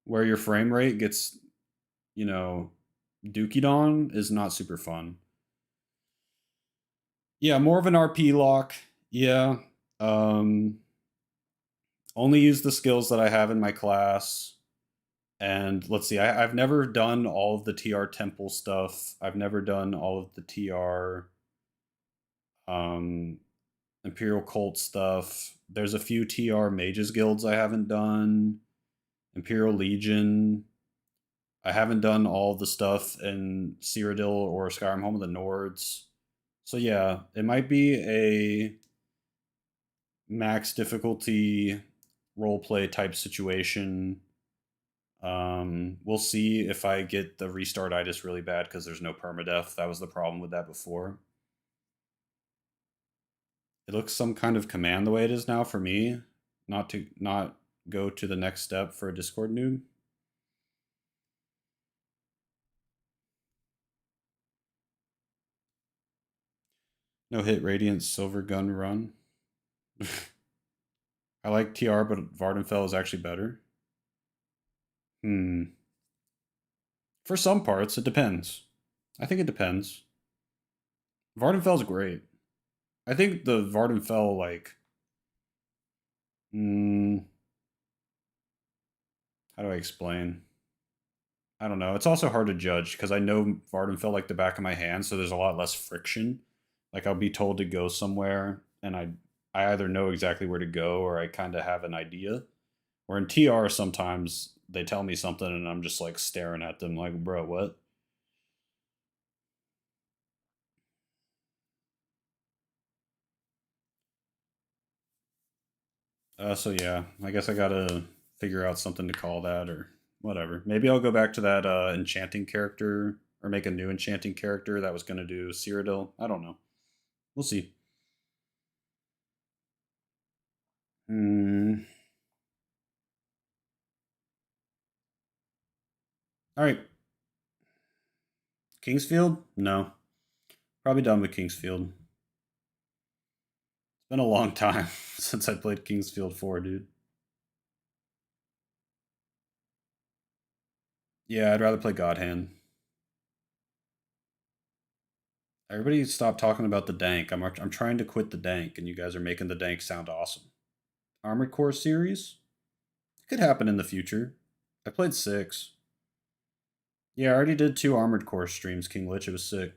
where your frame rate gets, you know, dookied on, is not super fun. Yeah, more of an RP lock. Yeah. Only use the skills that I have in my class. And let's see, I've never done all of the TR temple stuff. I've never done all of the TR Imperial Cult stuff. There's a few TR Mages Guilds I haven't done. Imperial Legion. I haven't done all the stuff in Cyrodiil or Skyrim Home of the Nords. So yeah, it might be a max difficulty roleplay type situation. We'll see if I get the restartitis really bad because there's no permadeath. That was the problem with that before. It looks some kind of command the way it is now for me, not go to the next step for a Discord noob. No hit Radiant Silver Gun run. I like TR, but Vardenfell is actually better. For some parts, it depends. I think it depends. Vardenfell's great. I think the Vardenfell, like... How do I explain? I don't know. It's also hard to judge because I know Vardenfell like the back of my hand, so there's a lot less friction. Like I'll be told to go somewhere, and I either know exactly where to go or I kind of have an idea. Or in TR, sometimes they tell me something and I'm just like staring at them, like, bro, what? So yeah, I guess I gotta figure out something to call that or whatever. Maybe I'll go back to that enchanting character or make a new enchanting character that was gonna do Cyrodiil. I don't know. We'll see. Hmm. All right, Kingsfield? No, probably done with Kingsfield. It's been a long time since I played Kingsfield 4, dude. Yeah, I'd rather play God Hand. Everybody stop talking about the dank. I'm trying to quit the dank, and you guys are making the dank sound awesome. Armored Core series? It could happen in the future. I played 6. Yeah, I already did 2 Armored Core streams, King Lich. It was sick.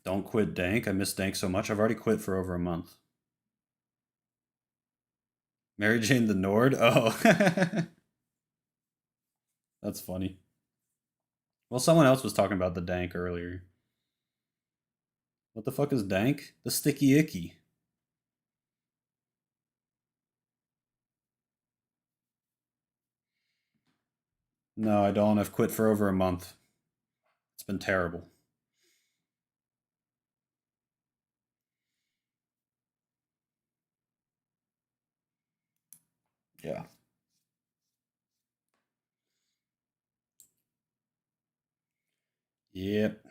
Don't quit dank. I miss dank so much. I've already quit for over a month. Mary Jane the Nord? Oh. That's funny. Well, someone else was talking about the dank earlier. What the fuck is dank? The sticky icky. No, I don't. I've quit for over a month. It's been terrible. Yeah. Yep.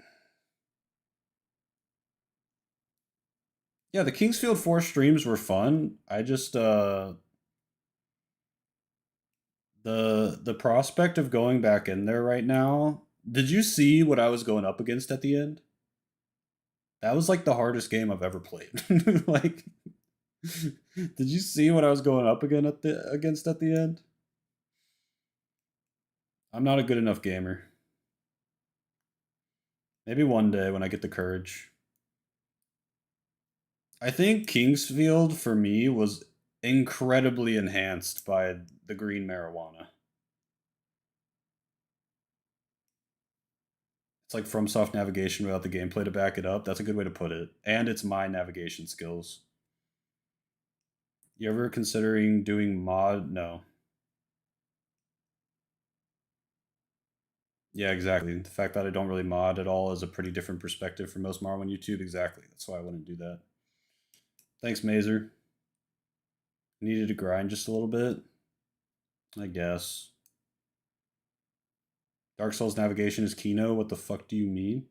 Yeah, the Kingsfield 4 streams were fun. I just the prospect of going back in there right now. Did you see what I was going up against at the end? That was like the hardest game I've ever played. Like did you see what I was going up again at the against at the end? I'm not a good enough gamer. Maybe one day when I get the courage. I think Kingsfield for me was incredibly enhanced by the green marijuana. It's like FromSoft navigation without the gameplay to back it up. That's a good way to put it. And it's my navigation skills. You ever considering doing mod? No. Yeah, exactly. The fact that I don't really mod at all is a pretty different perspective from most Morrowind YouTube. Exactly. That's why I wouldn't do that. Thanks, Mazer. Needed to grind just a little bit. I guess. Dark Souls navigation is Kino. What the fuck do you mean?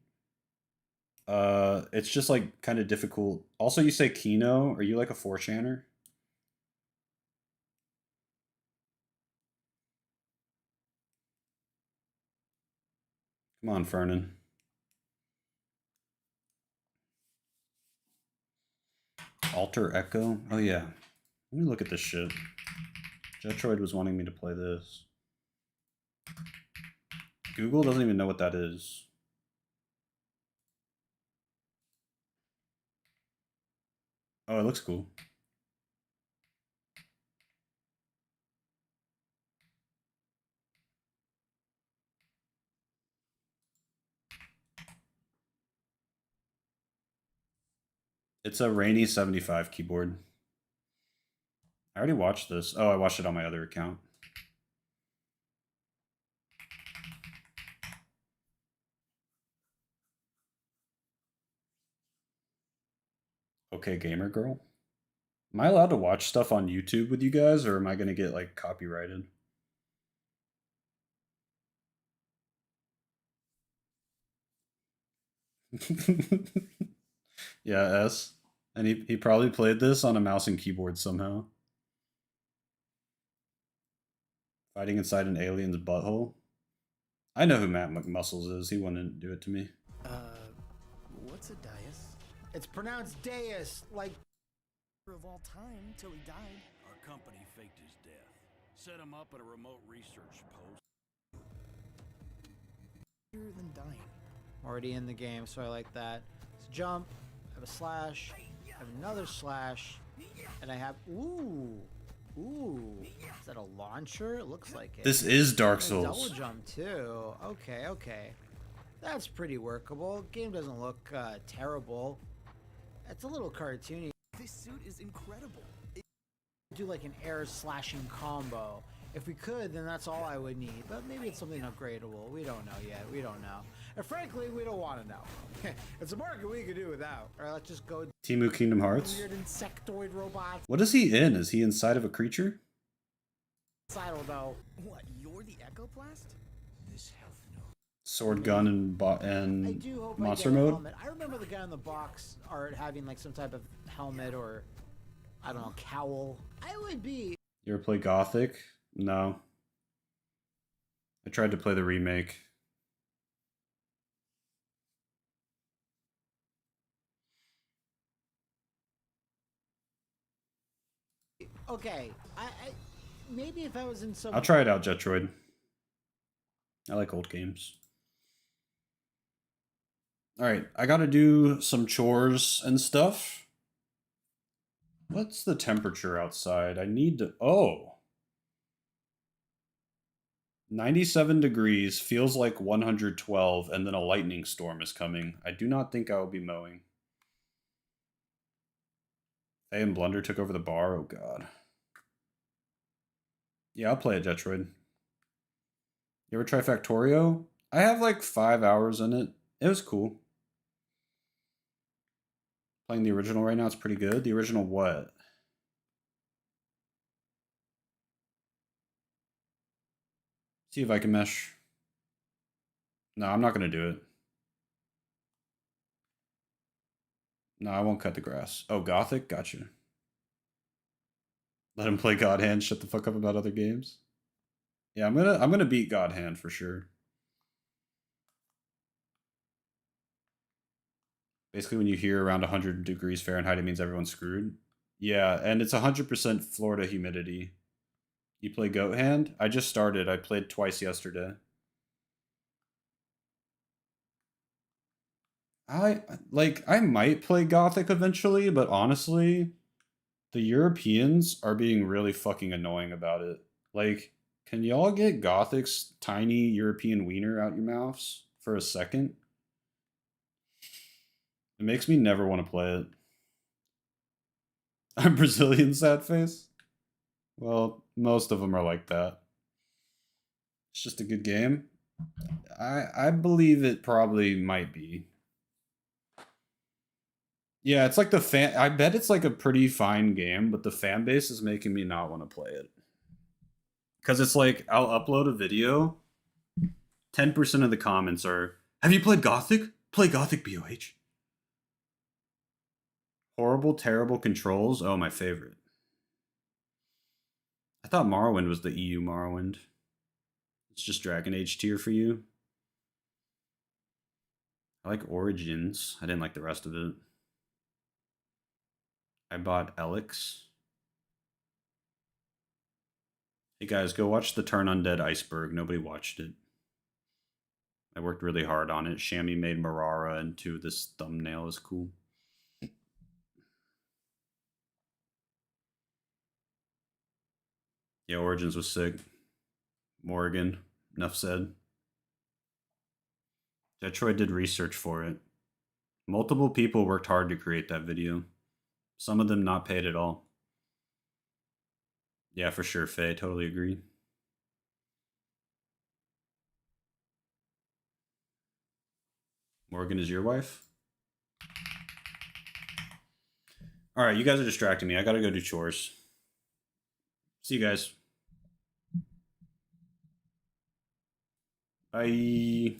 It's just like kind of difficult. Also, you say Kino. Are you like a 4channer? Come on, Fernan. Alter Echo? Oh, yeah. Let me look at this shit. Jetroid was wanting me to play this. Google doesn't even know what that is. Oh, it looks cool. It's a Rainy 75 keyboard. I already watched this. Oh, I watched it on my other account. Okay, gamer girl. Am I allowed to watch stuff on YouTube with you guys, or am I gonna get like copyrighted? Yeah, S. And he probably played this on a mouse and keyboard somehow. Fighting inside an alien's butthole. I know who Matt McMuscles is. He wouldn't do it to me. It's a dais. It's pronounced Deus, like Of all time till he died. Our company faked his death. Set him up at a remote research post. Better than dying. already in the game, so I like that. So jump, I have a slash, I have another slash, and I have ooh. Is that a launcher? It looks like it. This is Dark And a Souls. double jump too. Okay. That's pretty workable. Game doesn't look terrible. It's a little cartoony. This suit is incredible. Do like an air slashing combo. If we could, then that's all I would need. But maybe it's something upgradable. We don't know yet. We don't know. And frankly, we don't want to know. It's a market we could do without. All right, let's just go. Timu Kingdom Hearts. Weird insectoid robot. What is he in? Is he inside of a creature? I don't know. What, you're the Echoplast? This health node. Sword, gun, and I do hope monster I get a mode? helmet. I remember the guy in the box art having like some type of helmet or, I don't know, cowl. I would be. You ever play Gothic? No. I tried to play the remake. Okay, I maybe if I was in some. I'll try it out, Jetroid. I like old games. Alright, I gotta do some chores and stuff. What's the temperature outside? I need to... Oh! 97 degrees, feels like 112, and then a lightning storm is coming. I do not think I will be mowing. Faye and Blunder took over the bar? Oh god. Yeah, I'll play it, Jetroid. You ever try Factorio? I have like 5 hours in it. It was cool. Playing the original right now, it's pretty good. The original what? See if I can mesh. No, I'm not going to do it. No, I won't cut the grass. Oh, Gothic? Gotcha. Let him play God Hand. Shut the fuck up about other games. Yeah, I'm gonna beat God Hand for sure. Basically, when you hear around 100 degrees Fahrenheit, it means everyone's screwed. Yeah, and it's 100% Florida humidity. You play Goat Hand? I just started. I played twice yesterday. I might play Gothic eventually, but honestly, the Europeans are being really fucking annoying about it. Like, can y'all get Gothic's tiny European wiener out your mouths for a second? It makes me never want to play it. I'm Brazilian, sad face. Well, most of them are like that. It's just a good game. I believe it probably might be. Yeah, it's like the fan. I bet it's like a pretty fine game, but the fan base is making me not want to play it. Because it's like, I'll upload a video. 10% of the comments are, have you played Gothic? Play Gothic BOH. Horrible, terrible controls. Oh, my favorite. I thought Morrowind was the EU Morrowind. It's just Dragon Age tier for you. I like Origins. I didn't like the rest of it. I bought Elix. Hey guys, go watch the Turn Undead Iceberg. Nobody watched it. I worked really hard on it. Shammy made Marara into this thumbnail. Is cool. Yeah, Origins was sick. Morrigan, enough said. Detroit did research for it. Multiple people worked hard to create that video. Some of them not paid at all. Yeah, for sure, Faye. Totally agree. Morgan is your wife? Alright, you guys are distracting me. I gotta go do chores. See you guys. Bye.